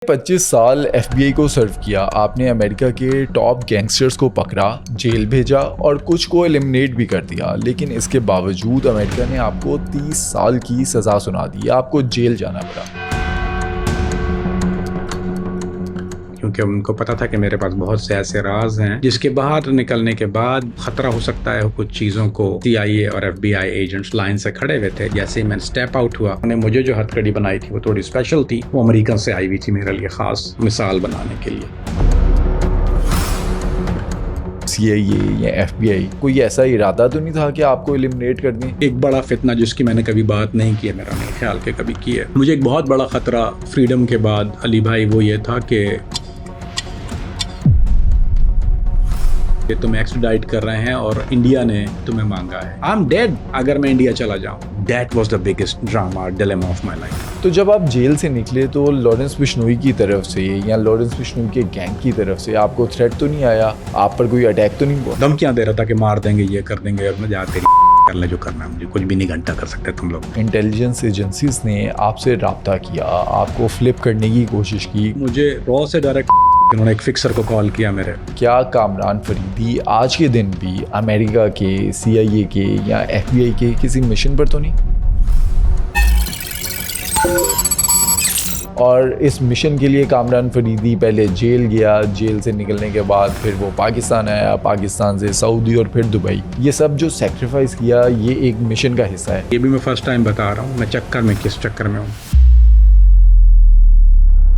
25 साल एफबीआई को सर्व किया। आपने अमेरिका के टॉप गैंगस्टर्स को पकड़ा, जेल भेजा और कुछ को एलिमिनेट भी कर दिया, लेकिन इसके बावजूद अमेरिका ने आपको 30 साल की सज़ा सुना दी। आपको जेल जाना पड़ा क्योंकि उनको पता था कि मेरे पास बहुत से ऐसे राज हैं जिसके बाहर निकलने के बाद खतरा हो सकता है। कुछ चीज़ों को सीआईए और एफबीआई एजेंट्स लाइन से खड़े हुए थे। जैसे ही मैं स्टेप आउट हुआ, उन्होंने मुझे जो हथकड़ी बनाई थी वो थोड़ी स्पेशल थी। वो अमेरिकन से आई हुई थी मेरे लिए खास मिसाल बनाने के लिए। सीआईए या एफबीआई कोई ऐसा इरादा तो नहीं था कि आपको एलिमिनेट कर दें? एक बड़ा फितना जिसकी मैंने कभी बात नहीं की है, मेरा नहीं ख्याल के कभी की है। मुझे एक बहुत बड़ा खतरा फ्रीडम के बाद अली भाई वो ये था कि तुम्हें एक्सट्राडाइट कर रहे हैं और इंडिया ने तुम्हें मांगा है। आई एम डेड अगर मैं इंडिया चला जाऊं। That was the biggest drama dilemma of my life. तो जब आप जेल से निकले तो लॉरेंस बिश्नोई की तरफ से या लॉरेंस बिश्नोई के गैंग की तरफ से आपको थ्रेट तो नहीं आया? आप पर कोई अटैक तो नहीं हुआ? धमकियां दे रहा था कि मार देंगे, ये कर देंगे, और मैं जाते कर ले जो करना है, मुझे कुछ भी नहीं घंटा कर सकते तुम लोग। इंटेलिजेंस एजेंसीज ने आपसे राब्ता किया, आपको फ्लिप करने की कोशिश की। मुझे रॉ से डायरेक्ट उन्होंने एक फिक्सर को कॉल किया मेरे। क्या कामरान फरीदी आज के दिन भी अमेरिका के, सीआईए के या एफबीआई के किसी मिशन पर तो नहीं? और इस मिशन के लिए कामरान फरीदी पहले जेल गया, जेल से निकलने के बाद फिर वो पाकिस्तान आया, पाकिस्तान से सऊदी और फिर दुबई। ये सब जो सेक्रीफाइस किया ये एक मिशन का हिस्सा है। ये भी मैं फर्स्ट टाइम बता रहा हूँ मैं चक्कर में किस चक्कर में हूँ।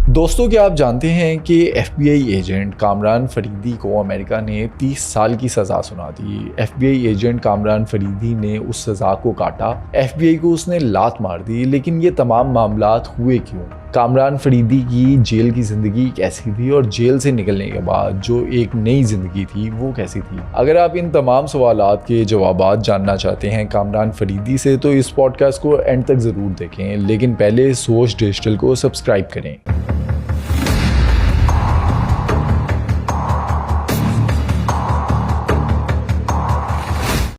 दोस्तों, क्या आप जानते हैं कि एफबीआई एजेंट कामरान फरीदी को अमेरिका ने 30 साल की सज़ा सुना दी। एफबीआई एजेंट कामरान फरीदी ने उस सज़ा को काटा, एफबीआई को उसने लात मार दी। लेकिन ये तमाम मामलात हुए क्यों? कामरान फरीदी की जेल की ज़िंदगी कैसी थी और जेल से निकलने के बाद जो एक नई ज़िंदगी थी वो कैसी थी? अगर आप इन तमाम सवालात के जवाबात जानना चाहते हैं कामरान फरीदी से तो इस पॉडकास्ट को एंड तक ज़रूर देखें, लेकिन पहले सोच डिजिटल को सब्सक्राइब करें।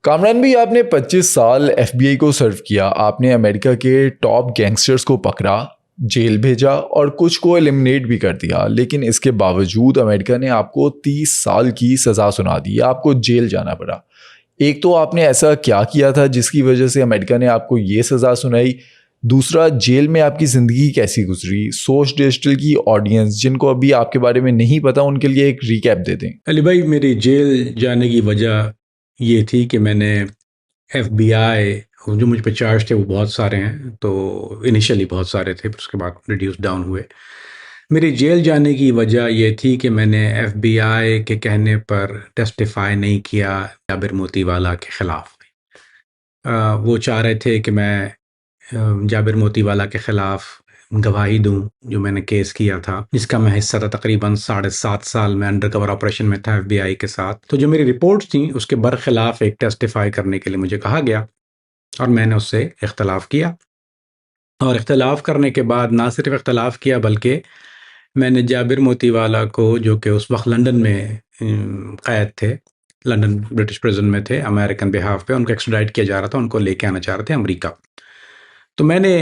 कामरान भाई, आपने 25 साल एफबीआई को सर्व किया। आपने अमेरिका के टॉप गैंगस्टर्स को पकड़ा, जेल भेजा और कुछ को एलिमिनेट भी कर दिया, लेकिन इसके बावजूद अमेरिका ने आपको 30 साल की सज़ा सुना दी। आपको जेल जाना पड़ा। एक तो आपने ऐसा क्या किया था जिसकी वजह से अमेरिका ने आपको ये सज़ा सुनाई? दूसरा, जेल में आपकी ज़िंदगी कैसी गुजरी? सोच डिजिटल की ऑडियंस जिनको अभी आपके बारे में नहीं पता उनके लिए एक रिकैप दे दें। अली भाई, मेरी जेल जाने की वजह ये थी कि मैंने एफबीआई जो मुझ पे चार्ज थे वो बहुत सारे हैं, तो इनिशियली बहुत सारे थे, उसके बाद रिड्यूस डाउन हुए। मेरी जेल जाने की वजह ये थी कि मैंने एफबीआई के कहने पर टेस्टिफाई नहीं किया जाबिर मोतीवाला के ख़िलाफ़। वो चाह रहे थे कि मैं जाबिर मोतीवाला के ख़िलाफ़ गवाही दूं, जो मैंने केस किया था, जिसका मैं हिस्सा था। तकरीबन 7.5 साल में अंडर कवर ऑपरेशन में था एफबीआई के साथ। तो जो मेरी रिपोर्ट्स थी उसके बरखिलाफ़ एक टेस्टिफाई करने के लिए मुझे कहा गया और मैंने उससे इख्तलाफ किया। और इख्तलाफ करने के बाद ना सिर्फ इख्तलाफ किया बल्कि मैंने जाबिर मोतीवाला को, जो कि उस वक्त लंदन में क़ैद थे, लंदन ब्रिटिश प्रिजन में थे अमेरिकन बिहाफ पे, उनको एक्स्ट्राडाइट किया जा रहा था, उनको लेके आना चाह रहे थे अमेरिका। तो मैंने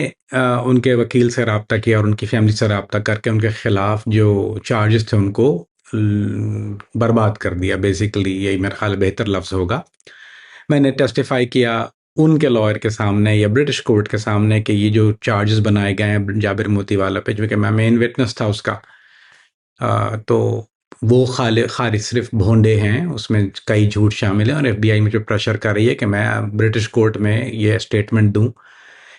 उनके वकील से रब्ता किया और उनकी फैमिली से रब्ता करके उनके ख़िलाफ़ जो चार्जेस थे उनको बर्बाद कर दिया। बेसिकली यही मेरा ख्याल बेहतर लफ्ज़ होगा। मैंने टेस्टिफाई किया उनके लॉयर के सामने या ब्रिटिश कोर्ट के सामने कि ये जो चार्जेस बनाए गए हैं जाबिर मोतीवाला पे, जो कि मैं मेन विटनेस था उसका, तो वो खाली सिर्फ भोंडे हैं, उसमें कई झूठ शामिल हैं। और एफबीआई मुझे प्रेशर कर रही है कि मैं ब्रिटिश कोर्ट में ये स्टेटमेंट दूं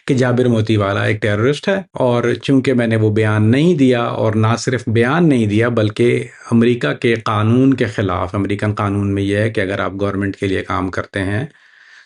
कि जाबिर मोतीवाला एक टेररिस्ट है। और चूंकि मैंने वो बयान नहीं दिया, और ना सिर्फ बयान नहीं दिया बल्कि अमेरिका के कानून के ख़िलाफ़, अमेरिकन कानून में यह है कि अगर आप गवर्नमेंट के लिए काम करते हैं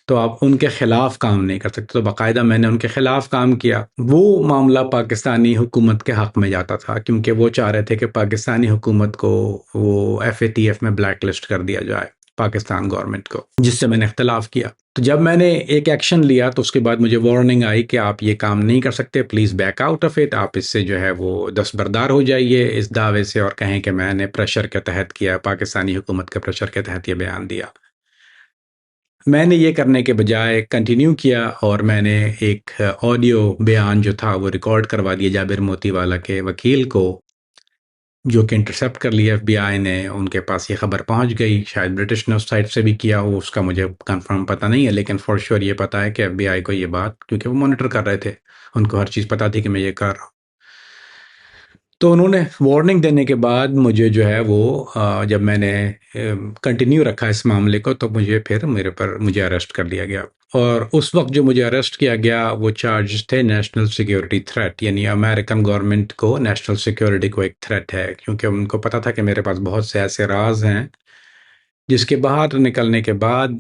तो आप उनके ख़िलाफ़ काम नहीं कर सकते। तो बाकायदा मैंने उनके ख़िलाफ़ काम किया। वो मामला पाकिस्तानी हुकूमत के हक़ में जाता था, क्योंकि वो चाह रहे थे कि पाकिस्तानी हुकूमत को वो FATF में ब्लैक लिस्ट कर दिया जाए, पाकिस्तान गवर्नमेंट को, जिससे मैंने इख्तलाफ किया। तो जब मैंने एक एक्शन लिया तो उसके बाद मुझे वार्निंग आई कि आप ये काम नहीं कर सकते, please back out of it. आप इससे जो है वो दस्तबरदार हो जाइए इस दावे से, और कहें कि मैंने प्रेशर के तहत किया, पाकिस्तानी हुकूमत के प्रेशर के तहत ये बयान दिया। मैंने ये करने के बजाय कंटिन्यू किया और मैंने एक ऑडियो बयान जो था वो रिकॉर्ड करवा दिया जाबिर मोतीवाला के वकील को, जो कि इंटरसेप्ट कर लिया एफबीआई ने, उनके पास ये खबर पहुंच गई। शायद ब्रिटिश ने उस साइड से भी किया हो, उसका मुझे कंफर्म पता नहीं है, लेकिन फॉर श्योर ये पता है कि एफबीआई को ये बात, क्योंकि वो मॉनिटर कर रहे थे, उनको हर चीज़ पता थी कि मैं ये कर रहा हूँ। तो उन्होंने वार्निंग देने के बाद मुझे जो है वो जब मैंने कंटिन्यू रखा इस मामले को, तो मुझे अरेस्ट कर लिया गया। और उस वक्त जो मुझे अरेस्ट किया गया वो चार्जेस थे नेशनल सिक्योरिटी थ्रेट, यानी अमेरिकन गवर्नमेंट को नेशनल सिक्योरिटी को एक थ्रेट है, क्योंकि उनको पता था कि मेरे पास बहुत से ऐसे राज हैं जिसके बाहर निकलने के बाद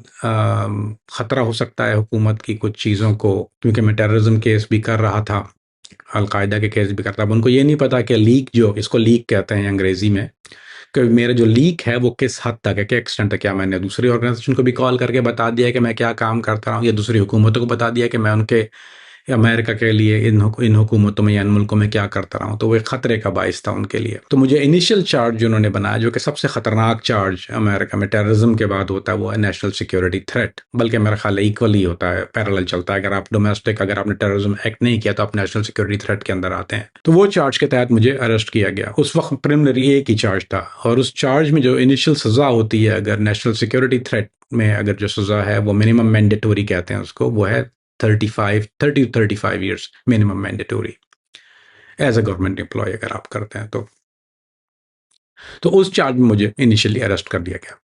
ख़तरा हो सकता है हुकूमत की कुछ चीज़ों को, क्योंकि मैं टेररिज्म केस भी कर रहा था, अलकायदा के केस भी करता। अब उनको ये नहीं पता कि लीक, जो इसको लीक कहते हैं अंग्रेजी में, कि मेरा जो लीक है वो किस हद तक है, क्या एक्सटेंट है। क्या मैंने दूसरी ऑर्गेनाइजेशन को भी कॉल करके बता दिया कि मैं क्या काम करता रहा हूँ, या दूसरी हुकूमतों को बता दिया कि मैं उनके अमेरिका के लिए इन हुकूमतों में या इन मुल्कों में क्या करता रहा हूँ, तो वो एक ख़तरे का बाइस था उनके लिए। तो मुझे इनिशियल चार्ज जो उन्होंने बनाया, जो कि सबसे ख़तरनाक चार्ज अमेरिका में टेररिज्म के बाद होता है, वो है नेशनल सिक्योरिटी थ्रेट। बल्कि मेरा ख्याल है इक्वली होता है, पैरेलल चलता है। अगर आपने टेररिज्म एक्ट नहीं किया तो आप नेशनल सिक्योरिटी थ्रेट के अंदर आते हैं। तो वो चार्ज के तहत मुझे अरेस्ट किया गया। उस वक्त प्रिलिमिनरी एक ही चार्ज था, और उस चार्ज में जो इनिशियल सज़ा होती है अगर नेशनल सिक्योरिटी थ्रेट में, अगर जो सज़ा है वो मिनिमम मैंडेटोरी कहते हैं उसको, वो है 35 years minimum mandatory age a government employ अगर आप करते हैं तो उस चार्ज में मुझे इनिशियली अरेस्ट कर दिया गया।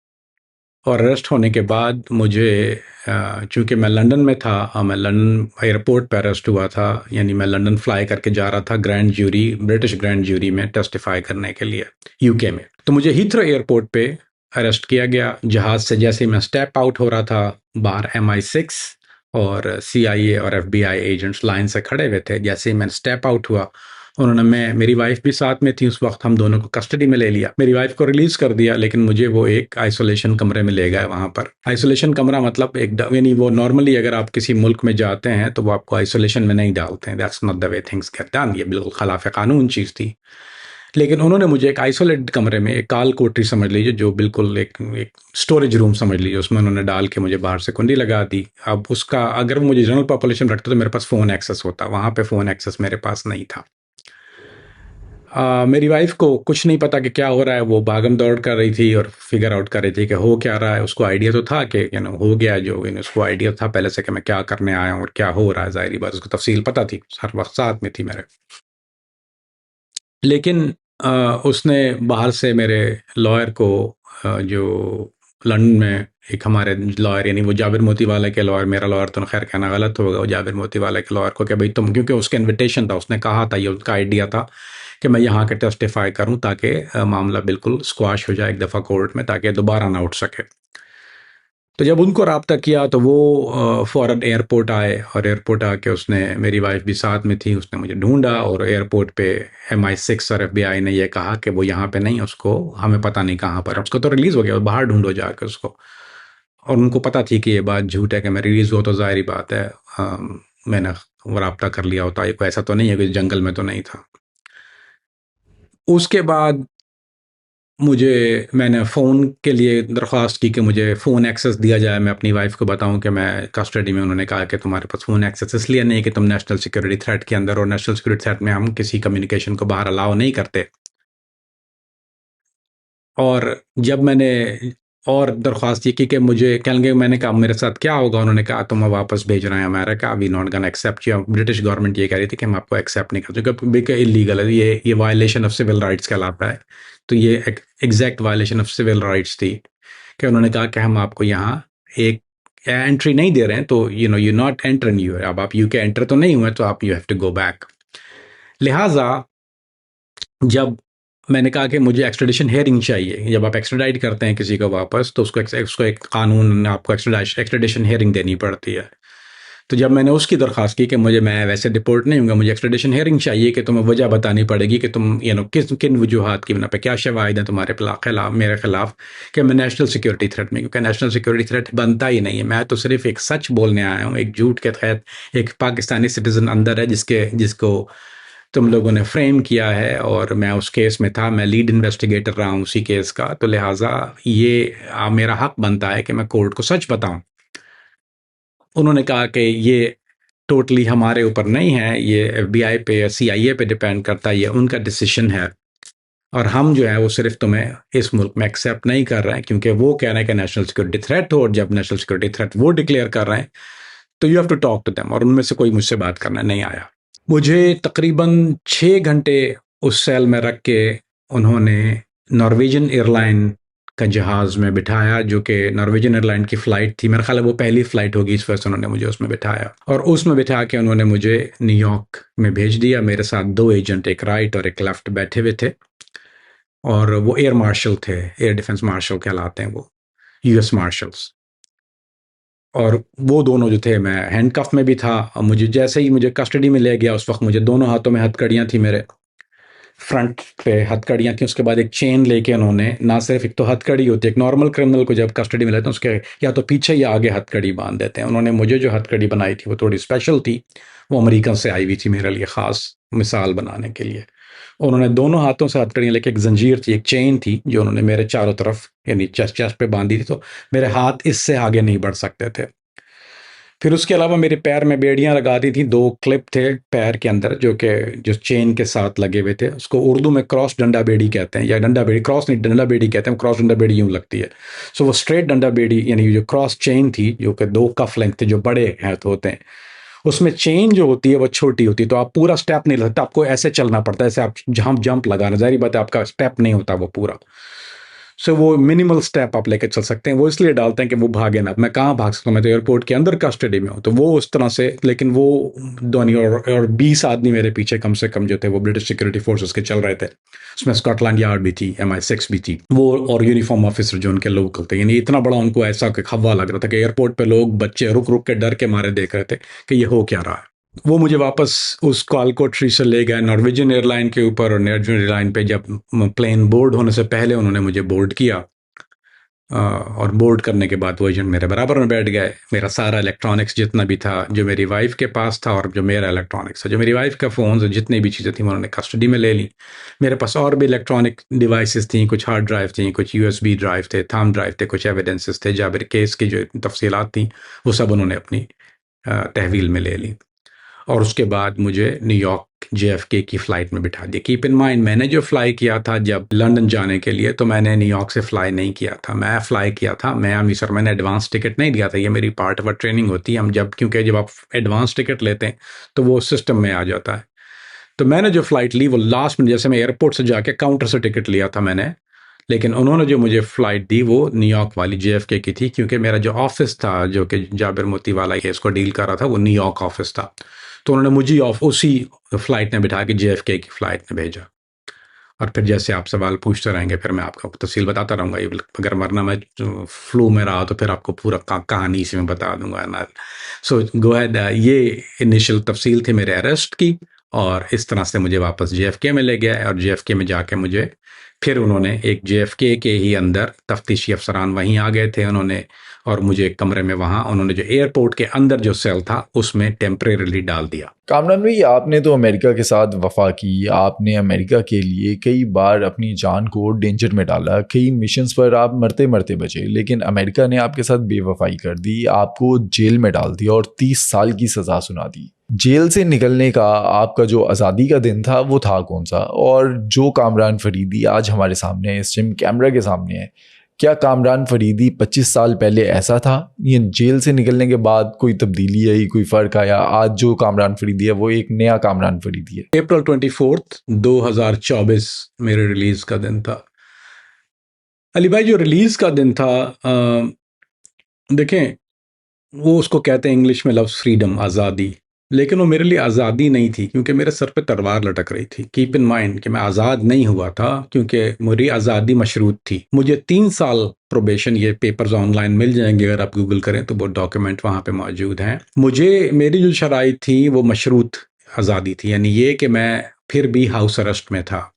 और अरेस्ट होने के बाद मुझे, चूंकि मैं लंदन में था, मैं लंदन एयरपोर्ट पर अरेस्ट हुआ था, यानी मैं लंदन फ्लाई करके जा रहा था ब्रिटिश ग्रैंड ज्यूरी में टेस्टिफाई करने के लिए यूके में। तो मुझे हीथ्रो एयरपोर्ट पे अरेस्ट किया गया। जहाज़ से जैसे ही मैं स्टेप आउट हो रहा था, बाहर MI6 और CIA और FBI एजेंट्स लाइन से खड़े हुए थे। जैसे ही मैं स्टेप आउट हुआ, उन्होंने, मेरी वाइफ भी साथ में थी उस वक्त, हम दोनों को कस्टडी में ले लिया। मेरी वाइफ को रिलीज कर दिया, लेकिन मुझे वो एक आइसोलेशन कमरे में ले गए। वहां पर आइसोलेशन कमरा मतलब यानी वो नॉर्मली अगर आप किसी मुल्क में जाते हैं तो वो आपको आइसोलेशन में नहीं डालते हैं। That's not the way things get done. ये बिल्कुल खिलाफ कानून चीज़ थी। लेकिन उन्होंने मुझे एक आइसोलेटेड कमरे में, एक काल कोठरी समझ लीजिए, जो बिल्कुल एक स्टोरेज रूम समझ लीजिए, उसमें उन्होंने डाल के मुझे बाहर से कुंडी लगा दी। अब उसका, अगर वो मुझे जनरल पॉपुलेशन रखते तो मेरे पास फ़ोन एक्सेस होता, वहाँ पे फ़ोन एक्सेस मेरे पास नहीं था। मेरी वाइफ को कुछ नहीं पता कि क्या हो रहा है। वो भागम दौड़ कर रही थी और फिगर आउट कर रही थी कि हो क्या रहा है। उसको आइडिया तो था कि हो गया, जो उसको आइडिया था पहले से कि मैं क्या करने आया हूँ और क्या हो रहा है। ज़ाहिरी बात, उसको तफसील पता थी, हर वक्त साथ में थी मेरे। लेकिन उसने बाहर से मेरे लॉयर को, जो लंदन में एक हमारे लॉयर, यानी वो जाबिर मोतीवाला के लॉयर, मेरा लॉयर तो खैर कहना गलत होगा, वो जाबिर मोतीवाला के लॉयर को, कि भाई तुम, क्योंकि उसका इनविटेशन था, उसने कहा था, ये उसका आइडिया था कि मैं यहाँ के टेस्टिफाई करूँ ताकि मामला बिल्कुल स्क्वाश हो जाए एक दफ़ा कोर्ट में, ताकि दोबारा ना उठ सके। तो जब उनको रब्ता किया तो वो फ़ौरन एयरपोर्ट आए, और एयरपोर्ट आके उसने, मेरी वाइफ भी साथ में थी, उसने मुझे ढूंढा। और एयरपोर्ट पे MI6 और FBI ने ये कहा कि वो यहाँ पे नहीं, उसको हमें पता नहीं कहाँ पर, उसको तो रिलीज़ हो गया, बाहर ढूंढो जाके उसको। और उनको पता थी कि ये बात झूठ है, कि मैं रिलीज़ हुआ तो ज़ाहिरी बात है मैंने रब्ता कर लिया होता, ये कोई ऐसा तो नहीं है कि जंगल में तो नहीं था। उसके बाद मैंने फ़ोन के लिए दरख्वास्त की कि मुझे फ़ोन एक्सेस दिया जाए, मैं अपनी वाइफ को बताऊं कि मैं कस्टडी में। उन्होंने कहा कि तुम्हारे पास फ़ोन एक्सेस इसलिए नहीं कि तुम नेशनल सिक्योरिटी थ्रेट के अंदर, और नेशनल सिक्योरिटी थ्रेट में हम किसी कम्युनिकेशन को बाहर अलाउ नहीं करते। और जब मैंने और दरख्वास्त ये की कि मुझे कहेंगे, मैंने कहा मेरे साथ क्या होगा, उन्होंने कहा तुम वापस भेज रहे हैं America, we not gonna accept you. British government ये कह रही थी कि हम आपको एक्सेप्ट नहीं करते, क्योंकि इलीगल है, ये वायलेशन ऑफ सिविल राइट्स कहलाता है। तो ये exact violation of civil rights थी कि उन्होंने कहा कि हम आपको यहाँ एक एंट्री नहीं दे रहे हैं, तो you not enter in you, अब आप यूके एंटर तो नहीं हुए, तो आप you have to go back. लिहाजा जब मैंने कहा कि मुझे एक्स्ट्रेडिशन हेयरिंग चाहिए, जब आप एक्स्ट्राडाइट करते हैं किसी को वापस, तो उसको एक कानून, आपको एक्स्ट्रेडिशन हेयरिंग देनी पड़ती है। तो जब मैंने उसकी दरख्वास्त की कि मैं वैसे डिपोर्ट नहीं हूँगा, मुझे एक्स्ट्रेडिशन हेयरिंग चाहिए, कि तुम्हें वजह बतानी पड़ेगी कि तुम किन वजूहात की बिना पे, क्या शवाहिद हैं तुम्हारे खिलाफ, मेरे खिलाफ, कि मैं नेशनल सिक्योरिटी थ्रेट में, क्योंकि नेशनल सिक्योरिटी थ्रेट बनता ही नहीं है। मैं तो सिर्फ एक सच बोलने आया हूँ, एक झूठ के तहत एक पाकिस्तानी सिटीजन अंदर है जिसको तुम लोगों ने फ्रेम किया है, और मैं उस केस में था, मैं लीड इन्वेस्टिगेटर रहा हूँ उसी केस का। तो लिहाजा ये मेरा हक बनता है कि मैं कोर्ट को सच बताऊं। उन्होंने कहा कि ये टोटली हमारे ऊपर नहीं है, ये FBI पे या CIA पे डिपेंड करता है, ये उनका डिसीजन है। और हम जो है वो सिर्फ तुम्हें इस मुल्क में एक्सेप्ट नहीं कर रहे हैं क्योंकि वो कह रहे हैं कि नेशनल सिक्योरिटी थ्रेट हो, और जब नेशनल सिक्योरिटी थ्रेट वो डिक्लेयर कर रहे हैं तो you have to talk to them. और उनमें से कोई मुझसे बात करना नहीं आया। मुझे तकरीबन 6 घंटे उस सेल में रख के उन्होंने नॉर्वेजियन एयरलाइन का जहाज में बिठाया, जो कि नॉर्वेजियन एयरलाइन की फ़्लाइट थी। मेरा ख्याल है वो पहली फ़्लाइट होगी, इस वजह से उन्होंने मुझे उसमें बिठाया, और उसमें बिठा के उन्होंने मुझे न्यूयॉर्क में भेज दिया। मेरे साथ 2 एजेंट, एक राइट और एक लेफ्ट, बैठे हुए थे, और वो एयर मार्शल थे, एयर डिफेंस मार्शल कहलाते हैं वो, यूएस मार्शल्स। और वो दोनों जो थे, मैं हैंडकफ में भी था, और मुझे जैसे ही मुझे कस्टडी में ले गया उस वक्त मुझे दोनों हाथों में हथकड़ियाँ थी, मेरे फ्रंट पे हथकड़ियाँ थी, उसके बाद एक चेन लेके उन्होंने, ना सिर्फ एक तो हथकड़ी होती है, एक नॉर्मल क्रिमिनल को जब कस्टडी में लेते हैं उसके या तो पीछे या आगे हथकड़ी बांध देते हैं, उन्होंने मुझे जो हथकड़ी बनाई थी वो थोड़ी स्पेशल थी, वो अमेरिकन से आई हुई थी मेरे लिए ख़ास मिसाल बनाने के लिए। उन्होंने दोनों हाथों से हथकड़ियाँ लेके, एक जंजीर थी, एक चेन थी, जो उन्होंने मेरे चारों तरफ यानी चेस्ट पे बांधी थी, तो मेरे हाथ इससे आगे नहीं बढ़ सकते थे। फिर उसके अलावा मेरे पैर में बेड़ियां लगा दी थी, 2 क्लिप थे पैर के अंदर जो चेन के साथ लगे हुए थे। उसको उर्दू में क्रॉस डंडा बेड़ी कहते हैं, या डंडा बेड़ी, क्रॉस नहीं डंडा बेड़ी कहते हैं, क्रॉस डंडा बेड़ी यूं लगती है। सो वो स्ट्रेट डंडा बेड़ी यानी जो क्रॉस चेन थी, जो कि 2 कफ लेंथ थे, जो बड़े हैं तो होते हैं, उसमें चेन जो होती है वो छोटी होती है, तो आप पूरा स्टेप नहीं ले सकते, आपको ऐसे चलना पड़ता है, ऐसे आप जंप लगाना, जाहिर बात है आपका स्टेप नहीं होता वो पूरा। सो वो मिनिमल स्टेप आप लेके चल सकते हैं, वो इसलिए डालते हैं कि वो भागे ना। मैं कहाँ भाग सकता हूँ, मैं तो एयरपोर्ट के अंदर कस्टडी में हूँ, तो वो उस तरह से। लेकिन वो दोनों और 20 आदमी मेरे पीछे कम से कम जो थे वो ब्रिटिश सिक्योरिटी फोर्सेस के चल रहे थे। उसमें स्कॉटलैंड यार्ड भी थी, MI6 भी थी वो, और यूनिफॉर्म ऑफिसर जो उनके लोकल थे। यानी इतना बड़ा उनको ऐसा खव्वा लग रहा था कि एयरपोर्ट पे लोग, बच्चे रुक रुक के डर के मारे देख रहे थे कि ये हो क्या रहा है। वो मुझे वापस उस कालकोटरी से ले गए नॉर्वेजियन एयरलाइन के ऊपर, और नॉर्वेजियन एयरलाइन पे जब प्लेन बोर्ड होने से पहले उन्होंने मुझे बोर्ड किया, और बोर्ड करने के बाद वो एजेंट मेरे बराबर में बैठ गए। मेरा सारा इलेक्ट्रॉनिक्स जितना भी था, जो मेरी वाइफ के पास था, और जो मेरा इलेक्ट्रॉनिक्स था, जो मेरी वाइफ का फ़ोन, जितनी भी चीज़ें थी उन्होंने कस्टडी में ले ली। मेरे पास और भी इलेक्ट्रॉनिक डिवाइसेस थी, कुछ हार्ड ड्राइव थी, कुछ USB ड्राइव थे, थंब ड्राइव थे, कुछ एविडेंसेस थे, जाबिर केस की जो तफसीलात थी वो सब उन्होंने अपनी तहवील में ले ली। और उसके बाद मुझे न्यूयॉर्क JFK की फ़्लाइट में बिठा दिया। कीप इन माइंड, मैंने जो फ़्लाई किया था जब लंदन जाने के लिए, तो मैंने न्यूयॉर्क से फ़्लाई नहीं किया था, मैं फ़्लाई किया था मियामी सर। मैंने एडवांस टिकट नहीं लिया था, ये मेरी पार्ट ऑफ ट्रेनिंग होती है। क्योंकि जब आप एडवांस टिकट लेते हैं तो वो सिस्टम में आ जाता है। तो मैंने जो फ़्लाइट ली वो लास्ट में, जैसे मैं एयरपोर्ट से जाके काउंटर से टिकट लिया था मैंने, लेकिन उन्होंने जो मुझे फ़्लाइट दी वो न्यूयॉर्क वाली JFK की थी, क्योंकि मेरा जो ऑफिस था, जो कि जाबिर मोतीवाला केस को डील कर रहा था, वो न्यूयॉर्क ऑफिस था। तो उन्होंने मुझे उसी फ़्लाइट में बिठा के JFK की फ़्लाइट में भेजा। और फिर जैसे आप सवाल पूछते रहेंगे फिर मैं आपको तफसील बताता रहूँगा। ये अगर वरना मैं फ्लू में रहा तो फिर आपको पूरा कहानी इसी में बता दूंगा ना। सो गो अहेड। ये इनिशियल तफसील थी मेरे अरेस्ट की, और इस तरह से मुझे वापस JFK में ले गया, और JFK में जाके मुझे फिर उन्होंने एक JFK के ही अंदर तफ्तीशी अफसरान वहीं आ गए थे उन्होंने, और मुझे एक कमरे में वहाँ उन्होंने जो एयरपोर्ट के अंदर जो सेल था उसमें टेम्परेरीली डाल दिया। कामरान भाई, आपने तो अमेरिका के साथ वफा की, आपने अमेरिका के लिए कई बार अपनी जान को डेंजर में डाला, कई मिशंस पर आप मरते मरते बचे, लेकिन अमेरिका ने आपके साथ बेवफाई कर दी, आपको जेल में डाल दिया और 30 साल की सज़ा सुना दी। जेल से निकलने का आपका जो आज़ादी का दिन था वो था कौन सा? और जो कामरान फरीदी आज हमारे सामने है, इस टाइम कैमरा के सामने है, क्या कामरान फरीदी 25 साल पहले ऐसा था? ये जेल से निकलने के बाद कोई तब्दीली आई, कोई फ़र्क आया? आज जो कामरान फरीदी है वो एक नया कामरान फरीदी है। अप्रैल 24 2024 मेरे रिलीज़ का दिन था। अली भाई, जो रिलीज़ का दिन था, देखें, वो उसको कहते हैं इंग्लिश में लफ्ज़ फ्रीडम, आज़ादी। लेकिन वो मेरे लिए आज़ादी नहीं थी, क्योंकि मेरे सर पे तलवार लटक रही थी। कीप इन माइंड कि मैं आज़ाद नहीं हुआ था, क्योंकि मेरी आज़ादी मशरूत थी। मुझे 3 साल प्रोबेशन, ये पेपर्स ऑनलाइन मिल जाएंगे, अगर आप गूगल करें तो वो डॉक्यूमेंट वहाँ पे मौजूद हैं। मेरी जो शराइत थी वो मशरूत आज़ादी थी, यानी ये कि मैं फिर भी हाउस अरेस्ट में था।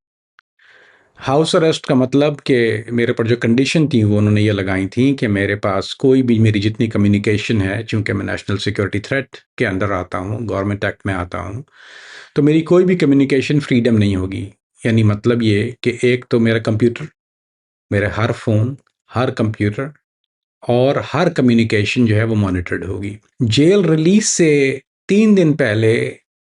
हाउस अरेस्ट का मतलब कि मेरे पर जो कंडीशन थी वो उन्होंने ये लगाई थी कि मेरे पास कोई भी, मेरी जितनी कम्युनिकेशन है, चूंकि मैं नेशनल सिक्योरिटी थ्रेट के अंदर आता हूँ, गवर्नमेंट एक्ट में आता हूँ, तो मेरी कोई भी कम्युनिकेशन फ्रीडम नहीं होगी। यानी मतलब ये कि एक तो मेरा कंप्यूटर, मेरे हर फ़ोन, हर कंप्यूटर और हर कम्युनिकेशन जो है वो मॉनिटर्ड होगी। जेल रिलीज से 3 दिन पहले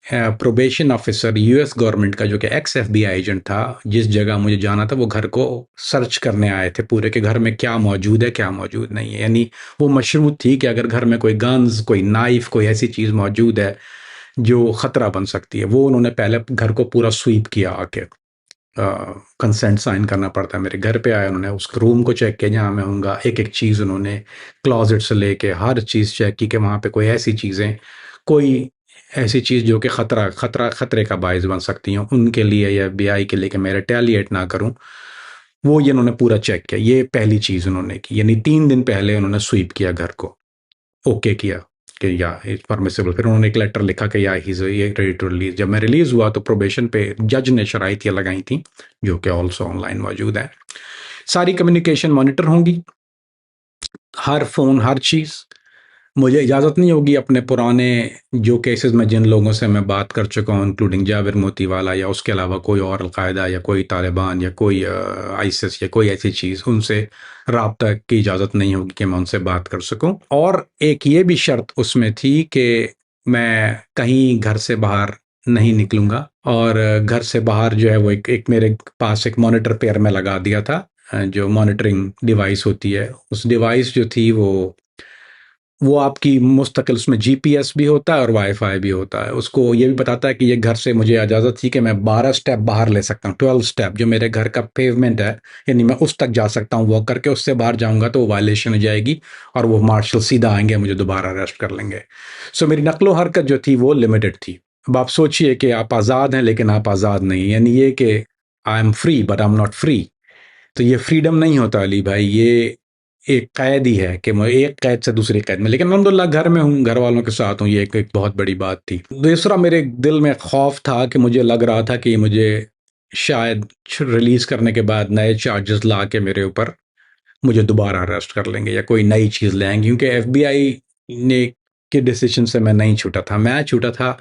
प्रोबेशन ऑफिसर यूएस गवर्नमेंट का, जो कि एक्स एफबीआई एजेंट था, जिस जगह मुझे जाना था वो घर को सर्च करने आए थे पूरे, के घर में क्या मौजूद है क्या मौजूद नहीं है। यानी वो मशरूत थी कि अगर घर में कोई गन्स, कोई नाइफ, कोई ऐसी चीज़ मौजूद है जो ख़तरा बन सकती है, वो उन्होंने पहले घर को पूरा स्वीप किया आके। कंसेंट साइन करना पड़ता है। मेरे घर पे आए, उन्होंने उस रूम को चेक किया जहाँ मैं हूँगा, एक एक चीज़ उन्होंने क्लॉजेट से लेके हर चीज़ चेक की कि वहाँ पे कोई ऐसी चीज़ें, कोई ऐसी चीज़ जो कि खतरे का बायस बन सकती हैं उनके लिए या एफबीआई के लिए, कि मैं रिटेलिएट ना करूं। वो ये उन्होंने पूरा चेक किया। ये पहली चीज़ उन्होंने की, यानी 3 दिन पहले उन्होंने स्वीप किया घर को, ओके किया कि या इट्स परमिसिबल। फिर उन्होंने एक लेटर लिखा कि या ही ये रेडी टू रिलीज। जब मैं रिलीज हुआ तो प्रोबेशन पे जज ने शराइतियाँ लगाई थी, जो कि ऑल्सो ऑनलाइन मौजूद है। सारी कम्युनिकेशन मॉनिटर होंगी, हर फोन, हर चीज़। मुझे इजाज़त नहीं होगी अपने पुराने जो केसेस में जिन लोगों से मैं बात कर चुका हूँ, इंक्लूडिंग जाबिर मोतीवाला या उसके अलावा कोई और अलकायदा या कोई तालिबान या कोई आईसिस या कोई ऐसी चीज़, उनसे रब्ता की इजाज़त नहीं होगी कि मैं उनसे बात कर सकूं। और एक ये भी शर्त उसमें थी कि मैं कहीं घर से बाहर नहीं निकलूंगा, और घर से बाहर जो है वो एक मेरे पास एक मॉनिटर पेयर में लगा दिया था, जो मॉनिटरिंग डिवाइस होती है। उस डिवाइस जो थी वो आपकी मुस्तकिल, उसमें जीपीएस भी होता है और वाईफाई भी होता है। उसको ये भी बताता है कि ये घर से मुझे इजाज़त थी कि मैं 12 स्टेप बाहर ले सकता हूँ, 12 स्टेप जो मेरे घर का पेवमेंट है, यानी मैं उस तक जा सकता हूँ वॉक करके। उससे बाहर जाऊँगा तो वो वायलेशन हो जाएगी और वो मार्शल सीधा आएंगे, मुझे दोबारा अरेस्ट कर लेंगे। सो मेरी नकलो हरकत जो थी वो लिमिटेड थी। अब आप सोचिए कि आप आज़ाद हैं लेकिन आप आज़ाद नहीं, यानी ये कि I M free but I am not free. तो ये फ्रीडम नहीं होता अली भाई, ये एक कैद ही है कि मैं एक कैद से दूसरी कैद में। लेकिन अल्हम्दुलिल्लाह घर में हूँ, घर वालों के साथ हूँ, ये एक बहुत बड़ी बात थी। दूसरा, मेरे दिल में खौफ था कि मुझे लग रहा था कि मुझे शायद रिलीज करने के बाद नए चार्जेस ला के मेरे ऊपर मुझे दोबारा अरेस्ट कर लेंगे या कोई नई चीज़ लाएंगे, क्योंकि एफबीआई ने के डिसीजन से मैं नहीं छूटा था, मैं छूटा था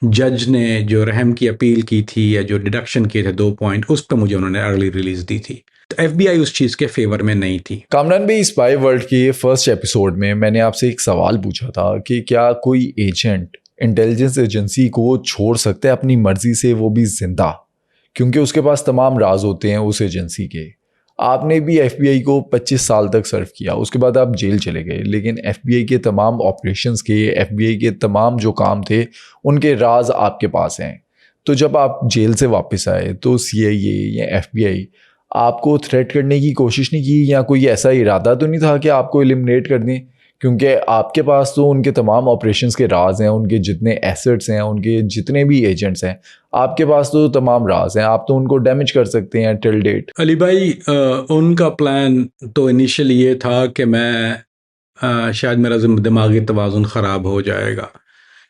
जज ने जो रहम की अपील की थी या जो डिडक्शन किए थे 2 पॉइंट, उस पर मुझे उन्होंने अर्ली रिलीज दी थी। तो एफबीआई उस चीज़ के फेवर में नहीं थी। कामरान भाई, स्पाई वर्ल्ड के फर्स्ट एपिसोड में मैंने आपसे एक सवाल पूछा था कि क्या कोई एजेंट इंटेलिजेंस एजेंसी को छोड़ सकता है अपनी मर्जी से, वो भी जिंदा, क्योंकि उसके पास तमाम राज होते हैं उस एजेंसी के। आपने भी एफबीआई को 25 साल तक सर्व किया, उसके बाद आप जेल चले गए, लेकिन एफबीआई के तमाम ऑपरेशंस के, एफबीआई के तमाम जो काम थे, उनके राज आपके पास हैं। तो जब आप जेल से वापस आए तो सीआईए या एफबीआई आपको थ्रेट करने की कोशिश नहीं की, या कोई ऐसा इरादा तो नहीं था कि आपको एलिमिनेट कर दें, क्योंकि आपके पास तो उनके तमाम ऑपरेशंस के राज हैं, उनके जितने एसेट्स हैं, उनके जितने भी एजेंट्स हैं, आपके पास तो तमाम राज हैं, आप तो उनको डैमेज कर सकते हैं टिल डेट। अली भाई, उनका प्लान तो इनिशियली ये था कि मैं शायद मेरा दिमागी तवाज़ुन ख़राब हो जाएगा,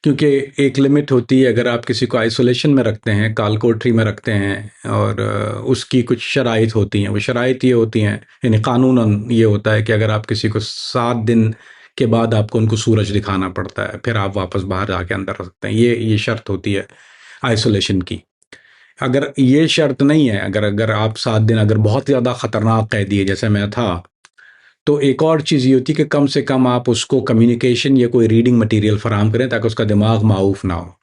क्योंकि एक लिमिट होती है। अगर आप किसी को आइसोलेशन में रखते हैं, काल कोठरी में रखते हैं, और उसकी कुछ शराइत होती हैं, वो शराइत ये होती हैं, यानी कानूनन ये होता है कि अगर आप किसी को 7 दिन के बाद आपको उनको सूरज दिखाना पड़ता है, फिर आप वापस बाहर आके अंदर रख सकते हैं। ये शर्त होती है आइसोलेशन की। अगर ये शर्त नहीं है, अगर अगर आप 7 दिन अगर बहुत ज़्यादा ख़तरनाक कैदी है जैसे मैं था, तो एक और चीज़ ये होती है कि कम से कम आप उसको कम्युनिकेशन या कोई रीडिंग मटेरियल फ़राहम करें ताकि उसका दिमाग माऊफ ना हो।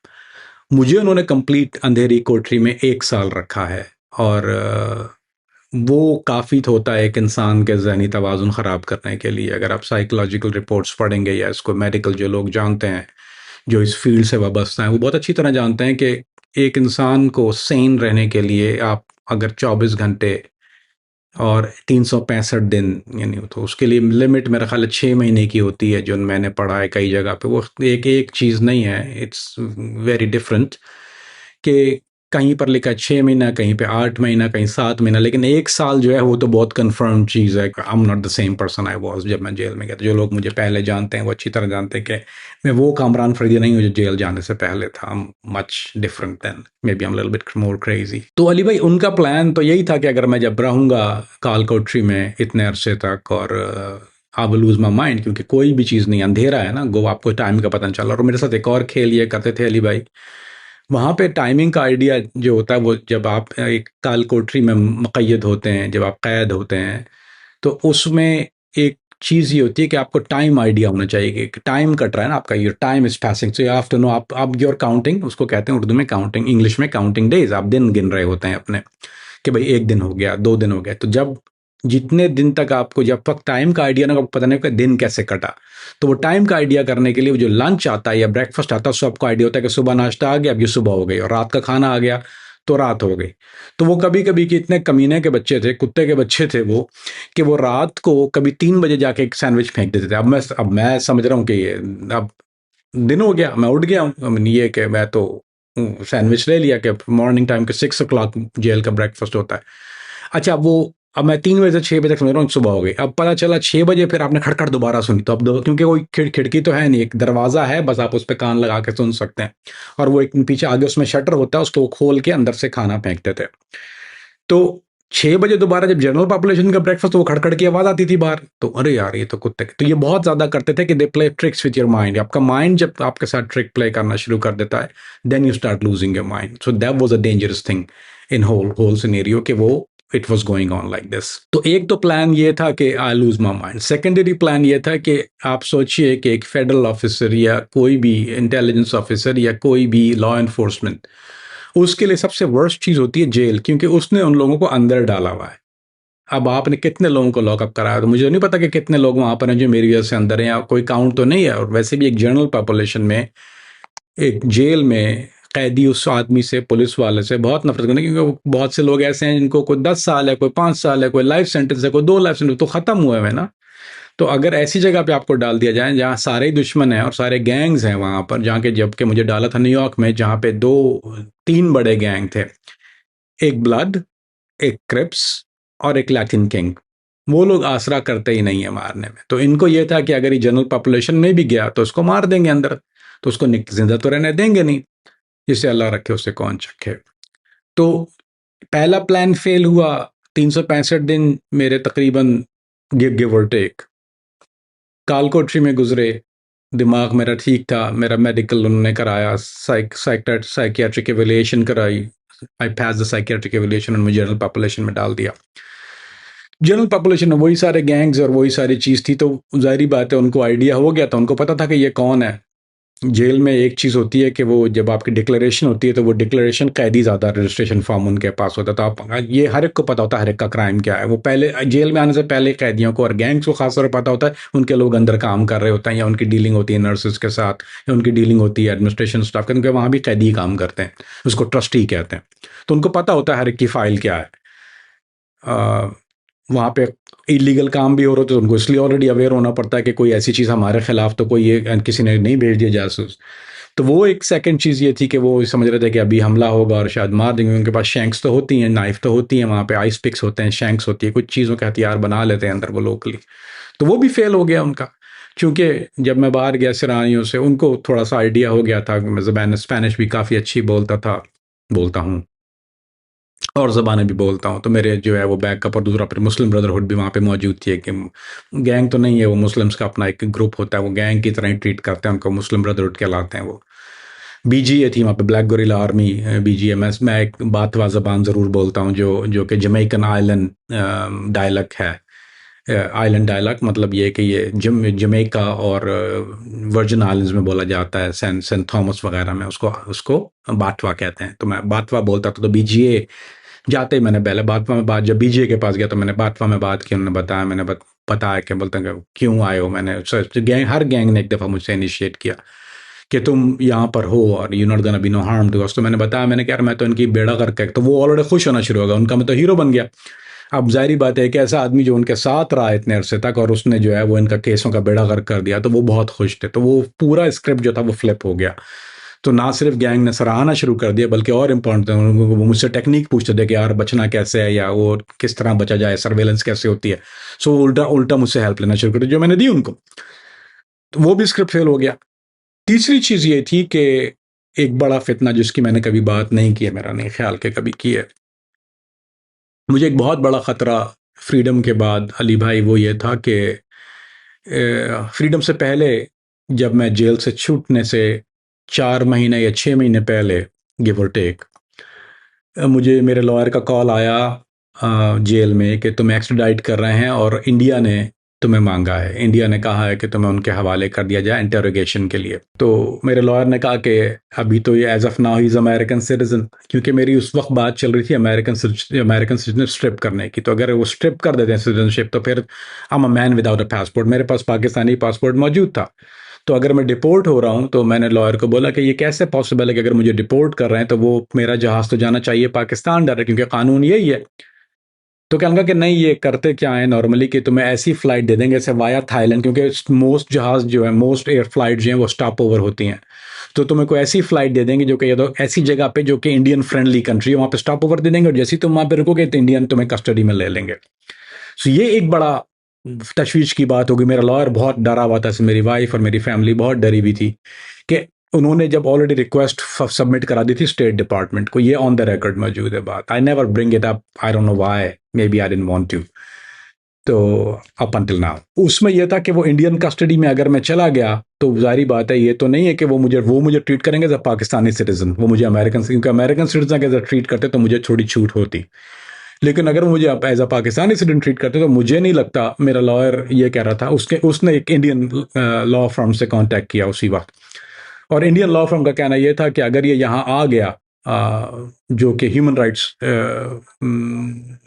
मुझे उन्होंने कंप्लीट अंधेरी कोठरी में 1 साल रखा है, और वो काफ़ी होता है एक इंसान के ज़हनी तवाज़ुन ख़राब करने के लिए। अगर आप साइकोलॉजिकल रिपोर्ट्स पढ़ेंगे या इसको मेडिकल जो लोग जानते हैं, जो इस फील्ड से वाबस्ता हैं, वो बहुत अच्छी तरह जानते हैं कि एक इंसान को सेन रहने के लिए आप अगर 24 घंटे और 365 दिन, यानी तो उसके लिए लिमिट मेरा ख्याल है 6 महीने की होती है, जो मैंने पढ़ा है कई जगह पे। वो एक एक चीज़ नहीं है, इट्स वेरी डिफरेंट, कि कहीं पर लिखा है 6 महीना, कहीं पे 8 महीना, कहीं 7 महीना, लेकिन 1 साल जो है वो तो बहुत कंफर्म चीज़ है। I am not the same person I was जब मैं जेल में गया था। जो लोग मुझे पहले जानते हैं वो अच्छी तरह जानते हैं कि मैं वो कामरान फरीदी नहीं हूँ जो जेल जाने से पहले था। Much different than, maybe I am little bit more crazy. तो अली भाई, उनका प्लान तो यही था कि अगर मैं जब रहूँगा काल कोठरी में इतने अरसे तक, और I will lose my mind, क्योंकि कोई भी चीज़ नहीं, अंधेरा है ना, गो आपको टाइम का पता नहीं चल रहा। और मेरे साथ एक और खेल ये करते थे अली भाई, वहाँ पे टाइमिंग का आइडिया जो होता है, वो जब आप एक काल कोठरी में मुक़य्यद होते हैं, जब आप कैद होते हैं, तो उसमें एक चीज़ ये होती है कि आपको टाइम आइडिया होना चाहिए कि टाइम कट रहा है ना आपका, your time is passing, so you have to know, आप योर काउंटिंग, उसको कहते हैं उर्दू में काउंटिंग, इंग्लिश में काउंटिंग डेज, आप दिन गिन रहे होते हैं अपने, कि भाई 1 दिन हो गया, 2 दिन हो गए। तो जब जितने दिन तक आपको, जब तक टाइम का आइडिया ना, आपको पता नहीं होगा दिन कैसे कटा, तो वो टाइम का आइडिया करने के लिए वो जो लंच आता है या ब्रेकफास्ट आता है, उससे आपको आइडिया होता है कि सुबह नाश्ता आ गया, अब ये सुबह हो गई, और रात का खाना आ गया तो रात हो गई। तो वो कभी कभी कि इतने कमीने के बच्चे थे, कुत्ते के बच्चे थे वो, कि वो रात को कभी 3 बजे जाके एक सैंडविच फेंक देते थे। अब मैं समझ रहा हूँ कि ये अब दिन हो गया, मैं उठ गया हूँ, ये कि मैं तो सैंडविच ले लिया कि मॉर्निंग टाइम के 6 o'clock जेल का ब्रेकफास्ट होता है। अच्छा, वो अब मैं 3 बजे से 6 बजे तक समझ रहा हूँ सुबह हो गई। अब पता चला 6 बजे फिर आपने खड़खड़ दोबारा सुनी, तो अब क्योंकि कोई खिड़की तो है नहीं, एक दरवाजा है बस, आप उस पर कान लगा के सुन सकते हैं, और वो एक पीछे आगे उसमें शटर होता है, उसको खोल के अंदर से खाना फेंकते थे। तो 6 बजे दोबारा जब जनरल पॉपुलेशन का ब्रेकफास्ट, तो वो खड़खड़ की आवाज आती थी बाहर, तो अरे यार ये तो कुत्ते, तो ये बहुत ज्यादा करते थे कि they play tricks with your mind. आपका माइंड जब आपके साथ ट्रिक प्ले करना शुरू कर देता है, then you start losing your mind. So that was a dangerous thing in whole scenario, कि वो it was going on like this. तो एक तो प्लान ये था कि I lose my mind. Secondary plan ये था कि आप सोचिए कि एक फेडरल ऑफिसर या कोई भी इंटेलिजेंस ऑफिसर या कोई भी लॉ एनफोर्समेंट, उसके लिए सबसे वर्स्ट चीज होती है जेल, क्योंकि उसने उन लोगों को अंदर डाला हुआ है। अब आपने कितने लोगों को लॉकअप कराया, तो मुझे नहीं पता कि कितने लोग वहां पर हैं जो मेरी वजह से अंदर हैं, या कोई काउंट तो नहीं है। और वैसे भी एक जनरल पॉपुलेशन में, एक जेल में कैदी उस आदमी से, पुलिस वाले से बहुत नफरत करते हैं, क्योंकि बहुत से लोग ऐसे हैं जिनको कोई 10 साल है, कोई 5 साल है, कोई लाइफ सेंटेंस है, कोई 2 लाइफ सेंटेंस, तो खत्म हुए हैं ना। तो अगर ऐसी जगह पे आपको डाल दिया जाए जहाँ सारे ही दुश्मन हैं और सारे गैंग्स हैं वहां पर, जहाँ के, जबकि मुझे डाला था न्यूयॉर्क में, जहाँ पे 2-3 बड़े गैंग थे, एक ब्लड, एक क्रिप्स और एक लैटिन किंग। वो लोग आसरा करते ही नहीं है मारने में, तो इनको ये था कि अगर ये जनरल पॉपुलेशन में भी गया तो उसको मार देंगे अंदर, तो उसको जिंदा तो रहने देंगे नहीं, जिसे अल्लाह रखे उसे कौन चखे। तो पहला प्लान फेल हुआ। 365 दिन मेरे तकरीबन, गिव और टेक, कालकोठरी में गुजरे। दिमाग मेरा ठीक था, मेरा मेडिकल उन्होंने कराया, साइकियाट्रिक एवेल्यूएशन कराई, आई पास द साइकियाट्रिक एवेल्यूएशन, और मुझे जनरल पॉपुलेशन में डाल दिया। जनरल पॉपुलेशन में वही सारे गैंग्स और वही सारी चीज़ थी, तो जाहिर बात है उनको आइडिया हो गया था, उनको पता था कि ये कौन है। जेल में एक चीज़ होती है कि वो जब आपकी डिक्लेरेशन होती है, तो वो डिक्लेरेशन कैदी ज़्यादा रजिस्ट्रेशन फॉर्म उनके पास होता है, तो आप, ये हर एक को पता होता है हर एक का क्राइम क्या है। वो पहले जेल में आने से पहले कैदियों को और गैंग्स को खासतौर पर पता होता है, उनके लोग अंदर काम कर रहे होते हैं, या उनकी डीलिंग होती है नर्सेज के साथ, या उनकी डीलिंग होती है एडमिनिस्ट्रेशन स्टाफ के, क्योंकि वहाँ भी कैदी काम करते हैं, उसको ट्रस्टी कहते हैं। तो उनको पता होता है हर एक की फाइल क्या है। वहाँ पे इलीगल काम भी हो रहा था, तो उनको इसलिए ऑलरेडी अवेयर होना पड़ता है कि कोई ऐसी चीज़ हमारे खिलाफ तो कोई ये किसी ने नहीं भेज दिया जासूस। तो वो एक सेकंड चीज़ ये थी कि वो समझ रहे थे कि अभी हमला होगा और शायद मार देंगे। उनके पास शैंक्स तो होती हैं, नाइफ तो होती हैं, वहाँ पे आइस पिक्स होते हैं, शैंक्स होती है, कुछ चीज़ों के हथियार बना लेते हैं अंदर वो लोकली। तो वो भी फेल हो गया उनका, क्योंकि जब मैं बाहर गया सिरानियों से, उनको थोड़ा सा आइडिया हो गया था। मैं स्पेनिश भी काफ़ी अच्छी बोलता हूँ, और ज़बानें भी बोलता हूँ, तो मेरे जो है वो बैकअप, और दूसरा फिर मुस्लिम ब्रदरहुड भी वहाँ पे मौजूद थी। कि गैंग तो नहीं है वो, मुस्लिम्स का अपना एक ग्रुप होता है, वो गैंग की तरह ही ट्रीट करते हैं, उनको मुस्लिम ब्रदरहुड कहलाते हैं वो। बीजीए थी वहाँ पे, ब्लैक गोरिल्ला आर्मी, बीजीएमएस। मैं एक बातवा ज़बान ज़रूर बोलता हूँ, जो कि जमैकन आइलैंड डायलैक्ट है। आइलैंड डायलैक्ट मतलब ये कि ये जमैका और वर्जिन आइलैंड्स में बोला जाता है, सेंट थॉमस वगैरह में, उसको उसको बाटवा कहते हैं। तो मैं बाटवा बोलता था। तो बीजीए जाते ही मैंने पहले बाटवा में बात, जब बीजीए के पास गया तो मैंने बाटवा में बात की, उन्होंने बताया, मैंने बताया कि बोलते हैं कि क्यों आए हो। मैंने गैंग, हर गैंग ने एक दफ़ा मुझसे इनिशिएट किया कि तुम यहाँ पर हो और you not gonna be no harm to us. तो मैंने बताया, मैंने कहा यार मैं तो इनकी बेड़ा करके, तो वो ऑलरेडी खुश होना शुरू हो गया, उनका मैं तो हीरो बन गया। अब जाहिर बात है कि ऐसा आदमी जो उनके साथ रहा इतने अरसे तक, और उसने जो है वो इनका केसों का बेड़ा गर्क कर दिया, तो वो बहुत खुश थे। तो वो पूरा स्क्रिप्ट जो था वो फ्लिप हो गया। तो ना सिर्फ गैंग ने सराहना शुरू कर दिया, बल्कि और इम्पोर्टेंट था, वो मुझसे टेक्निक पूछते थे कि यार बचना कैसे है, या वो किस तरह बचा जाए, सर्वेलेंस कैसे होती है। सो उल्टा उल्टा मुझसे हेल्प लेना शुरू कर दी, जो मैंने दी उनको। तो वो भी स्क्रिप्ट फेल हो गया। तीसरी चीज़ ये थी कि एक बड़ा फितना जिसकी मैंने कभी बात नहीं की है, मेरा नहीं ख्याल के कभी की है, मुझे एक बहुत बड़ा ख़तरा फ्रीडम के बाद अली भाई, वो ये था कि फ्रीडम से पहले, जब मैं जेल से छूटने से 4 महीने या 6 महीने पहले, गिव और टेक, मुझे मेरे लॉयर का कॉल आया जेल में कि तुम्हें एक्स्ट्राडाइट कर रहे हैं और इंडिया ने तुम्हें मांगा है, इंडिया ने कहा है कि तुम्हें उनके हवाले कर दिया जाए इंटेरोगेशन के लिए। तो मेरे लॉयर ने कहा कि अभी तो ये as of now he is American citizen, क्योंकि मेरी उस वक्त बात चल रही थी अमेरिकन सिटीजन स्ट्रिप करने की। तो अगर वो स्ट्रिप कर देते हैं सिटीजनशिप तो फिर I am a man without a passport, मेरे पास पाकिस्तानी पासपोर्ट मौजूद था। तो अगर मैं डिपोर्ट हो रहा हूँ तो मैंने लॉयर को बोला कि ये कैसे पॉसिबल है कि अगर मुझे डिपोर्ट कर रहे हैं तो वो मेरा जहाज़ तो जाना चाहिए पाकिस्तान डायरेक्ट, क्योंकि कानून यही है। तो कहने लगा कि नहीं, ये करते क्या है नॉर्मली कि तुम्हें ऐसी फ्लाइट दे देंगे जैसे वाया थाईलैंड, क्योंकि मोस्ट जहाज़ जो है, मोस्ट एयर फ्लाइट जो है वो स्टॉप ओवर होती हैं। तो तुम्हें कोई ऐसी फ्लाइट दे देंगे जो कि या तो ऐसी जगह पे जो कि इंडियन फ्रेंडली कंट्री है, वहाँ पे स्टॉप ओवर दे देंगे, और जैसे ही तुम वहाँ पे रुकोगे तो इंडियन तुम्हें कस्टडी में ले लेंगे। सो ये एक बड़ा तशवीश की बात होगी। मेरा लॉयर बहुत डरा हुआ था, मेरी वाइफ और मेरी फैमिली बहुत डरी हुई थी कि उन्होंने जब ऑलरेडी रिक्वेस्ट सबमिट करा दी थी स्टेट डिपार्टमेंट को, ये ऑन द रिकॉर्ड मौजूद है बात। I never bring it up, I don't know why, maybe I didn't want to. तो अप अंटिल नाउ उसमें यह था कि वो इंडियन कस्टडी में अगर मैं चला गया तो जाहिर बात है ये तो नहीं है कि वो मुझे ट्रीट करेंगे एज अ पाकिस्तानी सिटीजन, वो मुझे अमेरिकन, क्योंकि American citizen as a treat करते तो मुझे थोड़ी छूट होती। लेकिन अगर मुझे as a Pakistani citizen treat करते तो मुझे नहीं लगता। मेरा लॉयर ये कह रहा था, उसने एक इंडियन लॉ फर्म से कांटेक्ट किया उसी वक्त, और इंडियन लॉ फर्म का कहना यह था कि अगर ये यहाँ आ गया, जो कि ह्यूमन राइट्स,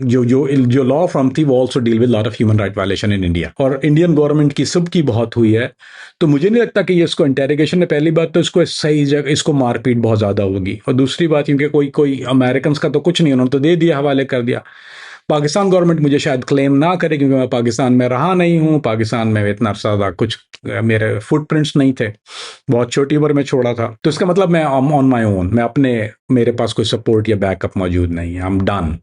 जो लॉ फर्म थी वो also deal with lot of human right violation in India, और इंडियन गवर्नमेंट की सबकी बहुत हुई है। तो मुझे नहीं लगता कि ये इसको इंटेरोगेशन में, पहली बात तो इसको सही जगह, इसको मारपीट बहुत ज़्यादा होगी, और दूसरी बात क्योंकि कोई अमेरिकन का तो कुछ नहीं, उन्होंने तो दे दिया, हवाले कर दिया। पाकिस्तान गवर्नमेंट मुझे शायद क्लेम ना करे क्योंकि मैं पाकिस्तान में रहा नहीं हूँ, पाकिस्तान में इतना ज़्यादा कुछ मेरे फुटप्रिंट्स नहीं थे, बहुत छोटी उम्र में छोड़ा था। तो इसका मतलब मैं ऑन माई ओन, मेरे पास कोई सपोर्ट या बैकअप मौजूद नहीं है, आई एम डन।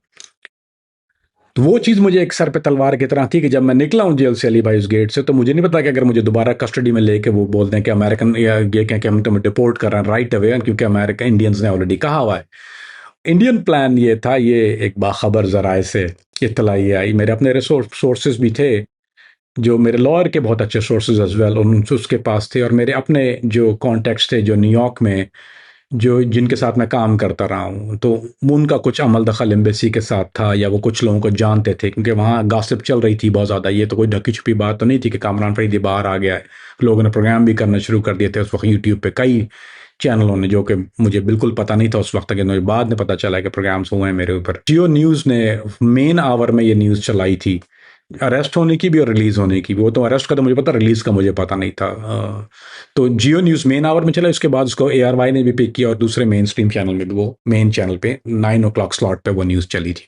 तो वो चीज़ मुझे एक सर पे तलवार की तरह थी कि जब मैं निकला हूँ जेल से, अली भाई उस गेट से, तो मुझे नहीं पता कि अगर मुझे दोबारा कस्टडी में लेके वो बोल दें कि अमेरिकन, या ये कहें कि हम तुम्हें डिपोर्ट कर रहे हैं राइट अवे, क्योंकि अमेरिका इंडियंस ने ऑलरेडी कहा हुआ है। इंडियन प्लान ये था, ये एक बाखबर जराए से इत्तला ये आई, मेरे अपने सोर्सेज भी थे, जो मेरे लॉयर के बहुत अच्छे सोर्सेज एज वेल उसके पास थे, और मेरे अपने जो कॉन्टेक्ट्स थे जो न्यूयॉर्क में, जो जिनके साथ मैं काम करता रहा हूँ, तो उनका कुछ अमल दखल एम्बेसी के साथ था, या वो कुछ लोगों को जानते थे, क्योंकि वहाँ गॉसिप चल रही थी बहुत ज़्यादा। ये तो कोई ढकी छुपी बात तो नहीं थी कि कामरान फरीदी बाहर आ गया है, लोगों ने प्रोग्राम भी करना शुरू कर दिए थे उस वक्त यूट्यूब पे कई चैनलों ने, जो कि मुझे बिल्कुल पता नहीं था उस वक्त, कि बाद में पता चला कि प्रोग्राम्स हुए हैं मेरे ऊपर। जियो न्यूज़ ने मेन आवर में ये न्यूज़ चलाई थी, अरेस्ट होने की भी और रिलीज होने की भी। वो तो अरेस्ट का तो मुझे पता, रिलीज का मुझे पता नहीं था। तो जियो न्यूज़ मेन आवर में चला, उसके बाद उसको ARY ने भी पिक किया, और दूसरे मेन स्ट्रीम चैनल में भी, वो मेन चैनल पे 9 o'clock स्लॉट पे वो न्यूज़ चली थी।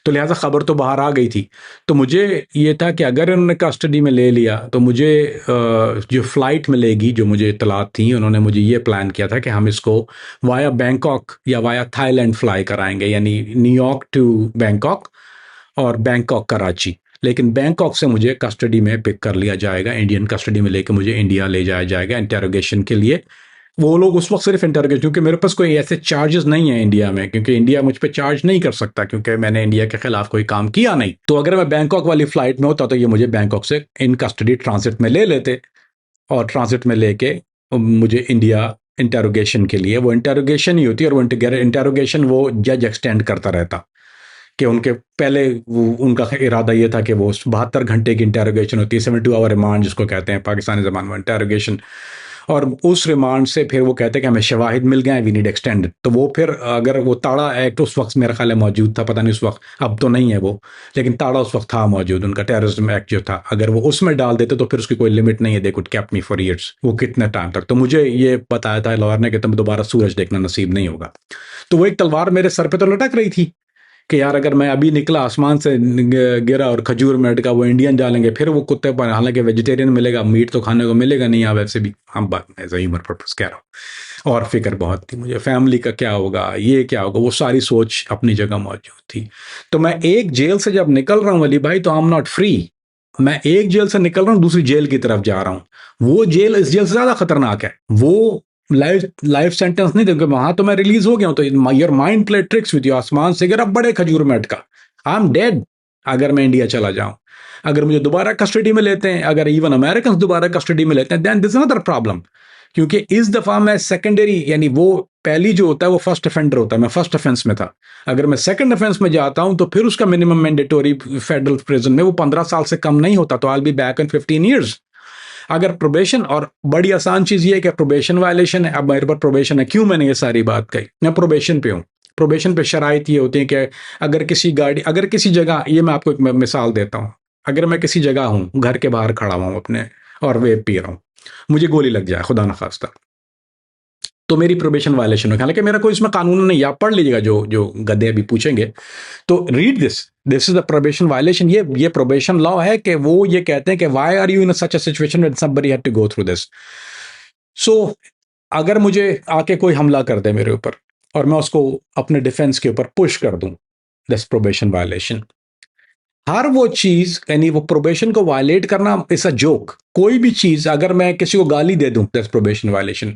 तो लिहाजा खबर तो बाहर आ गई थी। तो मुझे ये था कि अगर उन्होंने कस्टडी में ले लिया तो मुझे जो फ़्लाइट मिलेगी, जो मुझे इत्तलात थी, उन्होंने मुझे ये प्लान किया था कि हम इसको वाया बैंकॉक या वाया थाईलैंड फ्लाई कराएंगे, यानी न्यूयॉर्क टू बैंकॉक और बैंकॉक कराची। लेकिन बैंकॉक से मुझे कस्टडी में पिक कर लिया जाएगा, इंडियन कस्टडी में लेके मुझे इंडिया ले जाया जाएगा इंटेरोगेशन के लिए। वो लोग उस वक्त सिर्फ इंटरगेट, क्योंकि मेरे पास कोई ऐसे चार्जेस नहीं है इंडिया में, क्योंकि इंडिया मुझ पे चार्ज नहीं कर सकता, क्योंकि मैंने इंडिया के खिलाफ कोई काम किया नहीं। तो अगर मैं बैंकॉक वाली फ्लाइट में होता तो ये मुझे बैंकॉक से इन कस्टडी ट्रांसिट में ले लेते, और ट्रांसिट में लेके मुझे इंडिया इंटेरोगेशन के लिए, वो इंटेरोगेशन ही होती है, और वो इंटेरोगेशन वो जज एक्सटेंड करता रहता, कि उनके पहले उनका इरादा ये था कि वो 72 घंटे की इंटेरोगेशन होती है, 72 आवर रिमांड जिसको कहते हैं पाकिस्तानी ज़बान में इंटेरोगेशन, और उस रिमांड से फिर वो कहते हैं कि हमें शवाहिद मिल गए हैं, वी नीड एक्सटेंड। तो वो फिर अगर वो ताड़ा एक्ट उस वक्त मेरा ख्याल है मौजूद था, पता नहीं उस वक्त, अब तो नहीं है वो, लेकिन ताड़ा उस वक्त था मौजूद, उनका टेररिज्म एक्ट जो था, अगर वो उसमें डाल देते तो फिर उसकी कोई लिमिट नहीं है, they could cap me for years, वो कितने टाइम तक। तो मुझे ये बताया था लॉयर ने कि तुम दोबारा सूरज देखना नसीब नहीं होगा। तो वो एक तलवार मेरे सर पे तो लटक रही थी कि यार अगर मैं अभी निकला आसमान से गिरा और खजूर में अटका, वो इंडियन डालेंगे, फिर वो कुत्ते पर, हालांकि वेजिटेरियन मिलेगा, मीट तो खाने को मिलेगा नहीं, यहाँ वैसे भी हम बात एज ह्यूमर पर्पस कह रहा हूँ। और फिक्र बहुत थी मुझे, फैमिली का क्या होगा, ये क्या होगा, वो सारी सोच अपनी जगह मौजूद थी। तो मैं एक जेल से जब निकल रहा हूँ अली भाई, तो आई एम नॉट फ्री। मैं एक जेल से निकल रहा हूँ, दूसरी जेल की तरफ जा रहा हूँ। वो जेल इस जेल से ज्यादा खतरनाक है, वो लाइफ सेंटेंस नहीं देंगे, वहां तो मैं रिलीज हो गया हूं, तो your mind play tricks with you, आसमान से गिरा बड़े खजूर में अटका, आई एम डेड अगर मैं इंडिया चला जाऊं। अगर मुझे दोबारा कस्टडी में लेते हैं, अगर इवन अमेरिकन दोबारा कस्टडी में लेते हैं, देन दिस अनदर प्रॉब्लम, क्योंकि इस दफा मैं सेकेंडरी, यानी वो पहली जो होता है वो फर्स्ट ऑफेंडर होता है, मैं फर्स्ट ऑफेंस में था। अगर मैं सेकंड ऑफेंस में जाता हूं तो फिर उसका मिनिमम मैंडेटोरी फेडरल प्रिजन में वो 15 साल से कम नहीं होता, तो आई बी बैक इन 15 ईयर्स। अगर प्रोबेशन, और बड़ी आसान चीज ये है कि प्रोबेशन वायलेशन है, अब मेरे पर प्रोबेशन है, क्यों मैंने ये सारी बात कही, मैं प्रोबेशन पे हूँ। प्रोबेशन पे शराइत ये होती है कि अगर किसी गाड़ी, अगर किसी जगह, ये मैं आपको एक मिसाल देता हूँ, अगर मैं किसी जगह हूँ, घर के बाहर खड़ा हुआ हूँ अपने, और वेब पी रहा हूँ, मुझे गोली लग जाए खुदा न खास्ता, तो मेरी प्रोबेशन वायलेशन होगी। हालांकि मेरा कोई इसमें कानून नहीं, आप पढ़ लीजिएगा, जो जो गधे अभी पूछेंगे तो read this is the probation violation. ये प्रोबेशन लॉ है कि वो ये कहते हैं कि why are you in such a situation when somebody had to go through this. So अगर मुझे आके कोई हमला कर दे मेरे ऊपर और मैं उसको अपने डिफेंस के ऊपर पुश कर दूं, दिस प्रोबेशन वायलेशन। हर वो चीज, यानी वो प्रोबेशन को वायलेट करना इज अ जोक। कोई भी चीज, अगर मैं किसी को गाली दे दूं, दैट्स प्रोबेशन वायलेशन।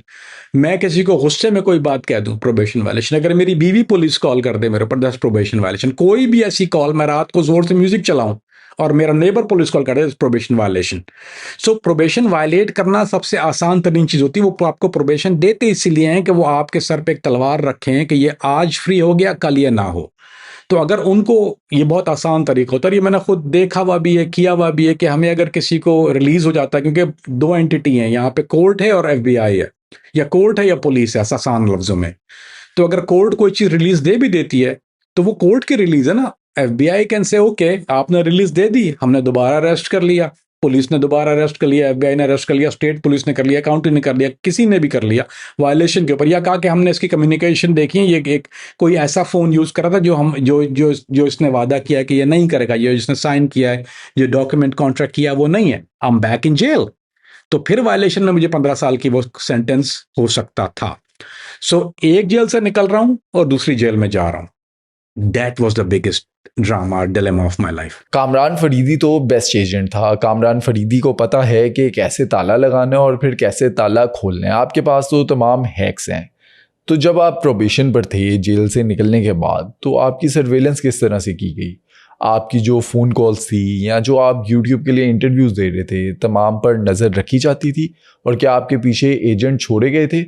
मैं किसी को गुस्से में कोई बात कह दूं, प्रोबेशन वायलेशन। अगर मेरी बीवी पुलिस कॉल कर दे मेरे ऊपर, दैट्स प्रोबेशन वायलेशन। कोई भी ऐसी कॉल, मैं रात को जोर से म्यूजिक चलाऊं और मेरा नेबर पुलिस कॉल कर दे, प्रोबेशन वायलेशन। सो प्रोबेशन वायलेट करना सबसे आसान तरीन चीज होती है। वो आपको प्रोबेशन देते इसीलिए हैं कि वो आपके सर पे एक तलवार रखें कि ये आज फ्री हो गया, कल ये ना हो। तो अगर उनको, ये बहुत आसान तरीका होता है, ये मैंने खुद देखा हुआ भी है, किया हुआ भी है, कि हमें अगर किसी को रिलीज हो जाता है, क्योंकि दो एंटिटी हैं यहाँ पे, कोर्ट है और एफबीआई है, या कोर्ट है या पुलिस है, आसान लफ्जों में। तो अगर कोर्ट कोई चीज रिलीज दे भी देती है तो वो कोर्ट की रिलीज है ना। एफबीआई कैन से ओके, आपने रिलीज दे दी, हमने दोबारा अरेस्ट कर लिया, पुलिस ने दोबारा अरेस्ट कर लिया, एफबीआई ने अरेस्ट कर लिया, स्टेट पुलिस ने कर लिया, काउंटी ने कर लिया, किसी ने भी कर लिया वायलेशन के ऊपर, या कहा कि हमने इसकी कम्युनिकेशन देखी, ये एक कोई ऐसा फोन यूज करा था जो हम जो इसने वादा किया कि ये नहीं करेगा, ये जिसने साइन किया है, जो डॉक्यूमेंट कॉन्ट्रैक्ट किया वो नहीं है, I am back in jail. तो फिर वायलेशन में मुझे 15 साल की वो सेंटेंस हो सकता था। सो एक जेल से निकल रहा हूं और दूसरी जेल में जा रहा हूं। That was the biggest drama dilemma of my life. Kamran Faridi तो बेस्ट एजेंट था। कामरान फरीदी को पता है कि कैसे ताला लगाना है और फिर कैसे ताला खोलना है। आपके पास तो तमाम हैक्स हैं। तो जब आप प्रोबेशन पर थे जेल से निकलने के बाद, तो आपकी सर्वेलेंस किस तरह से की गई? आपकी जो फ़ोन कॉल्स थी या जो आप यूट्यूब के लिए इंटरव्यूज़ दे रहे थे, तमाम पर नज़र रखी जाती थी? और क्या आपके पीछे एजेंट छोड़े गए थे?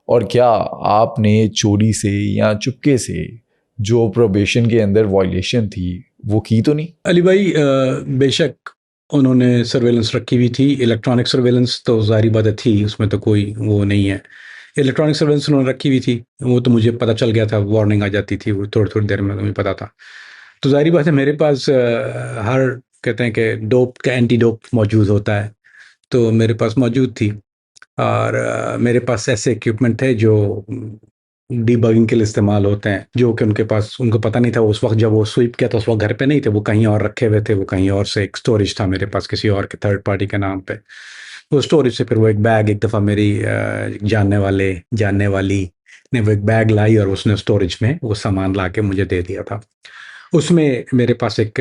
और क्या आपने चोरी से या चुपके से जो प्रोबेशन के अंदर वायलेशन थी वो की तो नहीं? अली भाई, बेशक उन्होंने सर्वेलेंस रखी हुई थी, इलेक्ट्रॉनिक सर्वेलेंस तो जारी बात थी, उसमें तो कोई वो नहीं है। इलेक्ट्रॉनिक सर्वेलेंस उन्होंने रखी हुई थी, वो तो मुझे पता चल गया था, वार्निंग आ जाती थी वो थोड़ी थोड़ी देर में, मुझे पता था। तो जाहिर बात है मेरे पास हर, कहते हैं कि डोप का एंटी डोप मौजूद होता है, तो मेरे पास मौजूद थी। और मेरे पास ऐसे इक्विपमेंट थे जो डीबगिंग के लिए इस्तेमाल होते हैं, जो कि उनके पास, उनको पता नहीं था उस वक्त, जब वो स्वीप किया तो उस वक्त घर पे नहीं थे, वो कहीं और रखे हुए थे, वो कहीं और से एक स्टोरेज था मेरे पास किसी और के थर्ड पार्टी के नाम पे। वो स्टोरेज से फिर वो एक बैग, एक दफ़ा मेरी जानने वाली ने वो एक बैग लाई और उसने स्टोरेज में वो सामान ला के मुझे दे दिया था। उसमें मेरे पास एक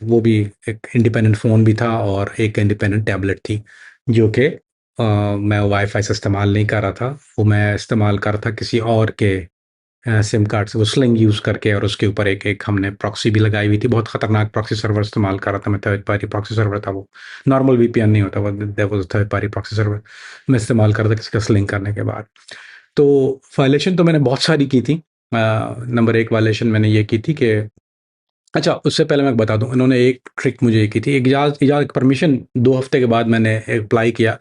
वो भी एक इंडिपेंडेंट फ़ोन भी था और एक इंडिपेंडेंट टैबलेट थी, जो कि मैं वाईफाई से इस्तेमाल नहीं कर रहा था, वो मैं इस्तेमाल कर रहा था किसी और के सिम कार्ड से, वो स्लिंग यूज़ करके, और उसके ऊपर एक एक हमने प्रॉक्सी भी लगाई हुई थी। बहुत खतरनाक प्रॉक्सी सर्वर इस्तेमाल कर रहा था मैं, थर्ड पार्टी प्रॉक्सी सर्वर था वो, नॉर्मल वीपीएन नहीं होता वो, that was third party proxy server मैं इस्तेमाल कर रहा था किसी का स्लिंग करने के बाद। तो वायलेशन तो मैंने बहुत सारी की थी। नंबर एक वायलेशन मैंने ये की थी कि, अच्छा उससे पहले मैं बता दूं, इन्होंने एक ट्रिक मुझे की थी, इजाज़त परमिशन 2 हफ्ते के बाद मैंने अप्लाई किया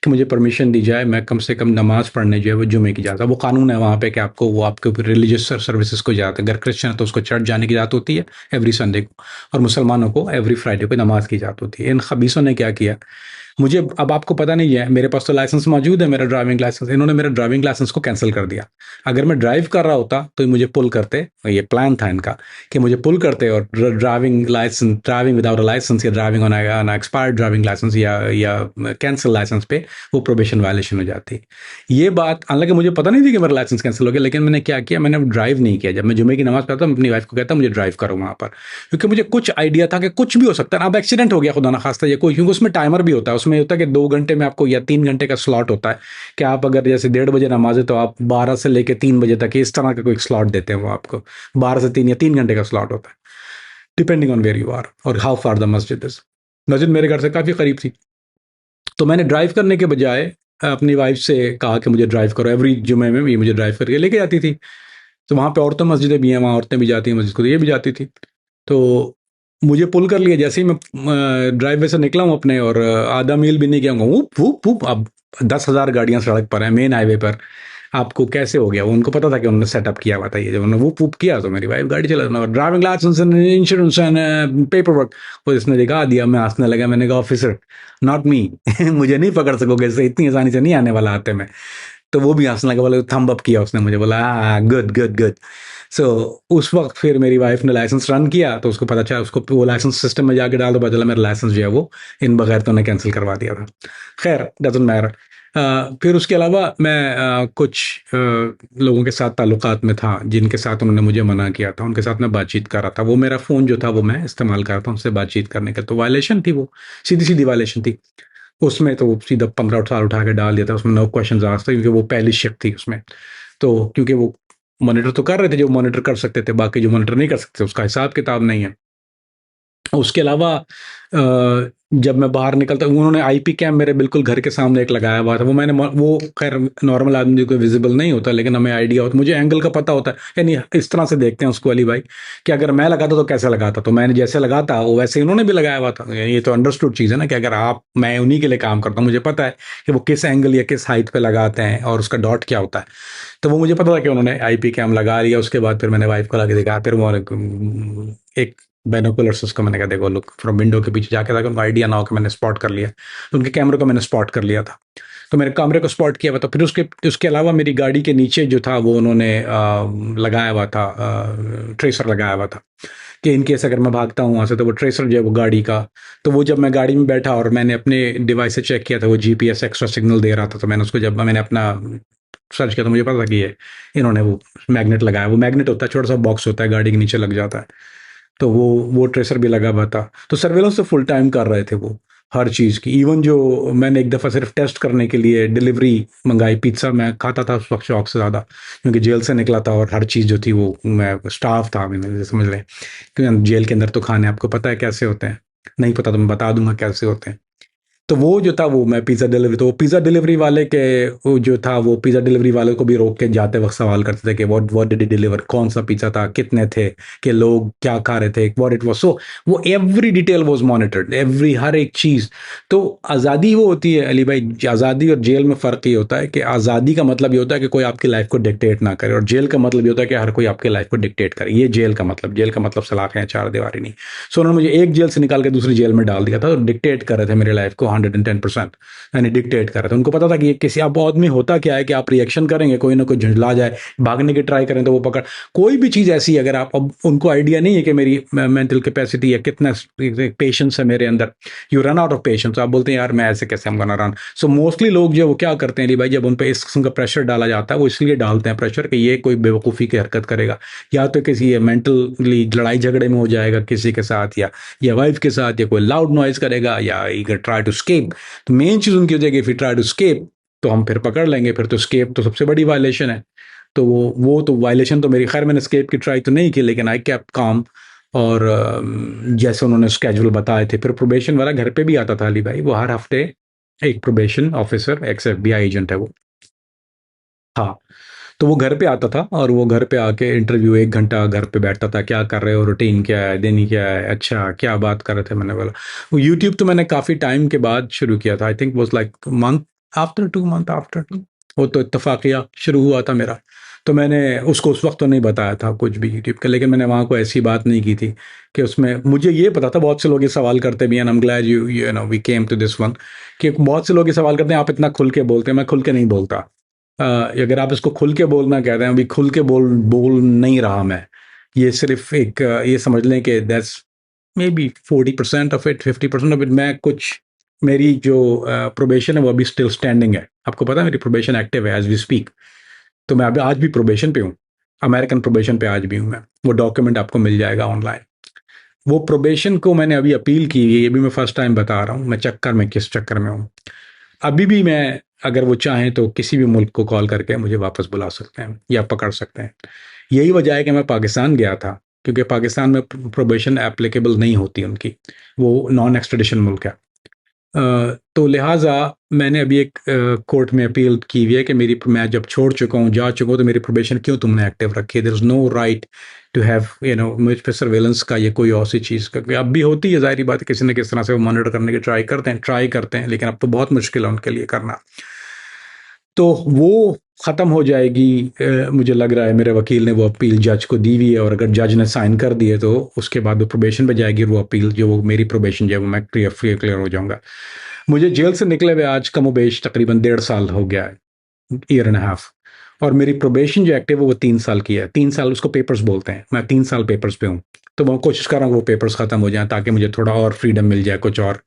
कि मुझे परमिशन दी जाए, मैं कम से कम नमाज़ पढ़ने जो है वो जुमे की इजाज़त, वो कानून है वहाँ पे कि आपको, वो आपके ऊपर रिलीजियस सर्विसेज को इजाज़त है। अगर क्रिश्चियन है तो उसको चर्च जाने की इजाज़त होती है एवरी संडे को, और मुसलमानों को एवरी फ्राइडे को नमाज की इजाज़त होती है। इन खबीसों ने क्या किया, मुझे, अब आपको पता नहीं है, मेरे पास तो लाइसेंस मौजूद है, मेरा ड्राइविंग लाइसेंस, इन्होंने मेरा ड्राइविंग लाइसेंस को कैंसिल कर दिया। अगर मैं ड्राइव कर रहा होता तो मुझे पुल करते, ये प्लान था इनका कि मुझे पुल करते और ड्राइविंग विदाउट अ लाइसेंस, या driving on expired driving licence, या कैंसिल लाइसेंस पे वो प्रोबेशन वायलेशन हो जाती। ये बात, हालांकि मुझे पता नहीं थी कि मेरा लाइसेंस कैंसिल हो गया, लेकिन मैंने क्या किया, मैंने ड्राइव नहीं किया। जब मैं जुमे की नमाज पढ़ता, मैं अपनी वाइफ को कहता मुझे ड्राइव करो वहाँ पर, क्योंकि मुझे कुछ आइडिया था कि कुछ भी हो सकता है। अब एक्सीडेंट हो गया खुदा ना खास्ता, ये कोई, क्योंकि उसमें टाइमर भी होता है, उसमें होता है कि 2 घंटे में आपको, या 3 घंटे का स्लॉट होता है कि आप अगर जैसे 1:30 बजे नमाज है तो आप 12 से लेकर 3 बजे तक इस तरह का कोई स्लॉट देते हैं वो आपको, 12 से 3 या 3 घंटे का स्लॉट होता है, depending on where you are और how far the masjid is. मस्जिद मेरे घर से काफ़ी करीब थी, तो मैंने ड्राइव करने के बजाय अपनी वाइफ से कहा कि मुझे ड्राइव करो, एवरी जुमे में ये मुझे ड्राइव करके लेके जाती थी। तो वहाँ पे और तो मस्जिदें भी हैं, वहाँ औरतें भी जाती हैं मस्जिद को, तो ये भी जाती थी। तो मुझे पुल कर लिया, जैसे ही मैं ड्राइववे से निकला हूँ अपने, और आधा मील भी नहीं गया हूँ, वूप वूप वूप, अब 10,000 गाड़ियां सड़क पर हैं, मेन हाईवे पर। आपको कैसे हो गया? वो उनको पता था कि उन्होंने सेटअप किया हुआ था ये। जब उन्होंने वूप वूप किया तो मेरी वाइफ गाड़ी चला, driving licence and insurance and paperwork, वो इसने दिखा दिया। मैं हंसने लगा, मैंने कहा ऑफिसर नॉट मी, मुझे नहीं पकड़ सकोगे, इससे इतनी आसानी से नहीं आने वाला हाथे में। तो वो भी हंसने लगा, बोले थंब अप किया उसने मुझे, बोला गुड गुड गुड। सो उस वक्त फिर मेरी वाइफ ने लाइसेंस रन किया, तो उसको पता चला, उसको वो लाइसेंस सिस्टम में जाके डाल, तो पता चला मेरा लाइसेंस जो है वो इन बगैर तो उन्हें कैंसिल करवा दिया था। खैर डजंट मैटर। फिर उसके अलावा मैं कुछ लोगों के साथ ताल्लुकात में था जिनके साथ उन्होंने मुझे मना किया था, उनके साथ मैं बातचीत कर रहा था। वो मेरा फ़ोन जो था वो मैं इस्तेमाल कर रहा था उनसे बातचीत करने का, तो वायलेशन थी वो, सीधी सीधी वायलेशन थी उसमें। तो वो सीधा 15 साल उठा के डाल दिया था उसमें, नो क्वेश्चन आस्क्ड, क्योंकि वो पहली शिफ्ट थी उसमें। तो क्योंकि वो मॉनिटर तो कर रहे थे जो मॉनिटर कर सकते थे, बाकी जो मॉनिटर नहीं कर सकते उसका हिसाब किताब नहीं है। उसके अलावा जब मैं बाहर निकलता, उन्होंने आईपी कैम मेरे बिल्कुल घर के सामने एक लगाया हुआ था। वो खैर नॉर्मल आदमी को विजिबल नहीं होता, लेकिन हमें आइडिया होता, मुझे एंगल का पता होता है, यानी इस तरह से देखते हैं उसको अली भाई, कि अगर मैं लगाता तो कैसे लगाता। तो मैंने जैसे लगाता वो वैसे उन्होंने भी लगाया हुआ था। ये तो अंडरस्टूड चीज़ है ना, कि अगर मैं उन्हीं के लिए काम करता हूँ, मुझे पता है कि वो किस एंगल या किस हाइट पे लगाते हैं और उसका डॉट क्या होता है। तो वो मुझे पता था कि उन्होंने आईपी कैम लगा लिया। उसके बाद फिर मैंने वाइफ को लगा के दिखाया, फिर वो एक बाइनोकुलर्स उसको मैंने कहा देखो लुक फ्रॉम विंडो के पीछे जाके, ताकि उनको आइडिया ना हो कि मैंने स्पॉट कर लिया। तो उनके कैमरे को मैंने स्पॉट कर लिया था, तो मेरे कैमरे को स्पॉट किया हुआ था। फिर उसके अलावा मेरी गाड़ी के नीचे जो था वो उन्होंने लगाया हुआ था, ट्रेसर लगाया हुआ था, कि इन केस अगर मैं भागता हूँ वहाँ से तो वो ट्रेसर जो है वो गाड़ी का। तो वो जब मैं गाड़ी में बैठा और मैंने अपने डिवाइस से चेक किया था, वो जीपीएस एक्स्ट्रा सिग्नल दे रहा था, तो मैंने उसको, जब मैंने अपना सर्च किया तो मुझे पता था कि ये इन्होंने वो मैग्नेट लगाया। वो मैग्नेट होता है, छोटा सा बॉक्स होता है, गाड़ी के नीचे लग जाता है। तो वो ट्रेसर भी लगा हुआ था। तो सर्वेलेंस तो फुल टाइम कर रहे थे वो, हर चीज़ की। इवन जो मैंने एक दफ़ा सिर्फ टेस्ट करने के लिए डिलीवरी मंगाई, पिज़्ज़ा मैं खाता था उस वक्त शौक से ज़्यादा, क्योंकि जेल से निकला था और हर चीज़ जो थी वो, मैं स्टाफ था, मैंने समझ लें, क्योंकि जेल के अंदर तो खाने आपको पता है कैसे होते हैं, नहीं पता तो मैं बता दूंगा कैसे होते हैं। तो वो जो था वो मैं पिज़्ज़ा डिलीवरी, तो वो पिज़्ज़ा डिलीवरी वाले के, वो जो था वो पिज़्ज़ा डिलीवरी वाले को भी रोक के जाते वक्त सवाल करते थे कि व्हाट डिड ही डिलीवर, कौन सा पिज़्ज़ा था, कितने थे, कि लोग क्या खा रहे थे, व्हाट इट वाज। सो वो every detail was monitored, every हर एक चीज़। तो आज़ादी वो होती है अली भाई, आज़ादी और जेल में फ़र्क ये होता है कि आज़ादी का मतलब ये होता है कि कोई आपकी लाइफ को डिक्टेट ना करे, और जेल का मतलब ये होता है कि हर कोई आपकी लाइफ को डिक्टेट करे। ये जेल का मतलब सलाखें हैं, चार दीवारी नहीं। सो उन्होंने मुझे एक जेल से निकाल के दूसरी जेल में डाल दिया था, और डिक्टेट कर रहे थे मेरी लाइफ को 110%, यानी डिक्टेट कर रहे थे। उनको पता था कि ये किसी, अब आदमी होता क्या है कि आप रिएक्शन करेंगे, कोई ना कोई झुंझला जाए, भागने की ट्राई करें तो वो पकड़, कोई भी चीज़ ऐसी, अगर आप, अब उनको आइडिया नहीं है कि मेरी मेंटल कैपेसिटी या कितना पेशेंस है मेरे अंदर, you run out of patience, आप बोलते हैं यार मैं ऐसे कैसे हम गोना रन। सो मोस्टली लोग जो वो क्या करते हैं भाई, जब उन पर इस किस्म का प्रेशर डाला जाता है, वो इसलिए डालते हैं प्रेशर कि ये कोई बेवकूफ़ी की हरकत करेगा, या तो किसी मेंटली लड़ाई झगड़े में हो जाएगा किसी के साथ, या वाइफ के साथ, या कोई लाउड नॉइज करेगा, या ट्राई टू स्केप। तो मेन चीज़ उनकी हो जाएगी, if you try to escape तो हम फिर पकड़ लेंगे, फिर तो स्केप तो सबसे बड़ी वायलेशन है। तो वो तो वायलेशन तो मेरी, खैर मैंने स्केप की ट्राई तो नहीं की, लेकिन आई केप्ट काम। और जैसे उन्होंने स्केड्यूल बताए थे, फिर प्रोबेशन वाला घर पे भी आता था अली भाई, वो हर हफ्ते एक probation officer, x FBI agent है वो, हाँ। तो वो घर पे आता था, और वो घर पे आके इंटरव्यू 1 घंटा घर पे बैठता था, क्या कर रहे हो, रूटीन क्या है, दिन क्या है, अच्छा क्या बात कर रहे थे। मैंने बोला वो यूट्यूब तो मैंने काफ़ी टाइम के बाद शुरू किया था, I think was like month after 2 month after, वो तो इत्तफाकिया शुरू हुआ था मेरा। तो मैंने उसको उस वक्त तो नहीं बताया था कुछ भी यूट्यूब का, लेकिन मैंने वहाँ को ऐसी बात नहीं की थी कि उसमें, मुझे ये पता था, बहुत से लोग ये सवाल करते भी हैं, I am glad you know we came to this one, कि बहुत से लोग ये सवाल करते हैं आप इतना खुल के बोलते हैं। मैं खुल के नहीं बोलता। अगर आप इसको खुल के बोलना कहते हैं, अभी खुल के बोल नहीं रहा मैं। ये सिर्फ एक ये समझ लें कि that's may be 40% of it, 50% of it. मैं कुछ, मेरी जो प्रोबेशन है वो अभी स्टिल स्टैंडिंग है। आपको पता है मेरी प्रोबेशन एक्टिव है एज वी स्पीक। तो मैं अभी आज भी प्रोबेशन पे हूँ, अमेरिकन प्रोबेशन पे आज भी हूँ मैं। वो डॉक्यूमेंट आपको मिल जाएगा ऑनलाइन। वो प्रोबेशन को मैंने अभी अपील की है, ये भी मैं फर्स्ट टाइम बता रहा हूँ मैं चक्कर में, किस चक्कर में हूँ। अभी भी मैं, अगर वो चाहें तो किसी भी मुल्क को कॉल करके मुझे वापस बुला सकते हैं या पकड़ सकते हैं। यही वजह है कि मैं पाकिस्तान गया था, क्योंकि पाकिस्तान में प्रोबेशन एप्लीकेबल नहीं होती उनकी, वो नॉन एक्सट्रेडिशन मुल्क है। तो लिहाजा मैंने अभी एक कोर्ट में अपील की हुई है कि मैं जब छोड़ चुका हूँ, जा चुका हूँ, तो मेरी प्रोबेशन क्यों तुमने एक्टिव रखी है? There is no right to have मुझ पे सर्वेलेंस का या कोई और सी चीज़ का। अब भी होती है, ज़ाहिर बात है, किसी न किस तरह से वो मॉनिटर करने की ट्राई करते हैं, लेकिन अब तो बहुत मुश्किल है उनके लिए करना। तो वो ख़त्म हो जाएगी। मुझे लग रहा है मेरे वकील ने वो अपील जज को दी हुई है, और अगर जज ने साइन कर दिए तो उसके बाद वो प्रोबेशन पे जाएगी वो अपील, जो वो मेरी प्रोबेशन जो है वो मैं क्लियर हो जाऊंगा। मुझे जेल से निकले हुए आज कमोबेश तकरीबन 1.5 साल हो गया है, ईयर एंड हाफ। और मेरी प्रोबेशन जो एक्टिव है वो 3 साल की है। 3 साल उसको पेपर्स बोलते हैं, मैं 3 साल पेपर्स पे हूँ। तो मैं कोशिश कर रहा हूँ वो पेपर्स ख़त्म हो जाएं ताकि मुझे थोड़ा और फ्रीडम मिल जाए कुछ और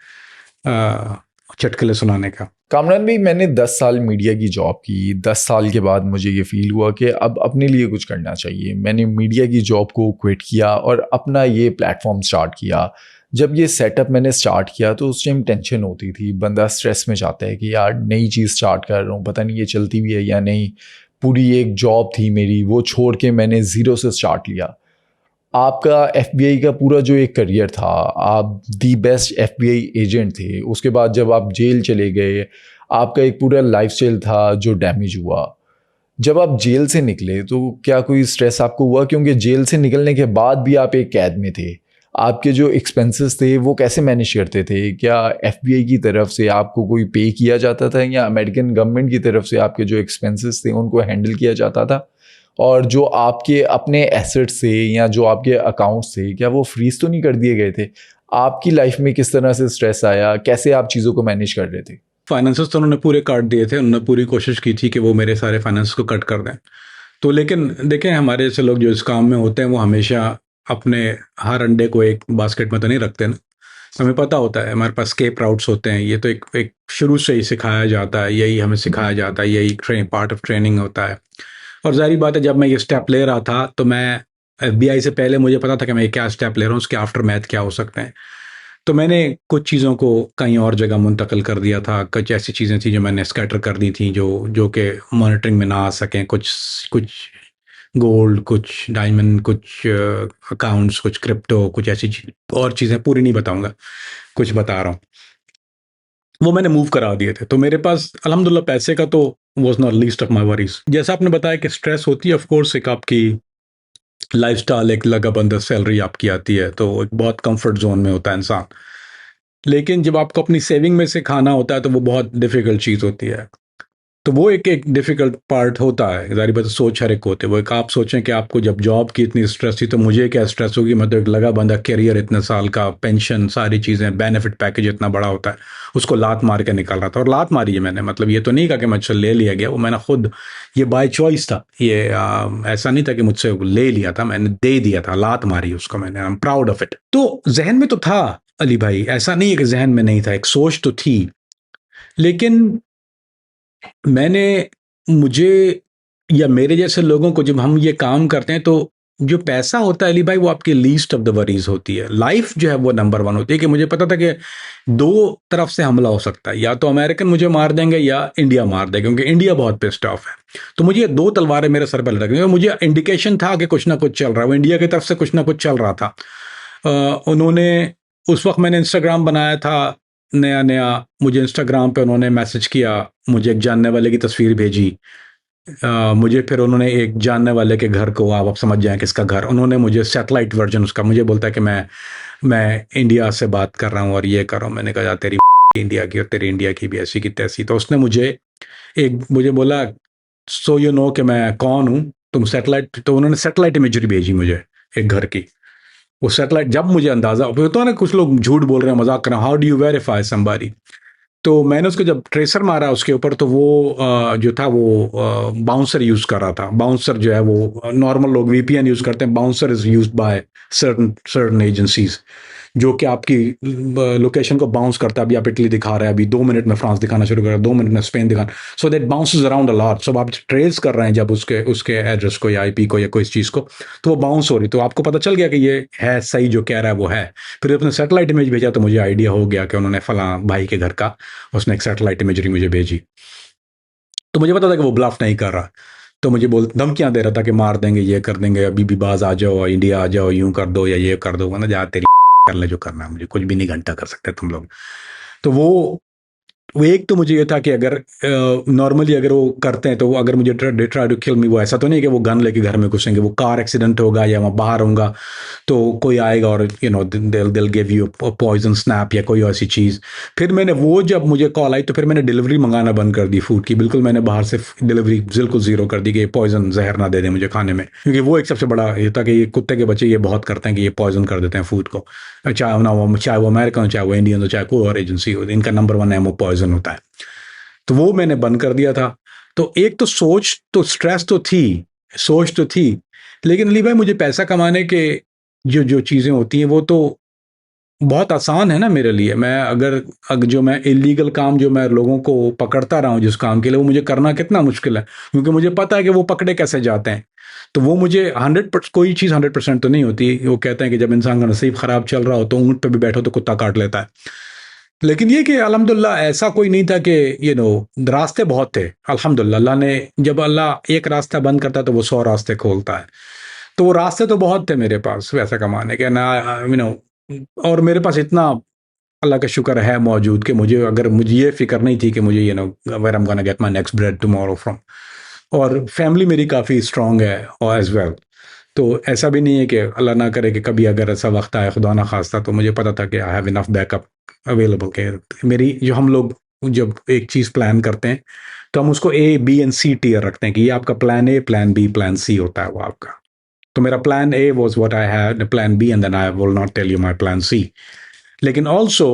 चटकले सुनाने का। कामरान भाई, मैंने 10 साल मीडिया की जॉब की। 10 साल के बाद मुझे ये फील हुआ कि अब अपने लिए कुछ करना चाहिए। मैंने मीडिया की जॉब को क्विट किया और अपना ये प्लेटफॉर्म स्टार्ट किया। जब ये सेटअप मैंने स्टार्ट किया तो उस टाइम टेंशन होती थी, बंदा स्ट्रेस में जाता है कि यार नई चीज़ स्टार्ट कर रहा हूँ, पता नहीं ये चलती भी है या नहीं। पूरी एक जॉब थी मेरी, वो छोड़ के मैंने ज़ीरो से स्टार्ट लिया। आपका एफबीआई का पूरा जो एक करियर था, आप दी बेस्ट एफबीआई एजेंट थे। उसके बाद जब आप जेल चले गए, आपका एक पूरा लाइफस्टाइल था जो डैमेज हुआ। जब आप जेल से निकले तो क्या कोई स्ट्रेस आपको हुआ? क्योंकि जेल से निकलने के बाद भी आप एक कैद में थे। आपके जो एक्सपेंसेस थे वो कैसे मैनेज करते थे? क्या एफबीआई की तरफ से आपको कोई पे किया जाता था, या अमेरिकन गवर्नमेंट की तरफ से आपके जो एक्सपेंसेस थे उनको हैंडल किया जाता था? और जो आपके अपने एसेट्स थे या जो आपके अकाउंट्स थे, क्या वो फ्रीज तो नहीं कर दिए गए थे? आपकी लाइफ में किस तरह से स्ट्रेस आया? कैसे आप चीज़ों को मैनेज कर रहे थे? फाइनेंसेस तो उन्होंने पूरे काट दिए थे, उन्होंने पूरी कोशिश की थी कि वो मेरे सारे फाइनेंस को कट कर दें। तो लेकिन देखें, हमारे जैसे लोग जो इस काम में होते हैं वो हमेशा अपने हर अंडे को एक बास्केट में तो नहीं रखते ना। हमें पता होता है हमारे पास स्केप राउट्स होते हैं। ये तो एक शुरू से ही सिखाया जाता है, यही हमें सिखाया जाता है, यही पार्ट ऑफ ट्रेनिंग होता है। और ज़ाहिर बात है, जब मैं ये स्टेप ले रहा था तो मैं एफबीआई से पहले मुझे पता था कि मैं क्या स्टेप ले रहा हूँ, उसके आफ्टर मैथ क्या हो सकते हैं। तो मैंने कुछ चीज़ों को कहीं और जगह मुंतकिल कर दिया था। कुछ ऐसी चीज़ें थी जो मैंने स्कैटर कर दी थी, जो कि मॉनिटरिंग में ना आ सकें। कुछ कुछ गोल्ड, कुछ डायमंड, कुछ अकाउंट्स, कुछ क्रिप्टो, कुछ ऐसी और चीज़ें, पूरी नहीं बताऊंगा, कुछ बता रहा हूँ। वो मैंने मूव करा दिए थे। तो मेरे पास अल्हम्दुलिल्लाह पैसे का तो was not least of my worries. जैसा आपने बताया कि स्ट्रेस होती है, ऑफ कोर्स, एक आपकी लाइफस्टाइल, एक लगा बंदा सैलरी आपकी आती है तो एक बहुत कंफर्ट जोन में होता है इंसान। लेकिन जब आपको अपनी सेविंग में से खाना होता है तो वो बहुत डिफिकल्ट चीज़ होती है। तो वो एक डिफिकल्ट पार्ट होता है। ज़ाहिर बात है, सोच हर एक होते हैं। वो एक आप सोचें कि आपको जब जॉब की इतनी स्ट्रेस थी तो मुझे क्या स्ट्रेस होगी। मतलब एक लगा बंदा करियर, इतने साल का पेंशन, सारी चीज़ें, बेनिफिट पैकेज इतना बड़ा होता है, उसको लात मार के निकाल रहा था। और लात मारी है मैंने, मतलब ये तो नहीं कहा कि मुझसे ले लिया गया, वो मैंने खुद, ये बाय चॉइस था। ये ऐसा नहीं था कि मुझसे ले लिया था, मैंने दे दिया था, लात मारी उसको मैंने। I am proud of it. तो जहन में तो था अली भाई, ऐसा नहीं है कि जहन में नहीं था, एक सोच तो थी। लेकिन मैंने मुझे या मेरे जैसे लोगों को, जब हम ये काम करते हैं तो जो पैसा होता है अली भाई, वो आपकी लीस्ट ऑफ द वरीज होती है। लाइफ जो है वो नंबर वन होती है। कि मुझे पता था कि दो तरफ से हमला हो सकता है, या तो अमेरिकन मुझे मार देंगे या इंडिया मार देगा, क्योंकि इंडिया बहुत पिस्ड ऑफ है। तो मुझे ये दो तलवारें मेरे सर पर लटक गई। मुझे इंडिकेशन था कि कुछ ना कुछ चल रहा है, वो इंडिया की तरफ से कुछ ना कुछ चल रहा था। उन्होंने, उस वक्त मैंने इंस्टाग्राम बनाया था नया नया, मुझे इंस्टाग्राम पे उन्होंने मैसेज किया, मुझे एक जानने वाले की तस्वीर भेजी। मुझे फिर उन्होंने एक जानने वाले के घर को, आप समझ जाएं किसका घर, उन्होंने मुझे सैटेलाइट वर्जन उसका, मुझे बोलता है कि मैं इंडिया से बात कर रहा हूँ और ये कर रहा हूँ। मैंने कहा, तेरी इंडिया की और तेरी इंडिया की भी ऐसी की तैसी। तो उसने मुझे बोला, सो यू नो कि मैं कौन हूँ, तुम सैटेलाइट। तो उन्होंने सैटेलाइट इमेजरी भेजी मुझे एक घर की। वो सैटेलाइट, जब मुझे अंदाजा होता है ना, कुछ लोग झूठ बोल रहे हैं, मजाक कर रहे हैं, how do you verify somebody. तो मैंने उसको जब ट्रेसर मारा उसके ऊपर, तो वो जो था वो बाउंसर यूज कर रहा था। बाउंसर जो है वो, नॉर्मल लोग वीपीएन यूज करते हैं, bouncer is used by certain agencies, जो कि आपकी लोकेशन को बाउंस करता है। अभी आप इटली दिखा रहे हैं, अभी 2 मिनट में फ्रांस दिखाना शुरू कर, 2 मिनट में स्पेन दिखाना, so that bounces around a lot. So आप ट्रेस कर रहे हैं जब उसके एड्रेस को या आईपी को या कोई चीज़ को, तो वो बाउंस हो रही, तो आपको पता चल गया कि ये है सही, जो कह रहा है वो है। फिर अपने सैटेलाइट इमेज भेजा तो मुझे आइडिया हो गया कि उन्होंने फला भाई के घर का, उसने एक सैटेलाइट इमेजरी मुझे भेजी। तो मुझे पता था कि वो ब्लफ नहीं कर रहा। तो मुझे धमकियां दे रहा था कि मार देंगे, ये कर देंगे, अभी भी बाज आ जाओ, इंडिया आ जाओ, यूं कर दो या ये कर दो। ना, जा तेरी कर ले जो करना है, मुझे कुछ भी नहीं घंटा कर सकते तुम लोग। तो वो एक तो मुझे ये था कि अगर नॉर्मली अगर वो करते हैं तो वो अगर मुझे ट्राई टू किल मी, वो ऐसा तो नहीं कि वो गन लेके घर में घुसेंगे, वो कार एक्सीडेंट होगा या मैं बाहर होऊंगा तो कोई आएगा और दिल गिव यू पॉइजन स्नैप या कोई ऐसी चीज़। फिर मैंने वो जब मुझे कॉल आई तो फिर मैंने डिलीवरी मंगाना बंद कर दी फूड की, बिल्कुल मैंने बाहर से डिलीवरी बिल्कुल ज़ीरो कर दी कि पॉइजन जहर ना दे दें मुझे खाने में, क्योंकि वो एक सबसे बड़ा ये था कि ये कुत्ते के बच्चे ये बहुत करते हैं कि ये पॉइजन कर देते हैं फूड को, चाहे वो अमेरिकन हो, चाहे वो इंडियन हो, चाहे कोई और एजेंसी हो, इनका नंबर 1 एमओ पॉइजन होता है। तो वो मैंने बंद कर दिया था। तो एक तो सोच तो स्ट्रेस तो थी, सोच तो थी, लेकिन अली भाई मुझे पैसा कमाने के जो जो चीज़ें होती हैं वो तो बहुत आसान है ना मेरे लिए। मैं अगर जो मैं इलीगल काम जो मैं लोगों को पकड़ता रहा हूँ जिस काम के लिए, वो मुझे करना कितना मुश्किल है, क्योंकि मुझे पता है कि वो पकड़े कैसे जाते हैं। तो वो मुझे 100% कोई चीज़ 100% तो नहीं होती। वो कहते हैं कि जब इंसान का नसीब खराब चल रहा हो तो ऊँट पे भी बैठो तो कुत्ता काट लेता है। लेकिन ये कि अल्हम्दुलिल्लाह ऐसा कोई नहीं था कि रास्ते बहुत थे अल्हम्दुलिल्लाह। अल्लाह ने जब अल्लाह एक रास्ता बंद करता है तो वो 100 रास्ते खोलता है। तो वो रास्ते तो बहुत थे मेरे पास पैसा कमाने के ना, और मेरे पास इतना अल्लाह का शुक्र है मौजूद कि मुझे ये फिक्र नहीं थी कि मुझे where I am gonna get my next bread tomorrow from. और फैमिली मेरी काफ़ी स्ट्रांग है और एज वेल। तो ऐसा भी नहीं है कि अल्लाह ना करे कि कभी अगर ऐसा वक्त आए खुदा ना खास्ता, तो मुझे पता था कि I have enough backup available के मेरी जो हम लोग जब एक चीज़ प्लान करते हैं तो हम उसको A B and C tier रखते हैं कि ये आपका plan A, plan B, plan C होता है वो आपका। तो मेरा plan A was what I had, plan B, and then I will not tell you my plan C. लेकिन ऑल्सो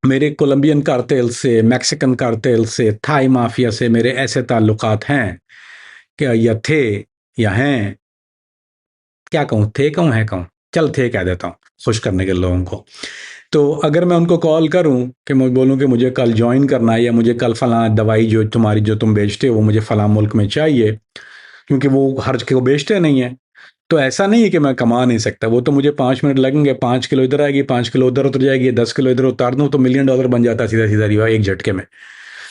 मेरे कोलंबियन कार्टेल से, मैक्सिकन कार्टेल से, थाई माफिया से मेरे ऐसे ताल्लुकात हैं कि या थे या हैं, क्या कहूँ, थे कहूँ है कहूँ, चल थे कह देता हूँ खुश करने के लोगों को। तो अगर मैं उनको कॉल करूं कि मैं बोलूं कि मुझे कल ज्वाइन करना है या मुझे कल फलां दवाई जो तुम बेचते हो वो मुझे फलां मुल्क में चाहिए, क्योंकि वो हर जगह को बेचते नहीं है, तो ऐसा नहीं है कि मैं कमा नहीं सकता। वो तो मुझे 5 मिनट लगेंगे, 5 किलो इधर आएगी, 5 किलो उधर उतर जाएगी, 10 किलो इधर उतार दूँ तो $1 मिलियन बन जाता है सीधा सीधा रिवा एक झटके में।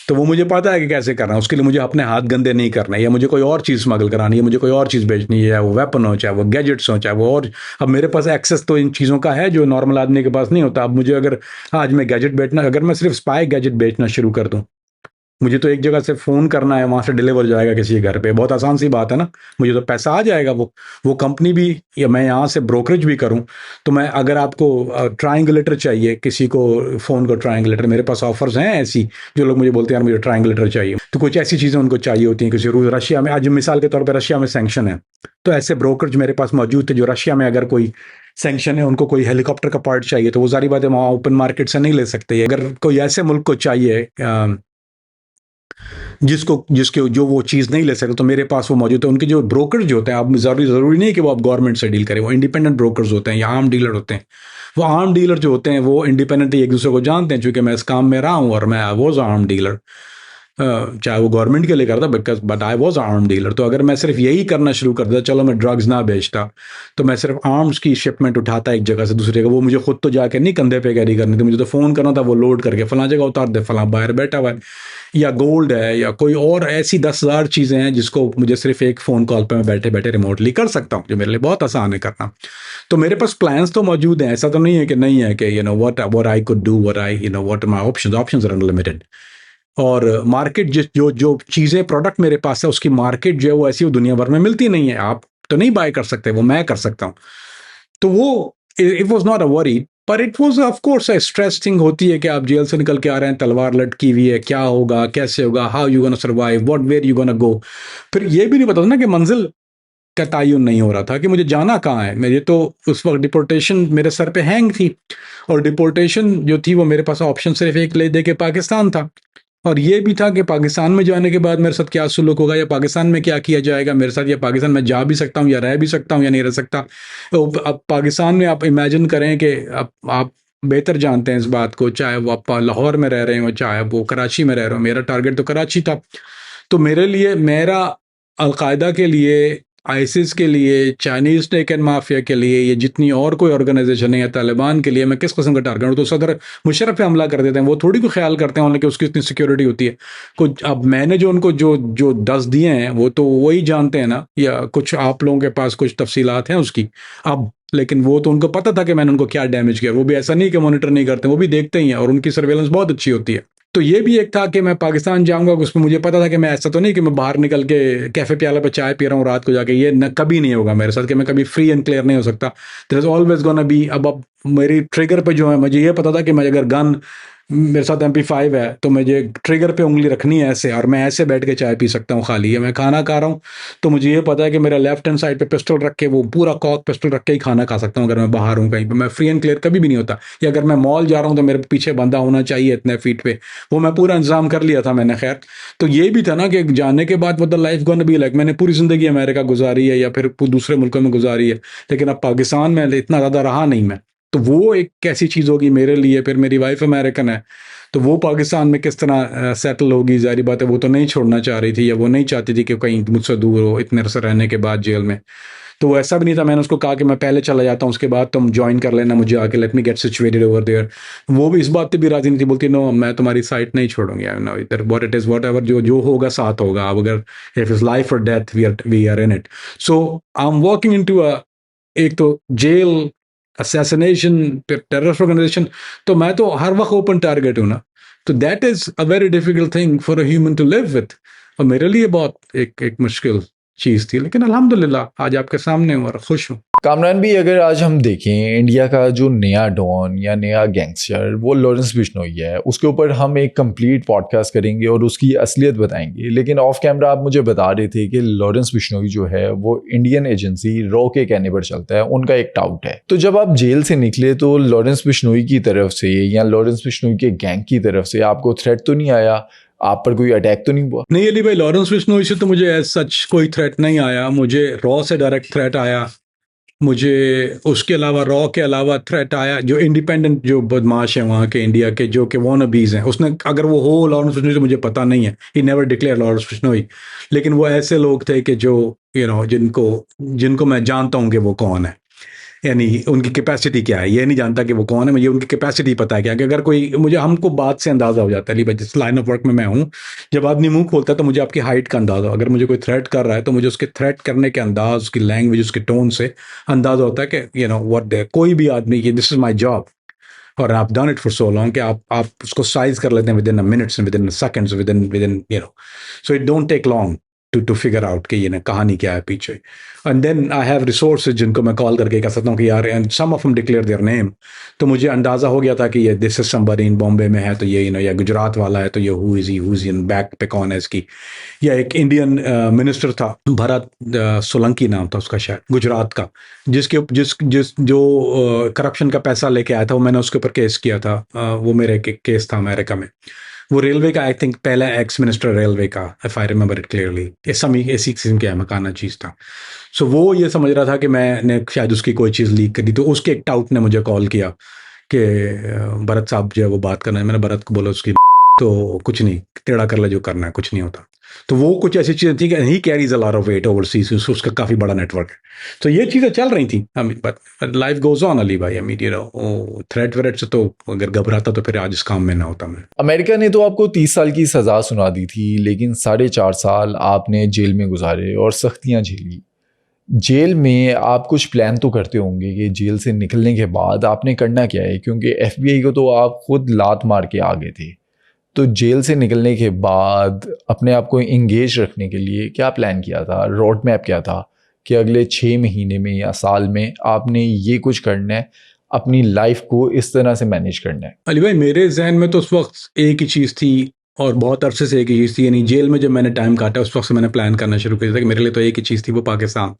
तो वो मुझे पता है कि कैसे करना है। उसके लिए मुझे अपने हाथ गंदे नहीं करना है, या मुझे कोई और चीज़ स्मगल करानी है, मुझे कोई और चीज़ बेचनी है, चाहे वो वेपन हो, चाहे वो गैजेट्स हो, चाहे वो और। अब मेरे पास एक्सेस तो इन चीज़ों का है जो नॉर्मल आदमी के पास नहीं होता। अब मुझे अगर आज मैं गैजेट बेचना, अगर मैं सिर्फ स्पाई गैजेट बेचना शुरू कर दूँ, मुझे तो एक जगह से फ़ोन करना है, वहाँ से डिलीवर हो जाएगा किसी के घर पे, बहुत आसान सी बात है ना। मुझे तो पैसा आ जाएगा। वो कंपनी भी, या मैं यहाँ से ब्रोकरेज भी करूँ, तो मैं अगर आपको ट्रायंगुलेटर चाहिए, किसी को फ़ोन को ट्रायंगुलेटर, मेरे पास ऑफर्स हैं ऐसी, जो लोग मुझे बोलते हैं यार मुझे ट्रायंगुलेटर चाहिए, तो कुछ ऐसी चीज़ें उनको चाहिए होती हैं। किसी रशिया में, आज मिसाल के तौर पर रशिया में सैंक्शन है, तो ऐसे ब्रोकरेज मेरे पास मौजूद थे जो रशिया में अगर कोई सैंक्शन है, उनको कोई हेलीकॉप्टर का पार्ट चाहिए, तो वो सारी बातें वहाँ ओपन मार्केट से नहीं ले सकते। अगर कोई ऐसे मुल्क को चाहिए जिसके जो वो चीज़ नहीं ले सकते, तो मेरे पास वो मौजूद है। उनके जो ब्रोकर जो होते हैं, अब ज़रूरी नहीं कि वो आप गवर्नमेंट से डील करें, वो इंडिपेंडेंट ब्रोकर्स होते हैं या आर्म डीलर होते हैं। वो आर्म डीलर जो होते हैं वो इंडिपेंडेंटली एक दूसरे को जानते हैं, चूंकि मैं इस काम में रहा हूँ और मैं वॉज आर्म डीलर, चाहे वो गवर्नमेंट के लिए करता, because but I was arm dealer. तो अगर मैं सिर्फ यही करना शुरू कर देता, चलो मैं ड्रग्स ना बेचता, तो मैं सिर्फ आर्म्स की शिपमेंट उठाता एक जगह से दूसरी जगह, वो मुझे खुद तो जाके नहीं कंधे पे कैरी करनी थी, मुझे तो फ़ोन करना था, वो लोड करके फलां जगह उतार दे, फलां बाहर बैठा हुआ है, या गोल्ड है, या कोई और ऐसी 10,000 चीज़ें हैं जिसको मुझे सिर्फ एक फ़ोन कॉल पे मैं बैठे बैठे रिमोटली कर सकता हूँ, जो मेरे लिए बहुत आसान है करना। तो मेरे पास प्लान्स तो मौजूद हैं, ऐसा तो नहीं है कि नहीं है कि what I could do, what are my options are unlimited. और मार्केट जो जो चीज़ें प्रोडक्ट मेरे पास है उसकी मार्केट जो है वो ऐसी, वो दुनिया भर में मिलती नहीं है। आप तो नहीं बाय कर सकते, वो मैं कर सकता हूँ। तो वो it was not a worry, पर it was of course a stress thing होती है कि आप जेल से निकल के आ रहे हैं, तलवार लटकी हुई है, क्या होगा, कैसे होगा, how you gonna survive, what where you gonna go. फिर ये भी नहीं पता था ना कि मंजिल का तयन नहीं हो रहा था कि मुझे जाना कहाँ है। मेरे तो उस वक्त डिपोर्टेशन मेरे सर पे हैंग थी, और डिपोर्टेशन जो थी वो मेरे पास ऑप्शन सिर्फ एक ले दे के पाकिस्तान था, और ये भी था कि पाकिस्तान में जाने के बाद मेरे साथ क्या सुलूक होगा, या पाकिस्तान में क्या किया जाएगा मेरे साथ, या पाकिस्तान में जा भी सकता हूँ या रह भी सकता हूँ या नहीं रह सकता। तो अब पाकिस्तान में आप इमेजिन करें कि आप बेहतर जानते हैं इस बात को, चाहे वो आप लाहौर में रह रहे हो, चाहे वो कराची में रह रहे हो। मेरा टारगेट तो कराची था। तो मेरे लिए, मेरा अलकायदा के लिए, आईसिस के लिए, चाइनीज स्नेक एंड माफिया के लिए, ये जितनी और कोई ऑर्गेनाइजेशन है, या तालिबान के लिए मैं किस किस्म का टारगेट हूँ। तो सदर मुशर्रफ पे हमला कर देते हैं, वो थोड़ी को ख्याल करते हैं कि उसकी इतनी सिक्योरिटी होती है। कुछ अब मैंने जो उनको जो जो 10 दिए हैं वो तो वही जानते हैं ना, या कुछ आप लोगों के पास कुछ तफसीलात हैं उसकी। अब लेकिन वो तो उनको पता था कि मैंने उनको क्या डैमेज किया। वो भी ऐसा नहीं कि मॉनिटर नहीं करते, वो भी देखते ही हैं और उनकी सर्वेलेंस बहुत अच्छी होती है। तो ये भी एक था कि मैं पाकिस्तान जाऊंगा, उसमें मुझे पता था कि मैं ऐसा तो नहीं कि मैं बाहर निकल के कैफे प्याला पे चाय पी रहा हूँ रात को जाके, ये न कभी नहीं होगा मेरे साथ कि मैं कभी फ्री एंड क्लियर नहीं हो सकता। There is always gonna be अब मेरी ट्रिगर पे जो है, मुझे ये पता था कि मैं अगर गन मेरे साथ MP5 है तो मुझे ट्रिगर पे उंगली रखनी है ऐसे, और मैं ऐसे बैठ के चाय पी सकता हूँ खाली है। मैं खाना खा रहा हूँ तो मुझे ये पता है कि मेरा लेफ्ट हैंड साइड पे पिस्टल रख के, वो पूरा कॉक पिस्टल रख के ही खाना खा सकता हूँ अगर मैं बाहर हूँ कहीं पे। मैं फ्री एंड क्लियर कभी भी नहीं होता। या अगर मैं मॉल जा रहा हूँ तो मेरे पीछे बंदा होना चाहिए इतने फीट पे, वो मैं पूरा इंतजाम कर लिया था मैंने। खैर, तो ये भी था ना कि जाने के बाद वो the life gonna be like, मैंने पूरी जिंदगी अमेरिका गुजारी है या फिर दूसरे मुल्कों में गुजारी है, लेकिन अब पाकिस्तान में इतना ज़्यादा रहा नहीं मैं। तो वो एक कैसी चीज़ होगी मेरे लिए। फिर मेरी वाइफ अमेरिकन है, तो वो पाकिस्तान में किस तरह सेटल होगी, जारी बात है वो तो नहीं छोड़ना चाह रही थी, या वो नहीं चाहती थी कि कहीं मुझसे दूर हो इतने अरसे रहने के बाद जेल में। तो वो ऐसा भी नहीं था, मैंने उसको कहा कि मैं पहले चला जाता हूँ, उसके बाद तुम ज्वाइन कर लेना मुझे आके, let me get situated over there. वो भी इस बात पे भी राजी नहीं थी, बोलती नो मैं तुम्हारी साइट नहीं छोड़ूंगी, आई नो इधर what it is, whatever जो जो होगा साथ होगा। अब अगर इफ इज लाइफ और death we are in it. So I am walking into a, एक तो जेल, असैसिनेशन, टेररिस्ट ऑर्गेनाइजेशन, तो मैं तो हर वक्त ओपन टारगेट हूं ना। तो that is a very difficult thing for a human to live with, और मेरे लिए बहुत एक मुश्किल चीज थी, लेकिन अल्हम्दुलिल्लाह आज आपके सामने हूं और खुश हूं। कामरान भी, अगर आज हम देखें इंडिया का जो नया डॉन या नया गैंगस्टर वो लॉरेंस बिश्नोई है, उसके ऊपर हम एक कंप्लीट पॉडकास्ट करेंगे और उसकी असलियत बताएंगे। लेकिन ऑफ कैमरा आप मुझे बता रहे थे कि लॉरेंस बिश्नोई जो है वो इंडियन एजेंसी रॉ के कहने पर चलता है, उनका एक टाउट है। तो जब आप जेल से निकले तो लॉरेंस बिश्नोई की तरफ से या लॉरेंस बिश्नोई के गैंग की तरफ से आपको थ्रेट तो नहीं आया, आप पर कोई अटैक तो नहीं हुआ? नहीं अली भाई, लॉरेंस बिश्नोई से तो मुझे एज सच कोई थ्रेट नहीं आया। मुझे रॉ से डायरेक्ट थ्रेट आया। मुझे उसके अलावा, रॉ के अलावा थ्रेट आया जो इंडिपेंडेंट जो बदमाश हैं वहाँ के इंडिया के, जो कि वॉनबीज हैं। उसने अगर वो हो लॉरेंस बिश्नोई तो मुझे पता नहीं है, he never declare Lawrence Bishnoi, लेकिन वो ऐसे लोग थे कि जो जिनको जिनको मैं जानता हूँ कि वो कौन है, यानी उनकी कैपेसिटी क्या है। ये नहीं जानता कि वो कौन है, मुझे उनकी कैपेसिटी पता है क्या, कि अगर कोई मुझे, हमको बात से अंदाजा हो जाता है भाई, जिस लाइन ऑफ वर्क में मैं हूँ, जब आदमी मुंह खोलता है तो मुझे आपकी हाइट का अंदाजा, अगर मुझे कोई थ्रेट कर रहा है तो मुझे उसके थ्रेट करने के अंदाज, उसकी लैंग्वेज, उसके टोन से अंदाजा होता है कि व्हाट कोई भी आदमी, दिस इज माई जॉब और आप done it for so long कि आप उसको साइज कर लेते हैं within minutes, within seconds, within so it don't take long to figure out कि ये ना कहानी क्या है पीछे। And then I have resources जिनको मैं कॉल करके कह सकता हूँ कि यार, and some of them declare their name, तो मुझे अंदाजा हो गया था कि ये this is somebody in Bombay में है तो ये या गुजरात वाला है तो ये हु इज इन बैक पे कौन है इसकी। या एक इंडियन मिनिस्टर था, भरत सोलंकी नाम था उसका शायद, गुजरात का, जिसके जिस जिस जो करप्शन का पैसा लेके आया था, वो मैंने उसके ऊपर केस किया था। वो मेरे केस था अमेरिका में। वो रेलवे का, आई थिंक पहला एक्स मिनिस्टर रेलवे का, if I remember it clearly, ऐसी किस्म का मकाना चीज था। सो वो ये समझ रहा था कि मैंने शायद उसकी कोई चीज़ लीक कर दी, तो उसके एक टाउट ने मुझे कॉल किया कि भरत साहब जो है वो बात करना है। मैंने भरत को बोला उसकी तो कुछ नहीं, टेढ़ा कर ले जो करना है, कुछ नहीं होता। तो वो कुछ ऐसी चीज़ें थी कि he carries a lot of weight overseas, उसका काफ़ी बड़ा नेटवर्क है। तो ये चीज़ें चल रही थी। But life goes on Ali भाई। थ्रेट व्रेट से तो अगर घबराता तो फिर आज इस काम में ना होता मैं। अमेरिका ने तो आपको 30 साल की सज़ा सुना दी थी, लेकिन 4.5 साल आपने जेल में गुजारे और सख्तियाँ झेली। जेल में आप कुछ प्लान तो करते होंगे कि जेल से निकलने के बाद आपने करना क्या है, क्योंकि FBI को तो आप खुद लात मार के आ गए थे। तो जेल से निकलने के बाद अपने आप को इंगेज रखने के लिए क्या प्लान किया था, रोड मैप क्या था कि अगले 6 महीने में या साल में आपने ये कुछ करना है, अपनी लाइफ को इस तरह से मैनेज करना है? अली भाई, मेरे जहन में तो उस वक्त एक ही चीज़ थी, और बहुत अरसे से एक ही चीज़ थी, यानी जेल में जब मैंने टाइम काटा उस वक्त से मैंने प्लान करना शुरू किया था कि मेरे लिए तो एक ही चीज़ थी, वो पाकिस्तान,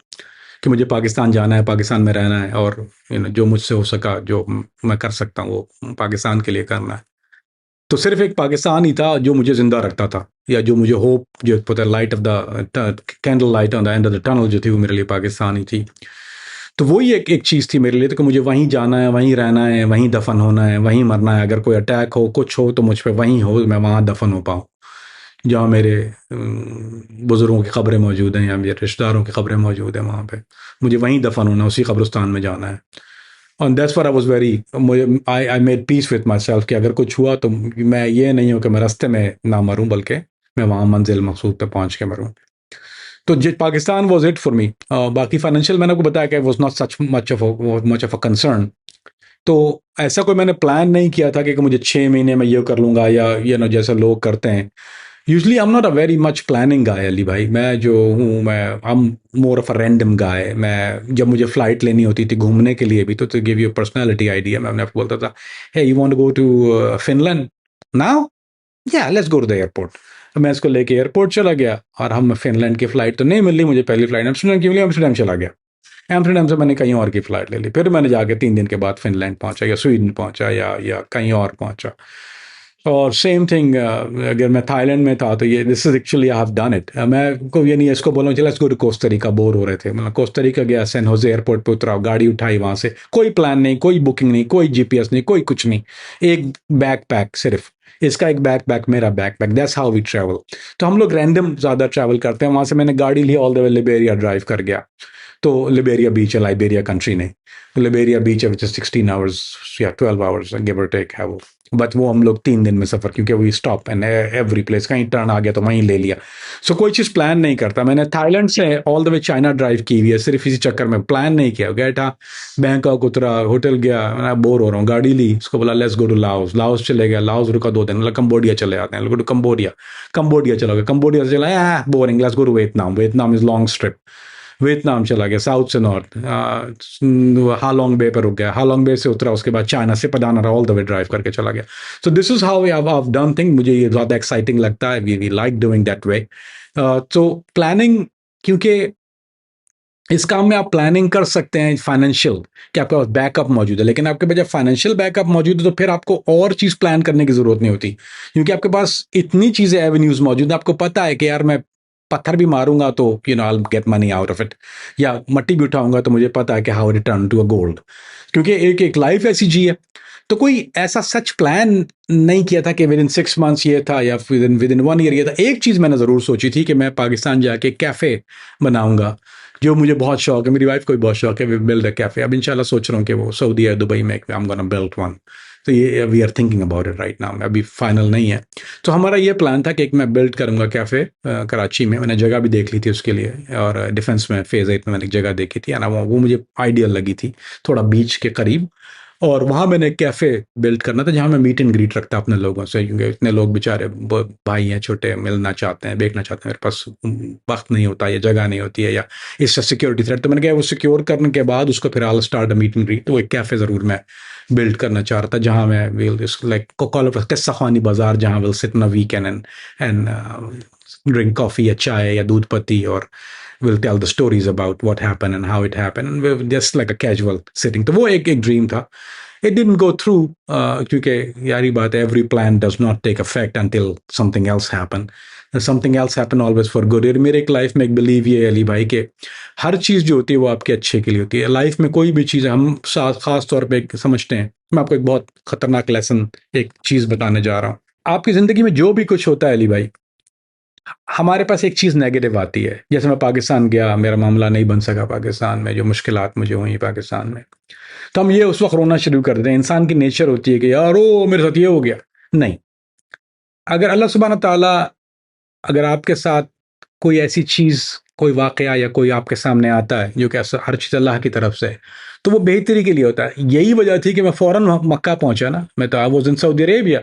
कि मुझे पाकिस्तान जाना है, पाकिस्तान में रहना है, और जो मुझसे हो सका, जो मैं कर सकता हूँ वो पाकिस्तान के लिए करना है। तो सिर्फ एक पाकिस्तान ही था जो मुझे जिंदा रखता था, या जो मुझे होप, जो पता light of the candle light on the end of the tunnel जो थी, वो मेरे लिए पाकिस्तान ही थी। तो वही एक चीज़ थी मेरे लिए, तो कि मुझे वहीं जाना है, वहीं रहना है, वहीं दफन होना है, वहीं मरना है। अगर कोई अटैक हो, कुछ हो, तो मुझ पे वहीं हो, मैं वहाँ दफन हो पाऊँ जहाँ मेरे बुजुर्गों की खबरें मौजूद हैं या मेरे रिश्तेदारों की खबरें मौजूद हैं। वहाँ पे मुझे वहीं दफन होना, उसी कब्रिस्तान में जाना है। और that's what I was very, मुझे I made peace with myself कि अगर कुछ हुआ तो मैं ये नहीं हूँ कि मैं रास्ते में ना मरूँ, बल्कि मैं वहाँ मंजिल मकसूद पे पहुँच के मरूँ। तो Pakistan was it for me. बाकी फाइनेंशियल मैंने आपको बताया कि was not such much of a concern. तो ऐसा कोई मैंने प्लान नहीं किया था कि मुझे 6 महीने में ये कर लूंगा, या जैसे लोग करते हैं। Usually I am not a very much planning guy Ali भाई। मैं जो हूँ, मैं I am more of a random guy. मैं जब मुझे फ्लाइट लेनी होती थी घूमने के लिए भी, तो गिव यू पर्सनैलिटी आइडिया, मैं अपने आपको बोलता था, hey you want to go to Finland now, या let's go to the airport. तो मैं इसको लेके एयरपोर्ट चला गया, और हम फिनलैंड की फ्लाइट तो नहीं मिल रही मुझे, पहली फ्लाइट एम्स्टर्डम की मिली, एम्स्टर्डम चला गया। एम्स्टर्डम से मैंने कहीं और की फ्लाइट ले ली, फिर मैंने जाके 3 दिन के बाद फिनलैंड पहुंचा, या स्वीडन पहुंचा, या कहीं और पहुंचा। और सेम थिंग, अगर मैं थाईलैंड में था तो ये this is actually I have done it. मैं को ये नहीं इसको बोलूँ चलो let's go to Costa bore हो रहे थे, मतलब कोस्टा रिका गया, सैन होजे एयरपोर्ट पे उतरा, गाड़ी उठाई, वहां से कोई प्लान नहीं, कोई बुकिंग नहीं, कोई जीपीएस नहीं, कोई कुछ नहीं, एक बैकपैक सिर्फ, इसका एक बैकपैक, मेरा backpack, that's how we travel. तो हम लोग रैंडम ज़्यादा ट्रैवल करते हैं। वहां से मैंने गाड़ी ली, all the way Liberia drive कर गया। तो लिबेरिया बीच है, लाइबेरिया कंट्री नहीं, लिबेरिया बीच है, विच इज 16 आवर्स या 12 आवर्स गिव और टेक है वो। बट वो हम लोग 3 दिन में सफर, क्योंकि we stop and every place, कहीं टर्न आ गया तो वहीं ले लिया। सो कोई चीज़ प्लान नहीं करता। मैंने थाईलैंड से all the way China drive की हुई है, सिर्फ इसी चक्कर में, प्लान नहीं किया। गया था बैंकॉक, उतरा, होटल गया, मैं बोर हो रहा हूँ, गाड़ी ली, उसको बोला let's go to Laos, Laos चले गया, लाओस रुका 2 दिन, मतलब कंबोडिया चले जाते हैं, गो टू कंबोडिया, कंबोडिया चला गया, कंबोडिया से चला boring, let's go to Vietnam, Vietnam is long strip, Vietnam चला गया, साउथ से नॉर्थ, हालोंग बे पर रुक गया, हालोंग बे से उतरा, उसके बाद चाइना से पदाना ऑल द वे ड्राइव करके चला गया। So this is how we have done thing. मुझे ये ज़्यादा एक्साइटिंग लगता है, we like doing that way. तो प्लानिंग, क्योंकि इस काम में आप प्लानिंग कर सकते हैं फाइनेंशियल, कि आपके पास बैकअप मौजूद है, लेकिन आपके पास जब फाइनेंशियल बैकअप मौजूद है तो फिर आपको और चीज़ प्लान करने की ज़रूरत नहीं होती, क्योंकि आपके पास इतनी चीज़ें, एवेन्यूज़ मौजूद है। आपको पता है कि यार मैं पत्थर भी मारूंगा तो I get money out of it, या मट्टी भी उठाऊंगा तो मुझे पता है कि how return to a gold, क्योंकि एक एक लाइफ ऐसी जी है। तो कोई ऐसा सच प्लान नहीं किया था कि विद इन 6 मंथ्स ये था, या विद इन 1 ईयर ये था। एक चीज़ मैंने ज़रूर सोची थी कि मैं पाकिस्तान जाके कैफ़े बनाऊंगा, जो मुझे बहुत शौक है, मेरी वाइफ को भी बहुत शौक है, वी बिल्ड अ कैफे। अब इंशाल्लाह सोच रहा हूँ कि वो सऊदी या दुबई में I am gonna build one. तो ये we are thinking about it right now, अभी फाइनल नहीं है। तो हमारा ये प्लान था कि एक मैं बिल्ड करूंगा कैफे कराची में। मैंने जगह भी देख ली थी उसके लिए, और डिफेंस में फेज 8 में मैंने एक जगह देखी थी, और वो मुझे आइडियल लगी थी, थोड़ा बीच के करीब। और वहाँ मैंने एक कैफ़े बिल्ड करना था जहाँ मैं मीट एंड ग्रीट रखता अपने लोगों से, क्योंकि इतने लोग बेचारे भाई हैं छोटे, मिलना चाहते हैं, देखना चाहते हैं, मेरे पास वक्त नहीं होता, या जगह नहीं होती है, या इससे सिक्योरिटी थ्रेट। तो मैंने कहा वो सिक्योर करने के बाद उसको फिर I start meet and greet. तो वो एक कैफ़े ज़रूर मैं बिल्ड करना चाह रहा था, जहाँ मैं विल लाइक कॉल किस्सा खानी बाजार, जहाँ will sit in a weekend and drink coffee या चाय या दूध पत्ती, और will tell the stories about what happened and how it happened, and we're just like a casual sitting. तो वो एक ड्रीम था। It didn't go through, क्योंकि यारी बात है, every plan does not take effect until something else happen. Something else happen always for good. और मेरे एक लाइफ में एक बिलीव ये है अली भाई, कि हर चीज़ जो होती है वो आपके अच्छे के लिए होती है। लाइफ में कोई भी चीज़ हम खास तौर पे समझते हैं। मैं आपको एक बहुत खतरनाक लेसन, एक चीज़ बताने जा रहा हूँ। आपकी ज़िंदगी में जो भी कुछ होता है अली भाई, हमारे पास एक चीज़ नेगेटिव आती है। जैसे मैं पाकिस्तान गया, मेरा मामला नहीं बन सका पाकिस्तान में, जो मुश्किलात मुझे हुई पाकिस्तान में, तो हम ये उस वक्त रोना शुरू कर देते हैं। इंसान की नेचर होती है कि यार ओ मेरे साथ ये हो गया। नहीं, अगर अल्लाह सुब्हान ताला, अगर आपके साथ कोई ऐसी चीज़, कोई वाक़या या कोई आपके सामने आता है जो कि हर चीज़ अल्लाह की तरफ से है, तो वो बेहतरी के लिए होता है। यही वजह थी कि मैं फ़ौरन मक्का पहुंचा ना, मैं तो I was in Saudi Arabia.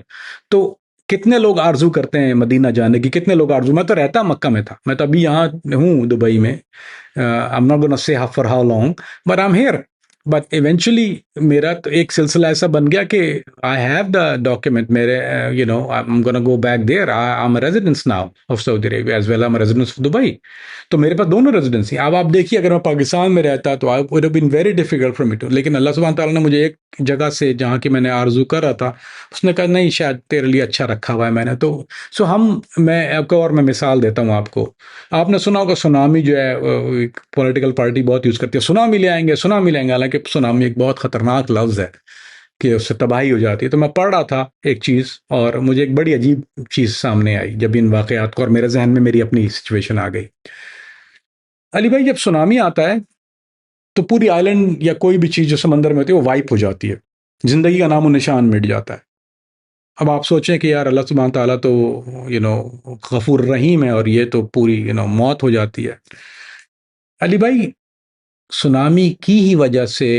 तो कितने लोग आरजू करते हैं मदीना जाने की, कितने लोग आरजू, मैं तो रहता मक्का में था, मैं तो अभी यहाँ हूँ दुबई में। I am not gonna say for how long, but I am here. But eventually मेरा तो एक सिलसिला ऐसा बन गया कि आई हैव द डॉक्यूमेंट, मेरे I am gonna go back there, I am residence now of Saudi Arabia as well, I am residence of Dubai. तो मेरे पास दोनों रेजिडेंसी। अब आप देखिए, अगर मैं पाकिस्तान में रहता तो I would have been very difficult for me to, लेकिन अल्लाह सुब्हान तआला ने मुझे एक जगह से, जहाँ की मैंने आरजू कर रहा था, उसने कहा नहीं शायद तेरे लिए अच्छा रखा हुआ है मैंने। तो मैं आपको और मैं मिसाल देता हूँ आपको। आपने सुना होगा सुनामी जो है, पॉलिटिकल पार्टी बहुत यूज़ करती है, सुनामी ले आएंगे, सुनामी लाएंगे। हालांकि सुनामी एक बहुत खतरनाक लफ्ज़ है कि उससे तबाही हो जाती है। तो मैं पढ़ रहा था एक चीज़, और मुझे एक बड़ी अजीब चीज़ सामने आई जब इन वाक़यात को, और मेरे जहन में मेरी अपनी सिचुएशन आ गई। अली भाई, जब सुनामी आता है तो पूरी आइलैंड या कोई भी चीज़ जो समंदर में होती है वो वाइप हो जाती है, ज़िंदगी का नामो निशान मिट जाता है। अब आप सोचें कि यार अल्लाह सुब्हान ताला तो गफूर रहीम है और ये तो पूरी मौत हो जाती है। अली भाई, सुनामी की ही वजह से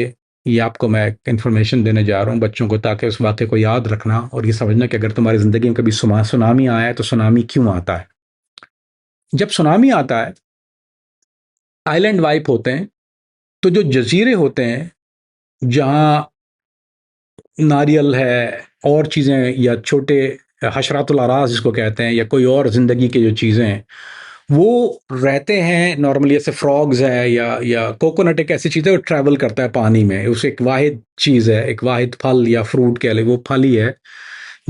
ये आपको मैं इंफॉर्मेशन देने जा रहा हूँ बच्चों को, ताकि उस वाक़े को याद रखना और ये समझना कि अगर तुम्हारी ज़िंदगी में कभी सुनामी आया है तो सुनामी क्यों आता है। जब सुनामी आता है, आइलैंड वाइप होते हैं, तो जो जजीरे होते हैं जहाँ नारियल है और चीज़ें या छोटे हशरातुल अराज जिसको कहते हैं, या कोई और ज़िंदगी की जो चीज़ें हैं वो रहते हैं नॉर्मली, ऐसे फ्रॉग्स है या कोकोनट, एक ऐसी चीज़ है वो ट्रैवल करता है पानी में, उसे एक वाहिद चीज़ है, एक वाहिद फल या फ्रूट कह ले, वो फल ही है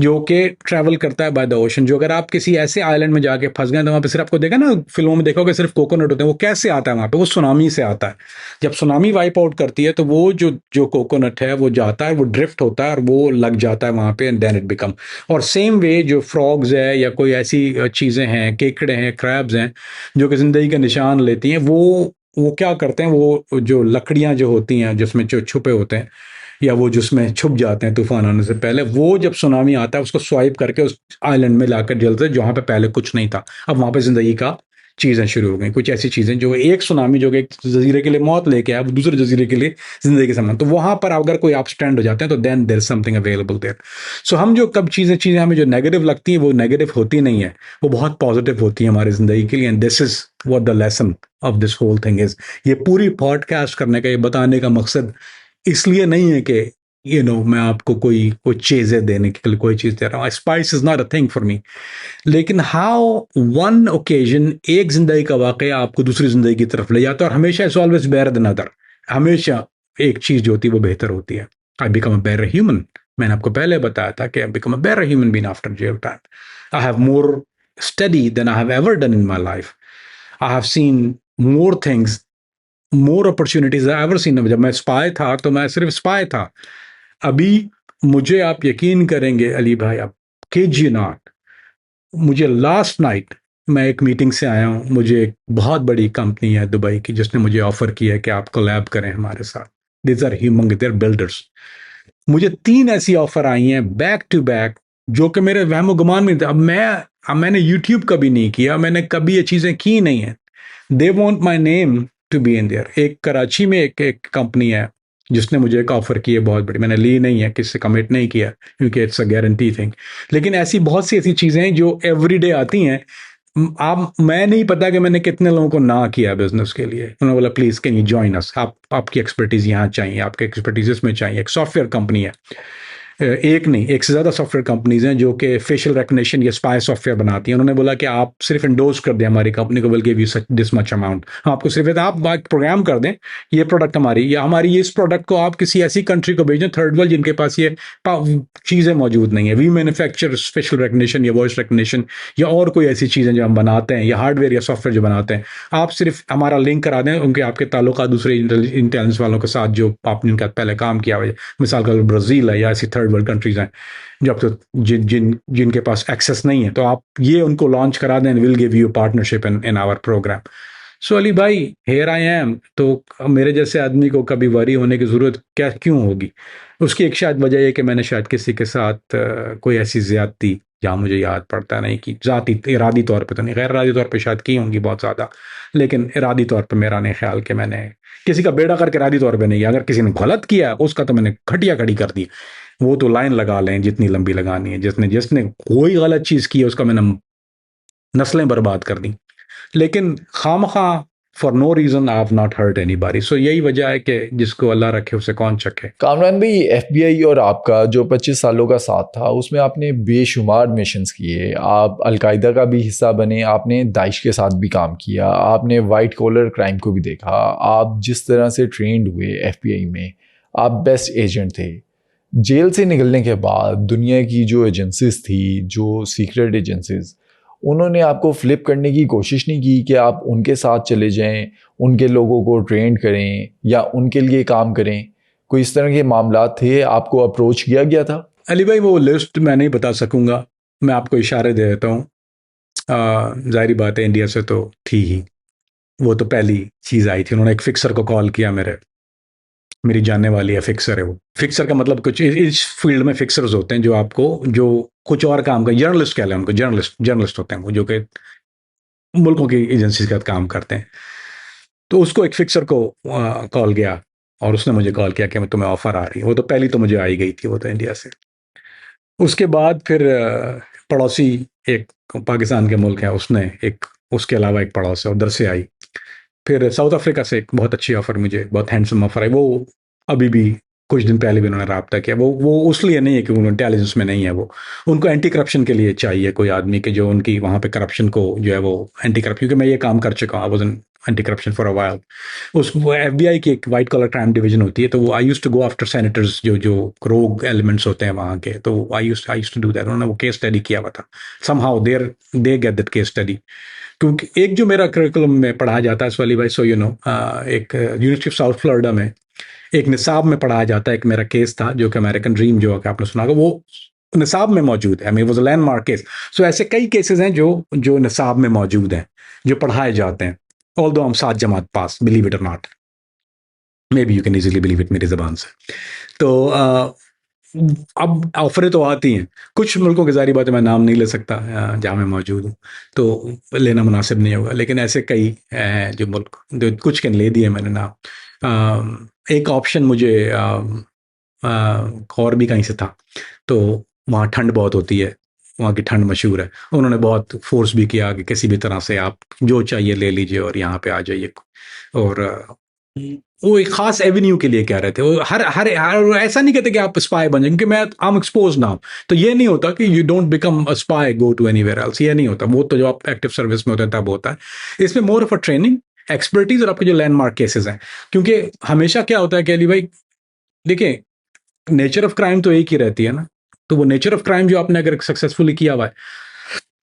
जो कि ट्रैवल करता है बाय द ओशन। जो अगर आप किसी ऐसे आइलैंड में जाके फंस गए तो वहाँ पे सिर्फ आपको देखा ना, फिल्मों में देखोगे सिर्फ कोकोनट होते हैं, वो कैसे आता है वहाँ पे, वो सुनामी से आता है। जब सुनामी वाइप आउट करती है तो वो जो जो कोकोनट है वो जाता है, वो ड्रिफ्ट होता है और वो लग जाता है वहाँ पे, एंड देन इट बिकम। और सेम वे जो फ्रॉग्स है या कोई ऐसी चीज़ें हैं, केकड़े हैं, क्रैब्स हैं, जो कि ज़िंदगी का निशान लेती हैं, वो क्या करते हैं, वो जो लकड़ियाँ जो होती हैं जिसमें जो छुपे होते हैं या वो जिसमें छुप जाते हैं तूफान आने से पहले, वो जब सुनामी आता है उसको स्वाइप करके उस आइलैंड में लाकर जलते, जहाँ पे पहले कुछ नहीं था, अब वहाँ पे जिंदगी का चीज़ें शुरू हो गई, कुछ ऐसी चीज़ें जो एक सुनामी जो कि एक जजीरे के लिए मौत लेके आया, वो दूसरे जजीरे के लिए जिंदगी के समान, तो वहाँ पर अगर कोई आप स्टैंड हो जाते हैं तो then there something available there. So हम जो कब चीज़ें हमें जो नेगेटिव लगती हैं वो नेगेटिव होती नहीं है, वो बहुत पॉजिटिव होती है हमारी जिंदगी के लिए, and this is what the lesson of this whole thing is. ये पूरी पॉडकास्ट करने का, ये बताने का मकसद इसलिए नहीं है कि मैं आपको कोई चीजें देने के लिए कोई चीज दे रहा हूँ, spice is not a thing for me, लेकिन हाउ वन ओकेजन, एक जिंदगी का वाकया आपको दूसरी जिंदगी की तरफ ले जाता है, और हमेशा it's always better than other, हमेशा एक चीज जो होती है वो बेहतर होती है। I become a better human, मैंने आपको पहले बताया था कि I become a better human being after jail time. I have more study than I have ever done in my life. I have seen more things, more opportunities ever seen. जब मैं spy था तो मैं सिर्फ spy था, अभी मुझे आप यकीन करेंगे अली भाई, आप किड यू नॉट, मुझे लास्ट नाइट मैं एक मीटिंग से आया हूँ, मुझे एक बहुत बड़ी कंपनी है दुबई की जिसने मुझे ऑफर किया है कि आप कोलैब करें हमारे साथ। This are Humang, their builders. मुझे 3 ऐसी ऑफर आई हैं बैक टू बैक जो कि मेरे वहमो गुमान में थे। अब मैंने यूट्यूब कभी नहीं किया, मैंने कभी ये चीजें की नहीं है। They want my name to be in there. एक कराची में एक कंपनी है जिसने मुझे एक ऑफर की है बहुत बड़ी, मैंने ली नहीं है, किससे कमिट नहीं किया क्योंकि इट्स अ गारंटी थिंग। लेकिन ऐसी बहुत सी ऐसी चीजें हैं जो एवरीडे आती हैं। आप, मैं नहीं पता कि मैंने कितने लोगों को ना किया बिजनेस के लिए, उन्होंने बोला please can you join us, आपकी एक्सपर्टीज यहाँ चाहिए, आपके एक्सपर्टीज इसमें चाहिए। एक सॉफ्टवेयर कंपनी है, एक नहीं एक से ज़्यादा सॉफ्टवेयर कंपनीज हैं जो कि फेशियल रिकग्निशन या स्पाई सॉफ्टवेयर बनाती हैं। उन्होंने बोला कि आप सिर्फ इंडोर्स कर दें हमारी कंपनी को, will give you this much amount, हम आपको सिर्फ आप प्रोग्राम कर दें ये प्रोडक्ट हमारी, या हमारी इस प्रोडक्ट को आप किसी ऐसी कंट्री को भेजें, थर्ड वर्ल्ड, जिनके पास ये चीज़ें मौजूद नहीं है। वी मैन्युफैक्चर फेशियल रिकग्निशन या वॉइस रिकग्निशन या और कोई ऐसी चीज़ें जो हम बनाते हैं, या हार्डवेयर या सॉफ्टवेयर जो बनाते हैं, आप सिर्फ हमारा लिंक करा दें उनके, आपके ताल्लुक दूसरे इंटेलिजेंस वालों के साथ जो आपने उनका पहले काम किया हुआ है, मिसाल का ब्राज़ील है या ऐसी थर्ड वर्ल्ड कंट्रीज हैं जब तो जिनके पास एक्सेस नहीं है, तो आप ये उनको लॉन्च करा दें, will give you partnership in our program. So Ali भाई, हेयर आई एम। तो मेरे जैसे आदमी को कभी वरी होने की ज़रूरत क्या क्यों होगी? उसकी एक शायद वजह है कि मैंने शायद किसी के साथ कोई ऐसी ज़्यादती, जहाँ मुझे याद पड़ता नहीं कि ज़ाती इरादी तौर पे तो नहीं, गैर इरादी तौर पे शायद की होंगी बहुत ज़्यादा, लेकिन इरादी तौर पे मेरा नहीं ख्याल कि मैंने किसी का बेड़ा करके इरादी तौर पे नहीं किया। अगर किसी ने गलत किया उसका तो मैंने खटिया खड़ी कर दी, वो तो लाइन लगा लें जितनी लंबी लगानी है। जिसने जिसने कोई गलत चीज़ की है उसका मैंने नस्लें बर्बाद कर दी, लेकिन खामखा for no reason I have not hurt anybody. So यही वजह है कि जिसको अल्लाह रखे उसे कौन चखे। कामरान भाई, एफबीआई और आपका जो 25 सालों का साथ था उसमें आपने बेशुमार मिशंस किए, आप अलकायदा का भी हिस्सा बने, आपने दाइश के साथ भी काम किया, आपने वाइट कॉलर क्राइम को भी देखा, आप जिस तरह से ट्रेंड हुए एफबीआई में, आप बेस्ट एजेंट थे। जेल से निकलने के बाद दुनिया की जो एजेंसीज थी, जो सीक्रेट एजेंसीज, उन्होंने आपको फ्लिप करने की कोशिश नहीं की कि आप उनके साथ चले जाएं, उनके लोगों को ट्रेन करें या उनके लिए काम करें? कोई इस तरह के मामला थे, आपको अप्रोच किया गया था? अली भाई, वो लिस्ट मैं नहीं बता सकूंगा, मैं आपको इशारे दे देता हूँ। जाहिर बात है इंडिया से तो थी ही, वो तो पहली चीज़ आई थी। उन्होंने एक फिक्सर को कॉल किया, मेरी जानने वाली है, फिक्सर है वो। फिक्सर का मतलब कुछ इस फील्ड में फिक्सर्स होते हैं जो आपको, जो कुछ और काम कर, जर्नलिस्ट कह लें उनको, जर्नलिस्ट होते हैं वो, जो कि मुल्कों की एजेंसी के साथ काम करते हैं। तो उसको एक फिक्सर को कॉल गया और उसने मुझे कॉल किया कि मैं तुम्हें ऑफर आ रही है। वो तो पहली तो मुझे आई गई थी, वो तो इंडिया से। उसके बाद फिर पड़ोसी एक पाकिस्तान के मुल्क है, उसने एक, उसके अलावा एक पड़ोस है उधर से आई। फिर साउथ अफ्रीका से एक बहुत अच्छी ऑफर, मुझे बहुत हैंडसम ऑफर है। वो अभी भी कुछ दिन पहले भी उन्होंने रब्ता किया। वो उस लिए नहीं है कि उन्होंने इंटेलिजेंस में नहीं है, वो उनको एंटी करप्शन के लिए चाहिए कोई आदमी के जो उनकी वहाँ पे करप्शन को जो है वो एंटी करप्शन, क्योंकि मैं ये काम कर चुका हूँ, I was an anti corruption for a while. उस एफबीआई की एक वाइट कॉलर क्राइम डिवीजन होती है, तो वो I used to go after senators जो जो रोग एलिमेंट्स होते हैं वहाँ के, तो I used to do that. उन्होंने वो केस स्टडी किया हुआ था, somehow they get that case study. क्योंकि एक जो मेरा करिकुलम में पढ़ाया जाता है वाली भाई, सो यू नो, एक यूनिवर्सिटी ऑफ साउथ फ्लोरिडा में एक निसाब में पढ़ाया जाता है। एक मेरा केस था जो कि अमेरिकन ड्रीम जो कि आपने सुना होगा, वो निसाब में मौजूद है। I mean was a landmark case. So ऐसे कई केसेस हैं जो जो निसाब में मौजूद हैं, जो पढ़ाए जाते हैं। ऑल्दो हम 7 जमात पास, बिलीव इट और not, may be you can easily believe it मेरी जबान से। तो अब ऑफरें तो आती हैं कुछ मुल्कों की, जारी बात है मैं नाम नहीं ले सकता जहाँ मैं मौजूद हूँ, तो लेना मुनासिब नहीं होगा, लेकिन ऐसे कई हैं जो मुल्क, जो कुछ के ले दिए मैंने नाम। एक ऑप्शन मुझे और भी कहीं से था, तो वहाँ ठंड बहुत होती है, वहाँ की ठंड मशहूर है। उन्होंने बहुत फोर्स भी किया कि किसी भी तरह से आप जो चाहिए ले लीजिए और यहाँ पे आ जाइए। और वो एक खास एवेन्यू के लिए कह रहे थे। वो हर ऐसा नहीं कहते कि आप स्पाई बन जाए, क्योंकि मैं आई एम एक्सपोज नाउ, तो ये नहीं होता कि you don't become a spy go to anywhere else, ये नहीं होता। वो तो जो आप एक्टिव सर्विस में होते हैं तब होता है। इसमें मोर ऑफ अ ट्रेनिंग, एक्सपर्टीज और आपके जो लैंडमार्क केसेस हैं। क्योंकि हमेशा क्या होता है कि अली भाई देखिए, नेचर ऑफ क्राइम तो एक ही रहती है ना, तो वो नेचर ऑफ क्राइम जो आपने अगर सक्सेसफुली किया हुआ है,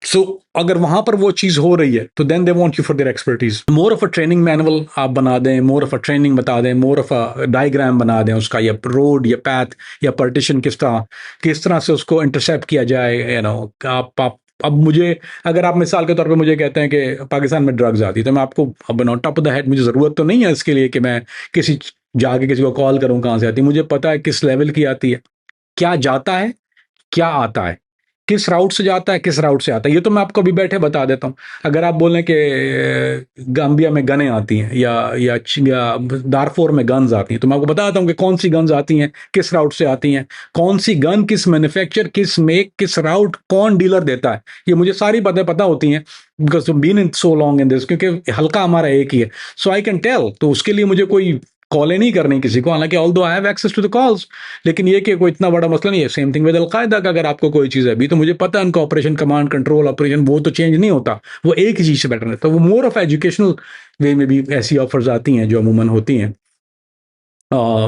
सो अगर वहां पर वो चीज हो रही है तो then they want you for their expertise. More of a training manual आप बना दें, मोर ऑफ अ ट्रेनिंग बता दें, मोर ऑफ अ डायग्राम बना दें उसका, या रोड या पैथ या पार्टीशन किस तरह से उसको इंटरसेप्ट किया जाए। यू नो, आप अब मुझे, अगर आप मिसाल के तौर पे मुझे कहते हैं कि पाकिस्तान में ड्रग्स आती है, तो मैं आपको अब on top of the head, मुझे ज़रूरत तो नहीं है इसके लिए कि मैं किसी जाके किसी को कॉल करूं कहाँ से आती है। मुझे पता है किस लेवल की आती है, क्या जाता है, क्या आता है, किस राउट से जाता है, किस राउट से आता है, ये तो मैं आपको अभी बैठे बता देता हूँ। अगर आप बोलें कि गाम्बिया में गनें आती हैं या दारफोर में गन्स आती हैं, तो मैं आपको बताता हूँ कि कौन सी गन्स आती हैं, किस राउट से आती हैं, कौन सी गन किस मैन्युफैक्चर, किस मेक, किस राउट, कौन डीलर देता है। ये मुझे सारी बातें पता होती हैं, because been in so long in this, क्योंकि हल्का हमारा एक ही है, सो आई कैन टेल। तो उसके लिए मुझे कोई कॉलें नहीं करनी किसी को, हालांकि although I have access to the calls, लेकिन ये कि कोई इतना बड़ा मसला नहीं है। सेम थिंग विद अलकायदा का, अगर आपको कोई चीज़ है अभी, तो मुझे पता है उनका ऑपरेशन, कमांड कंट्रोल ऑपरेशन, वो तो चेंज नहीं होता, वो एक ही चीज़ से बेटर रहता है। वो मोर ऑफ एजुकेशनल वे में भी ऐसी ऑफर्स आती हैं जो अमूमन होती हैं।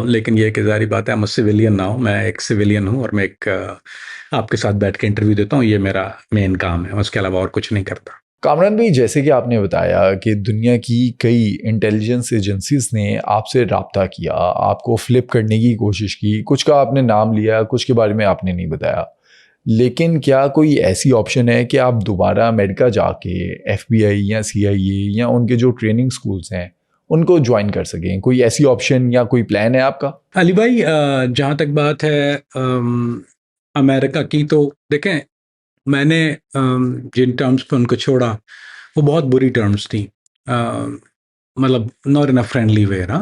लेकिन ये कि जारी बात है, मैं सिविलियन ना हूँ, मैं एक सिविलियन हूँ और मैं एक आपके साथ बैठ के इंटरव्यू देता हूँ, ये मेरा मेन काम है, उसके अलावा और कुछ नहीं करता। कामरान भाई, जैसे कि आपने बताया कि दुनिया की कई इंटेलिजेंस एजेंसीज ने आपसे रब्ता किया, आपको फ्लिप करने की कोशिश की, कुछ का आपने नाम लिया, कुछ के बारे में आपने नहीं बताया, लेकिन क्या कोई ऐसी ऑप्शन है कि आप दोबारा अमेरिका जाके एफबीआई या सीआईए या उनके जो ट्रेनिंग स्कूल्स हैं उनको ज्वाइन कर सकें? कोई ऐसी ऑप्शन या कोई प्लान है आपका? अली भाई, जहाँ तक बात है अमेरिका की, तो देखें, मैंने जिन टर्म्स पे उनको छोड़ा वो बहुत बुरी टर्म्स थी, मतलब not in a friendly way ना,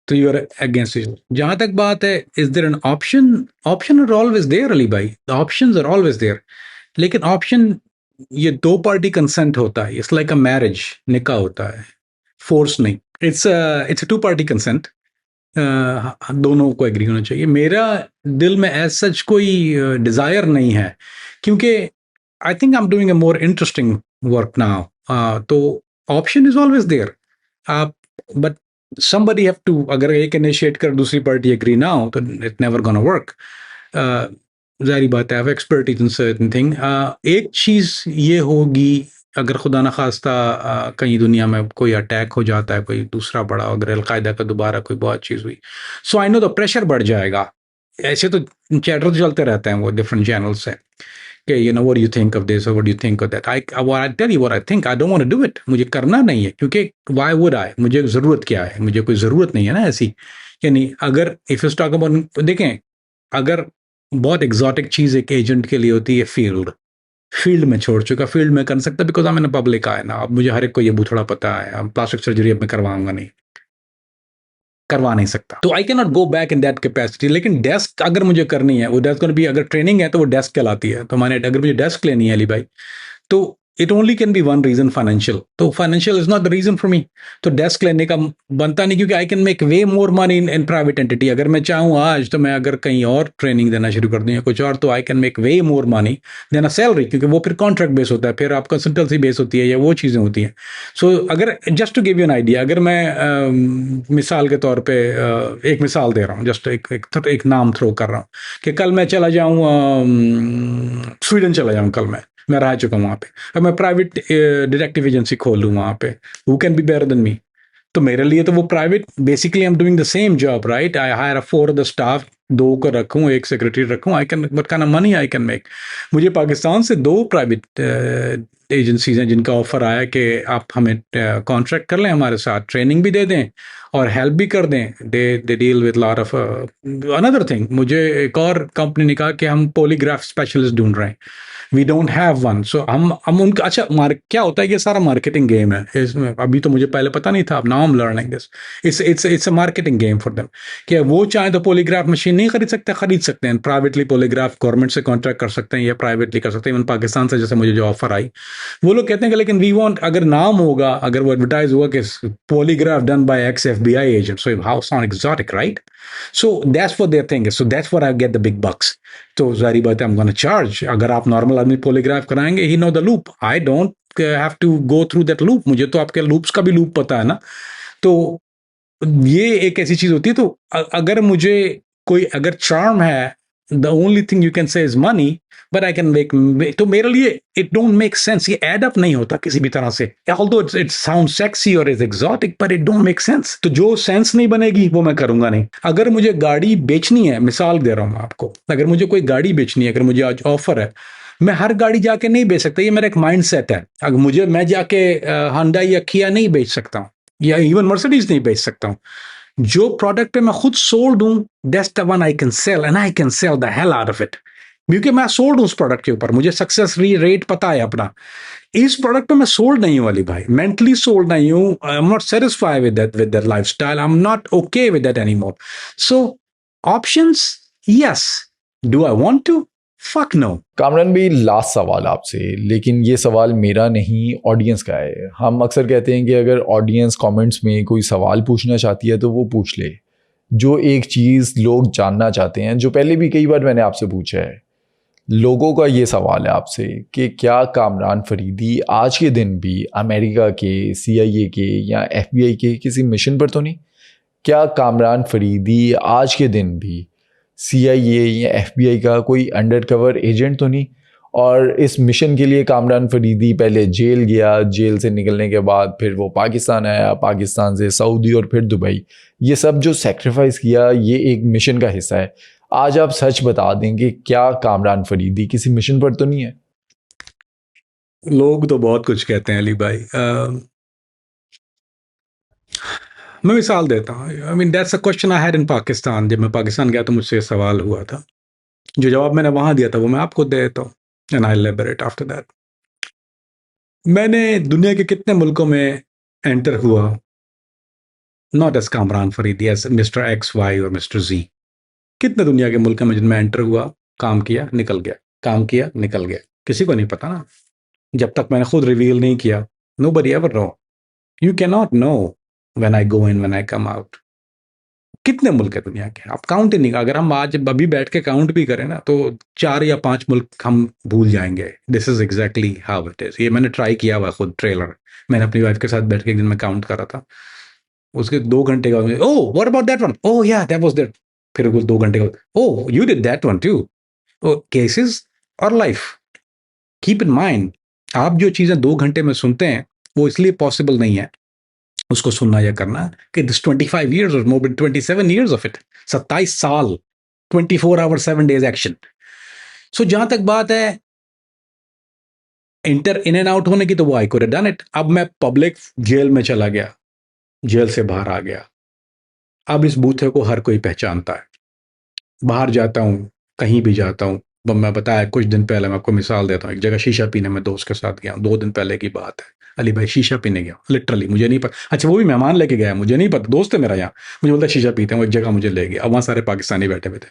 तो यू आर अगेंस्ट इट। जहाँ तक बात है, is there an option? Option are always there Ali भाई, the options are always there. लेकिन ऑप्शन, ये दो पार्टी कंसेंट होता है, इट्स लाइक अ मैरिज, निकाह होता है, फोर्स नहीं। It's a two party consent, दोनों को एग्री होना चाहिए। मेरा दिल में एज सच कोई डिज़ायर नहीं है, क्योंकि आई think I am doing a more interesting work now. तो ऑप्शन इज ऑलवेज देयर, आप, बट somebody have to, अगर एक इनिशिएट कर दूसरी पार्टी एग्री ना हो, तो इट नेवर गोना वर्क। जारी बात है, एक्सपर्टीज इन सर्टेन थिंग। एक चीज़ ये होगी, अगर खुदा न खास्ता कहीं दुनिया में कोई अटैक हो जाता है, कोई दूसरा बड़ा, अगर अलकायदा का दोबारा कोई बहुत चीज़ हुई, सो आई नो द प्रेशर बढ़ जाएगा। ऐसे तो चैटर चलते रहते हैं वो डिफरेंट चैनल से कि you know what do you think of this और what do you think of that. I tell you what I think, I don't want to do it, मुझे करना नहीं है, क्योंकि व्हाई वुड आई, मुझे ज़रूरत क्या है, मुझे कोई ज़रूरत नहीं है ना ऐसी। यानी अगर इफ यू टॉक अबाउट, देखें, अगर बहुत एग्जॉटिक चीज़ एक एजेंट के लिए होती है फील्ड। फील्ड में छोड़ चुका, फील्ड में कर सकता because I am in public आए ना। अब मुझे हर एक को ये थोड़ा पता है, अब प्लास्टिक सर्जरी अब मैं करवाऊंगा नहीं, करवा नहीं सकता, तो I can not go back in that capacity. लेकिन डेस्क अगर मुझे करनी है, वो डेस्क भी अगर ट्रेनिंग है तो वो डेस्क कहलाती है। तो मैंने अगर मुझे डेस्क लेनी है अली भाई, तो it only can be one reason, financial. तो financial is not the reason for me. तो डेस्क लेने का बनता नहीं, क्योंकि I can make way more money in private entity. अगर मैं चाहूँ आज, तो मैं अगर कहीं और ट्रेनिंग देना शुरू कर दूँ या कुछ और, तो I can make way more money than a salary, क्योंकि वो फिर कॉन्ट्रैक्ट बेस होता है, फिर आप कंसल्टेंसी बेस होती है, या वो चीज़ें होती हैं। सो अगर just to give you an idea, अगर मैं मिसाल के तौर पे एक मिसाल दे रहा हूँ, जस्ट एक नाम थ्रो कर रहा हूँ, कि कल मैं चला जाऊँ स्वीडन चला जाऊँ, कल मैं रह चुका हूँ वहाँ पे, अब मैं प्राइवेट डिटेक्टिव एजेंसी खोल लूँ वहाँ पे, who can be better than me? तो मेरे लिए तो वो private, basically I am doing the same job, right? I hire 4 the staff, 2 को रखूँ, एक सेक्रेटरी रखूँ, I can, what kind of money I can make. मुझे पाकिस्तान से 2 प्राइवेट एजेंसीज हैं जिनका ऑफर आया कि आप हमें कॉन्ट्रैक्ट कर लें, हमारे साथ ट्रेनिंग भी दे दें और हेल्प भी कर दें। They deal with lot of another thing. मुझे एक और कंपनी ने कहा कि हम पॉलीग्राफ स्पेशलिस्ट ढूंढ रहे हैं, वी डोंट हैव वन। सो हम उनका, अच्छा क्या होता है, ये सारा मार्केटिंग गेम है इसमें। अभी तो मुझे पहले पता नहीं था, अब now I am learning this. It's a marketing game for them. कि वो चाहे तो पॉलीग्राफ मशीन नहीं खरीद सकते हैं प्राइवेटली, पॉलीग्राफ गवर्नमेंट से कॉन्ट्रैक्ट कर सकते हैं या प्राइवेटली कर सकते हैं। इवन पाकिस्तान से जैसे मुझे जो ऑफर आई, वो लोग कहते हैं कि लेकिन वी वांट, अगर नाम होगा, अगर वो एडवर्टाइज हुआ कि polygraph done by x FBI agent, so how sound exotic, right? So that's what there thing is, so that's what I get the big बक्स। तो जारी बात है, आई एम गोना चार्ज। अगर आप नॉर्मल आदमी पॉलीग्राफ कराएंगे, he know the loop, I don't have to go through that loop. मुझे तो आपके लूप्स का भी लूप पता है ना। तो ये एक ऐसी चीज होती है। तो अगर मुझे कोई, अगर चार्म है, the only thing you can say is money, but I can make, तो मेरे लिए इट डोंट मेक सेंस, ये एड अप नहीं होता किसी भी तरह से। ऑल्दो इट साउंड सेक्सी और is exotic, but it don't make sense. तो जो सेंस नहीं बनेगी वो मैं करूंगा नहीं। अगर मुझे गाड़ी बेचनी है, मिसाल दे रहा हूं मैं आपको, अगर मुझे कोई गाड़ी बेचनी है, अगर मुझे आज ऑफर है, मैं हर गाड़ी जाके नहीं बेच सकता, ये मेरा एक माइंड सेट है। अगर मुझे, मैं जाके Hyundai या Kia नहीं बेच सकता हूं, या इवन मर्सिडीज नहीं बेच सकता हूं। जो प्रोडक्ट पे मैं खुद सोल्ड हूं, that's the one I can sell, and I can sell the hell out of it, क्योंकि मैं सोल्ड हूं उस प्रोडक्ट के ऊपर, मुझे सक्सेस रेट पता है अपना। इस प्रोडक्ट पे मैं सोल्ड नहीं हूं अली भाई, मेंटली सोल्ड नहीं हूं। I am not satisfied with that lifestyle, I am not okay with that anymore. So options, yes. Do I want to? Fuck no. Kamran भाई, लास्ट सवाल आपसे, लेकिन ये सवाल मेरा नहीं, ऑडियंस का है। हम अक्सर कहते हैं कि अगर ऑडियंस कमेंट्स में कोई सवाल पूछना चाहती है तो वो पूछ ले। जो एक चीज़ लोग जानना चाहते हैं, जो पहले भी कई बार मैंने आपसे पूछा है, लोगों का ये सवाल है आपसे कि क्या कामरान फरीदी आज के दिन भी अमेरिका के CIA के या FBI के किसी मिशन पर तो नहीं? क्या कामरान फरीदी आज के दिन भी CIA या FBI का कोई अंडरकवर एजेंट तो नहीं? और इस मिशन के लिए कामरान फरीदी पहले जेल गया, जेल से निकलने के बाद फिर वो पाकिस्तान आया, पाकिस्तान से सऊदी और फिर दुबई। ये सब जो सेक्रीफाइस किया, ये एक मिशन का हिस्सा है। आज आप सच बता दें कि क्या कामरान फरीदी किसी मिशन पर तो नहीं है? लोग तो बहुत कुछ कहते हैं अली भाई। मैं मिसाल देता हूँ। आई mean that's a question I had in Pakistan. जब मैं पाकिस्तान गया तो मुझसे सवाल हुआ था, जो जवाब मैंने वहां दिया था वो मैं आपको दे देता हूँ, and I elaborate after that. मैंने दुनिया के कितने मुल्कों में एंटर हुआ, not as Kamran Faridi, as mister XY और मिस्टर Z। कितने दुनिया के मुल्कों में जिनमें एंटर हुआ, काम किया, निकल गया, काम किया, निकल गया, किसी को नहीं पता ना, जब तक मैंने खुद रिवील नहीं किया। Nobody ever know, you can not know when I go in, when I come out. कितने मुल्क है दुनिया के, आप काउंट ही नहीं। अगर हम आज अभी बैठ के काउंट भी करें ना, तो 4 या 5 मुल्क हम भूल जाएंगे। This is exactly how it is. ये मैंने ट्राई किया हुआ खुद, ट्रेलर मैंने अपनी वाइफ के साथ बैठ के एक दिन में काउंट कर रहा था। उसके 2 घंटे का, oh what about that one, oh yeah that was that. फिर कुछ 2 घंटे का, oh you did that one too. Cases और लाइफ, कीप इन माइंड, आप जो चीजें 2 घंटे में सुनते हैं वो इसलिए पॉसिबल नहीं है उसको सुनना या करना कि this 25 years or more than 27 years of it, 27 साल, 24 hour 7 days एक्शन। सो जहां तक बात है इंटर इन एंड आउट होने की, तो वो I could have done it. अब मैं पब्लिक जेल में चला गया, जेल से बाहर आ गया, अब इस बूथे को हर कोई पहचानता है। बाहर जाता हूं, कहीं भी जाता हूँ, मैं बताया कुछ दिन पहले, मैं आपको मिसाल देता हूँ, एक जगह शीशा पीने मैं दोस्त के साथ गया, 2 दिन पहले की बात है। अली भाई शीशा पीने गया, लिटरली मुझे नहीं पता, अच्छा वो भी मेहमान लेके गया, मुझे नहीं पता, दोस्त है मेरा यहाँ, मुझे बोलता है शीशा पीते हैं, वो एक जगह मुझे ले गया, अब वहाँ सारे पाकिस्तानी बैठे हुए थे।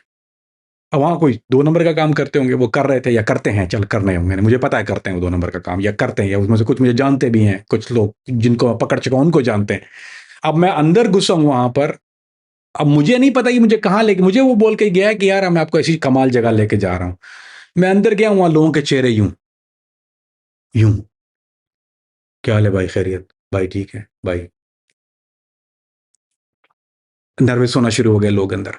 अब वहाँ कोई 2 नंबर का काम करते होंगे, वो कर रहे थे या करते हैं, चल करने होंगे, मुझे पता है करते हैं वो 2 नंबर का काम, या करते हैं, या उसमें से कुछ मुझे जानते भी हैं, कुछ लोग जिनको मैं पकड़ चुका हूँ उनको जानते हैं। अब मैं अंदर घुसा हूँ वहाँ पर, अब मुझे नहीं पता कि मुझे कहाँ लेके, मुझे वो बोल के गया है कि यार मैं आपको ऐसी कमाल जगह लेके जा रहा हूँ। मैं अंदर गया, वहाँ लोगों के चेहरे यूँ, यूँ, क्या हाल है भाई, खैरियत? भाई ठीक है, भाई। नर्वस होना शुरू हो गए लोग अंदर।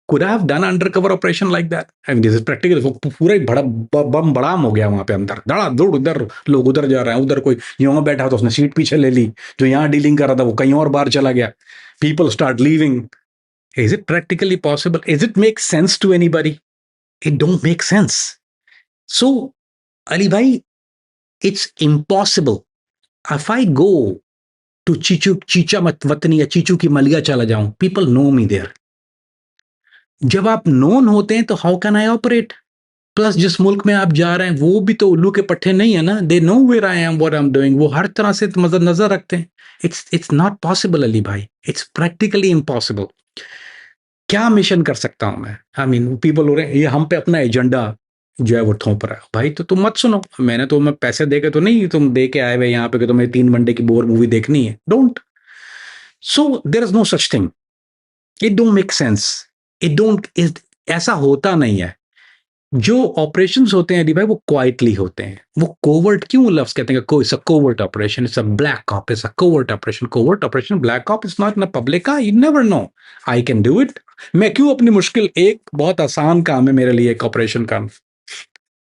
Could I have done undercover operation like that? I mean, this is practical. वो पूरा ही बड़ा बम बड़ाम हो गया वहां पे अंदर, धड़ा धुड़, उधर लोग उधर जा रहे हैं, उधर कोई यहाँ बैठा था, उसने सीट पीछे ले ली, जो यहाँ डीलिंग कर रहा था वो कहीं और बाहर चला गया। People start leaving. Is it practically possible? Is it make sense to anybody? It don't make sense. So, Ali bhai, it's impossible. If I go to चीचा वतनी या चीचू की मलिया चला जाऊं, people know me there. जब आप नोन होते हैं तो how can I operate? Plus जिस मुल्क में आप जा रहे हैं वो भी तो उल्लू के पट्टे नहीं है ना, they know where I am, what I am doing, वो हर तरह से नजर रखते हैं। इट्स नॉट पॉसिबल अली भाई, इट्स प्रैक्टिकली इम्पॉसिबल। क्या मिशन कर सकता हूं मैं? आई मीन पीपल हो रहे हैं ये हम पे अपना एजेंडा जो है वो थोप रहा है। भाई तो तुम मत सुनो, मैंने तो, मैं पैसे दे के तो नहीं तुम दे के आए हुए यहाँ पे कि तुम्हें 3 घंटे की बोर मूवी देखनी है, don't. So there is no such thing, it don't make sense, it don't, ऐसा होता नहीं है। जो ऑपरेशंस होते हैं अली भाई वो क्वाइटली होते हैं। वो कोवर्ट क्यों लफ्ज कहते हैं? कोई covert operation, it's a black op, it's a covert operation, covert operation, black op, it's not in public का, you never know, I can do it. मैं क्यों अपनी मुश्किल, एक बहुत आसान काम है मेरे लिए एक ऑपरेशन का,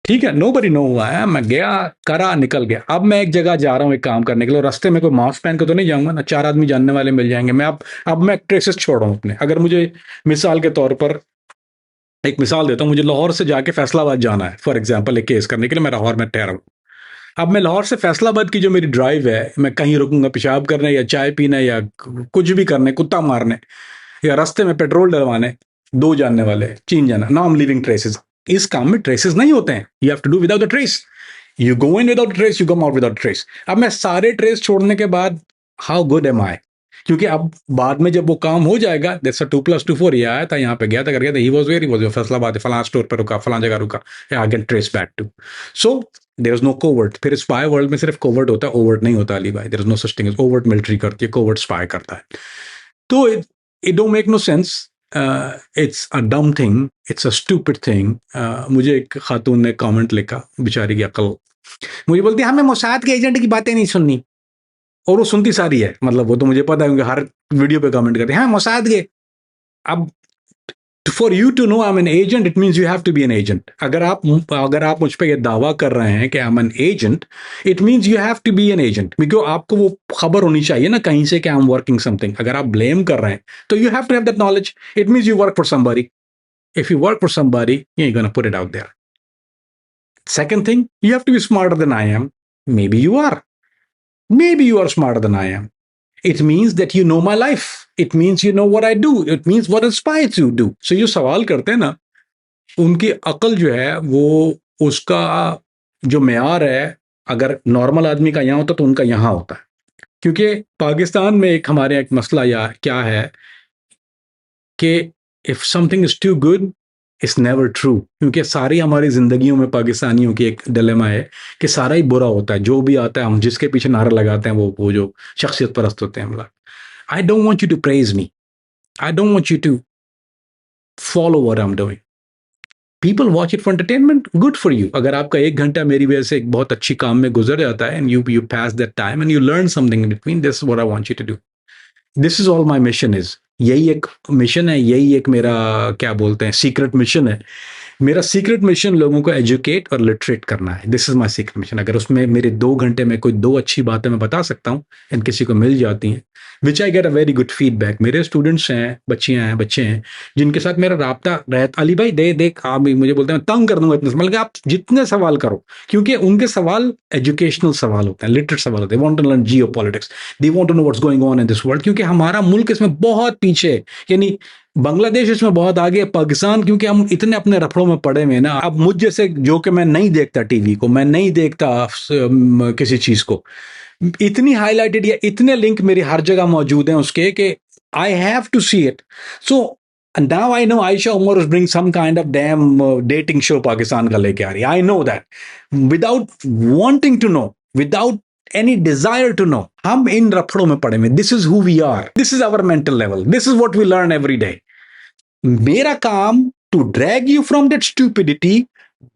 ठीक है, नोबडी नो हुआ है, मैं गया करा निकल गया। अब मैं एक जगह जा रहा हूँ एक काम करने के लिए, रास्ते में कोई मास्क पहन के तो नहीं जाऊंगा ना, 4 आदमी जानने वाले मिल जाएंगे। मैं अब मैं ट्रेसेस छोड़ रहा हूँ अपने। अगर मुझे मिसाल के तौर पर एक मिसाल देता हूँ, मुझे लाहौर से जाके फैसलाबाद जाना है फॉर एग्जांपल, एक केस करने के लिए मैं लाहौर में ठहरा हूँ। अब मैं लाहौर से फैसलाबाद की जो मेरी ड्राइव है, मैं कहीं रुकूंगा पेशाब करने या चाय पीने या कुछ भी करने, कुत्ता मारने या रास्ते में पेट्रोल डलवाने, 2 जानने वाले, 3 जाना, now I am leaving traces. इस काम में ट्रेसेस नहीं होते हैं, you have to do without the trace, you go in without trace, you come out without trace. अब मैं सारे ट्रेस छोड़ने के बाद हाउ गुड एम आई? क्योंकि अब बाद में जब वो काम हो जाएगा, दैट्स अ 2+2=4, ये आया था, यहाँ पे गया था, कर गया था, ही वाज फैसलाबाद, फलां स्टोर पर रुका, फलां जगह रुका, I can trace back to. So there is no covert. फिर स्पाई वर्ल्ड में सिर्फ कोवर्ट होता है, ओवर्ट नहीं होता अली भाई, there is no such thing as overt. Military करती है, कोवर्ट स्पाई करता है। तो it don't make no sense, it's a dumb thing, it's a stupid thing. मुझे एक खातून ने कमेंट लिखा, बेचारी की अकल, मुझे बोलती है हमें मोसाद के एजेंट की बातें नहीं सुननी, और वो सुनती सारी है, मतलब वो तो मुझे पता है क्योंकि हर वीडियो पे कमेंट करते हैं हाँ मोसाद के। अब for you to know I am an agent, it means you have to be an agent. अगर आप मुझ पे ये दावा कर रहे हैं कि I am an agent, it means you have to be an agent, because आपको वो खबर होनी चाहिए ना कहीं से कि आई एम वर्किंग समथिंग। अगर आप ब्लेम कर रहे हैं तो you have to have that knowledge, it means you work for somebody. If you work for somebody, you are gonna put it out there. Second thing, you have to be smarter than I am. Maybe you are. Maybe you are smarter than I am. It means that you know my life. It means you know what I do. It means what inspires you to do. So ये सवाल करते हैं ना, उनकी अकल जो है वो, उसका जो मेयार है, अगर नॉर्मल आदमी का यहाँ होता तो उनका यहाँ होता है। क्योंकि पाकिस्तान में एक हमारे एक मसला या क्या है कि if something is too good it's never true. क्योंकि सारी हमारी जिंदगियों में पाकिस्तानियों की एक डिलेमा है कि सारा ही बुरा होता है, जो भी आता है हम जिसके पीछे नारा लगाते हैं वो जो शख्सियत परस्त होते हैं। मतलब I don't want you to praise me, I don't want you to follow what I am doing. People watch it for entertainment, good for you. अगर आपका 1 घंटा मेरी वजह से एक बहुत अच्छी काम में गुजर जाता है and you pass that time and you learn something in between, this what I want you to do. This is all my mission is, यही एक मिशन है, यही एक मेरा क्या बोलते हैं सीक्रेट मिशन है। मेरा सीक्रेट मिशन लोगों को एजुकेट और लिटरेट करना है। This is my secret mission. अगर उसमें मेरे 2 घंटे में कोई 2 अच्छी बातें मैं बता सकता हूँ एंड किसी को मिल जाती हैं, which I get a very good feedback. मेरे स्टूडेंट्स हैं, बच्चे हैं जिनके साथ मेरा राब्ता रहता, अली भाई देख आप मुझे बोलते हैं तंग कर दूंगा इतने, मतलब आप जितने सवाल करो, क्योंकि उनके सवाल एजुकेशनल सवाल होते हैं, लिटरेट सवाल होते हैं। They want to learn geopolitics, they want to know what's going on in this world, क्योंकि हमारा मुल्क इसमें बहुत पीछे है। यानी बांग्लादेश इसमें बहुत आगे है, पाकिस्तान क्योंकि हम इतने अपने रफड़ों में पड़े हुए हैं ना। अब मुझ जैसे जो कि मैं नहीं देखता टीवी को, मैं नहीं देखता किसी चीज को, इतनी हाईलाइटेड या इतने लिंक मेरी हर जगह मौजूद हैं उसके कि I have to see it. So now I know Ayesha Umar is bring some kind of damn dating show Pakistan का लेके आ रही है। I know that without wanting to know, without any desire to know, हम इन रफड़ों में पड़े में। This is who we are, this is our mental level, this is what we learn every day. मेरा काम to drag you from that stupidity,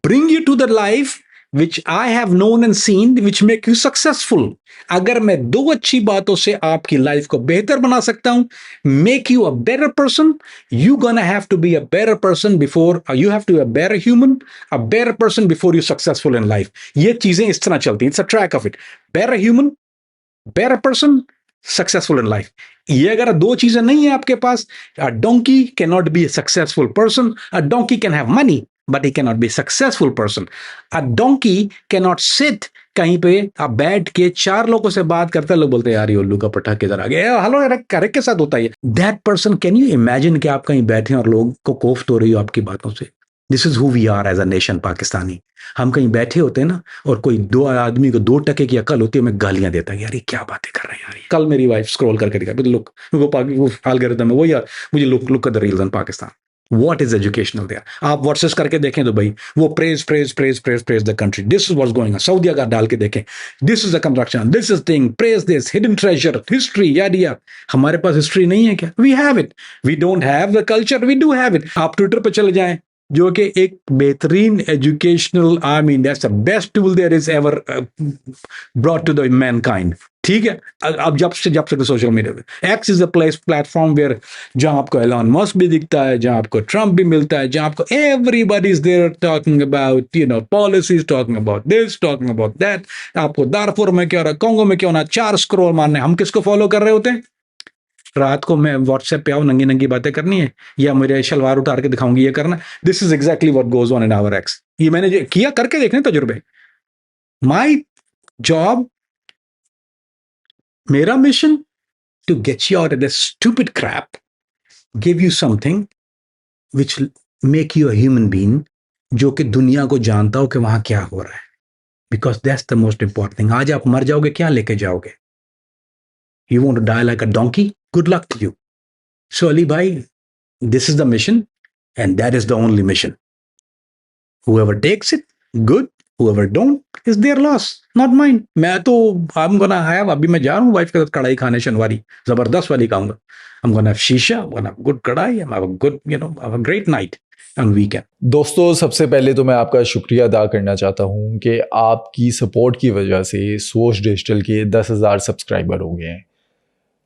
bring you to the life which I have known and seen which make you successful। अगर मैं दो अच्छी बातों से आपकी life को बेहतर बना सकता हूं, make you a better person, you gonna have to be a better person before you have to be a better human, a better person before you're successful in life। ये चीजें इस तरह चलती हैं, it's a track of it, better human, better person, successful in life। ये अगर दो चीजें नहीं है आपके पास, a donkey cannot be a successful person, a donkey can have money but he cannot be a successful person। A donkey cannot sit कहीं पे आप बैठ के चार लोगों से बात करते, लोग बोलते हैं यार ये उल्लू का पट्टा किधर आ गया, हेलो करेक्ट के साथ होता है। That person, can you imagine कि आप कहीं बैठे और लोग को कोफ्त हो रही हो आपकी बातों से। This is who we are as a nation Pakistani. हम कहीं बैठे होते हैं ना और कोई दो आदमी को 2 टके की अकल होती है, मैं गालियां देता है यार ये क्या बातें कर रहे हैं यार। कल मेरी वाइफ स्क्रॉल करके दिखा, लुक वो एल्गोरिथम है वो, यार मुझे look at the reels in Pakistan. What is educational there? आप व्हाट्सएप करके देखें तो भाई वो praise the country, this is what's going on. Saudi अगर डाल के देखें, this is the construction, this is thing, praise this, hidden treasure, history, यार हमारे पास हिस्ट्री नहीं है क्या? We have it, we don't have the culture, we do have it. आप ट्विटर पे चले जाएं जो कि एक बेहतरीन educational, I mean that's the best tool there is ever brought to the mankind. ठीक है, अब जब से सोशल मीडिया पे X is a platform where, जहां आपको एलन मस्क भी दिखता है, जहां आपको ट्रंप भी मिलता है, जहां आपको everybody is there talking about policies, talking about this, talking about that. आपको दारफुर में क्या हो रहा है, कांगो में क्या होना, 4 स्क्रॉल मारने। हम किसको फॉलो कर रहे होते हैं? रात को मैं व्हाट्सएप पे आऊं, नंगी नंगी बातें करनी है या मेरे शलवार उतार के दिखाऊंगी, ये करना। This is exactly what goes on in our X. ये मैंने किया, करके देखने तजुर्बे। माई जॉब, मेरा मिशन, to get you out of this stupid crap, give you something which make you a human being, जो कि दुनिया को जानता हो कि वहां क्या हो रहा है, because that's the most important thing। आज आप मर जाओगे, क्या लेके जाओगे? You want to die like a donkey? Good luck to you। So Ali bhai, this is the mission and that is the only mission। Whoever takes it, good, whoever don't is their loss, not mine। मैं तो I'm gonna have, अभी मैं जा रहा हूँ wife के साथ कढ़ाई खाने, शनवारी जबरदस्त वाली खाऊंगा। I'm gonna have शीशा, I'm gonna have good कढ़ाई, I'm gonna have a good, have a great night on weekend। दोस्तों, सबसे पहले तो मैं आपका शुक्रिया अदा करना चाहता हूँ कि आपकी सपोर्ट की वजह से सोच डिजिटल के 10,000 सब्सक्राइबर हो गए हैं।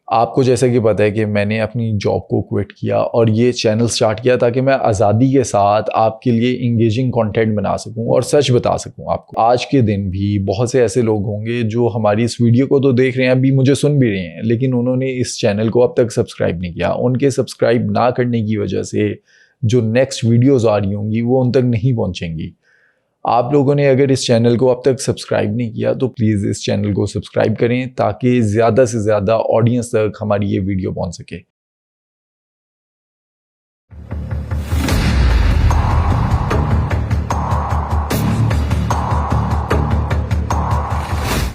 आपको जैसा कि पता है कि मैंने अपनी जॉब को क्विट किया और ये चैनल स्टार्ट किया ताकि मैं आज़ादी के साथ आपके लिए इंगेजिंग कंटेंट बना सकूं और सच बता सकूं आपको। आज के दिन भी बहुत से ऐसे लोग होंगे जो हमारी इस वीडियो को तो देख रहे हैं, अभी मुझे सुन भी रहे हैं, लेकिन उन्होंने इस चैनल को अब तक सब्सक्राइब नहीं किया। उनके सब्सक्राइब ना करने की वजह से जो नेक्स्ट वीडियोज़ आ रही होंगी वो उन तक नहीं पहुँचेंगी। आप लोगों ने अगर इस चैनल को अब तक सब्सक्राइब नहीं किया तो प्लीज़ इस चैनल को सब्सक्राइब करें ताकि ज़्यादा से ज़्यादा ऑडियंस तक हमारी ये वीडियो पहुंच सके।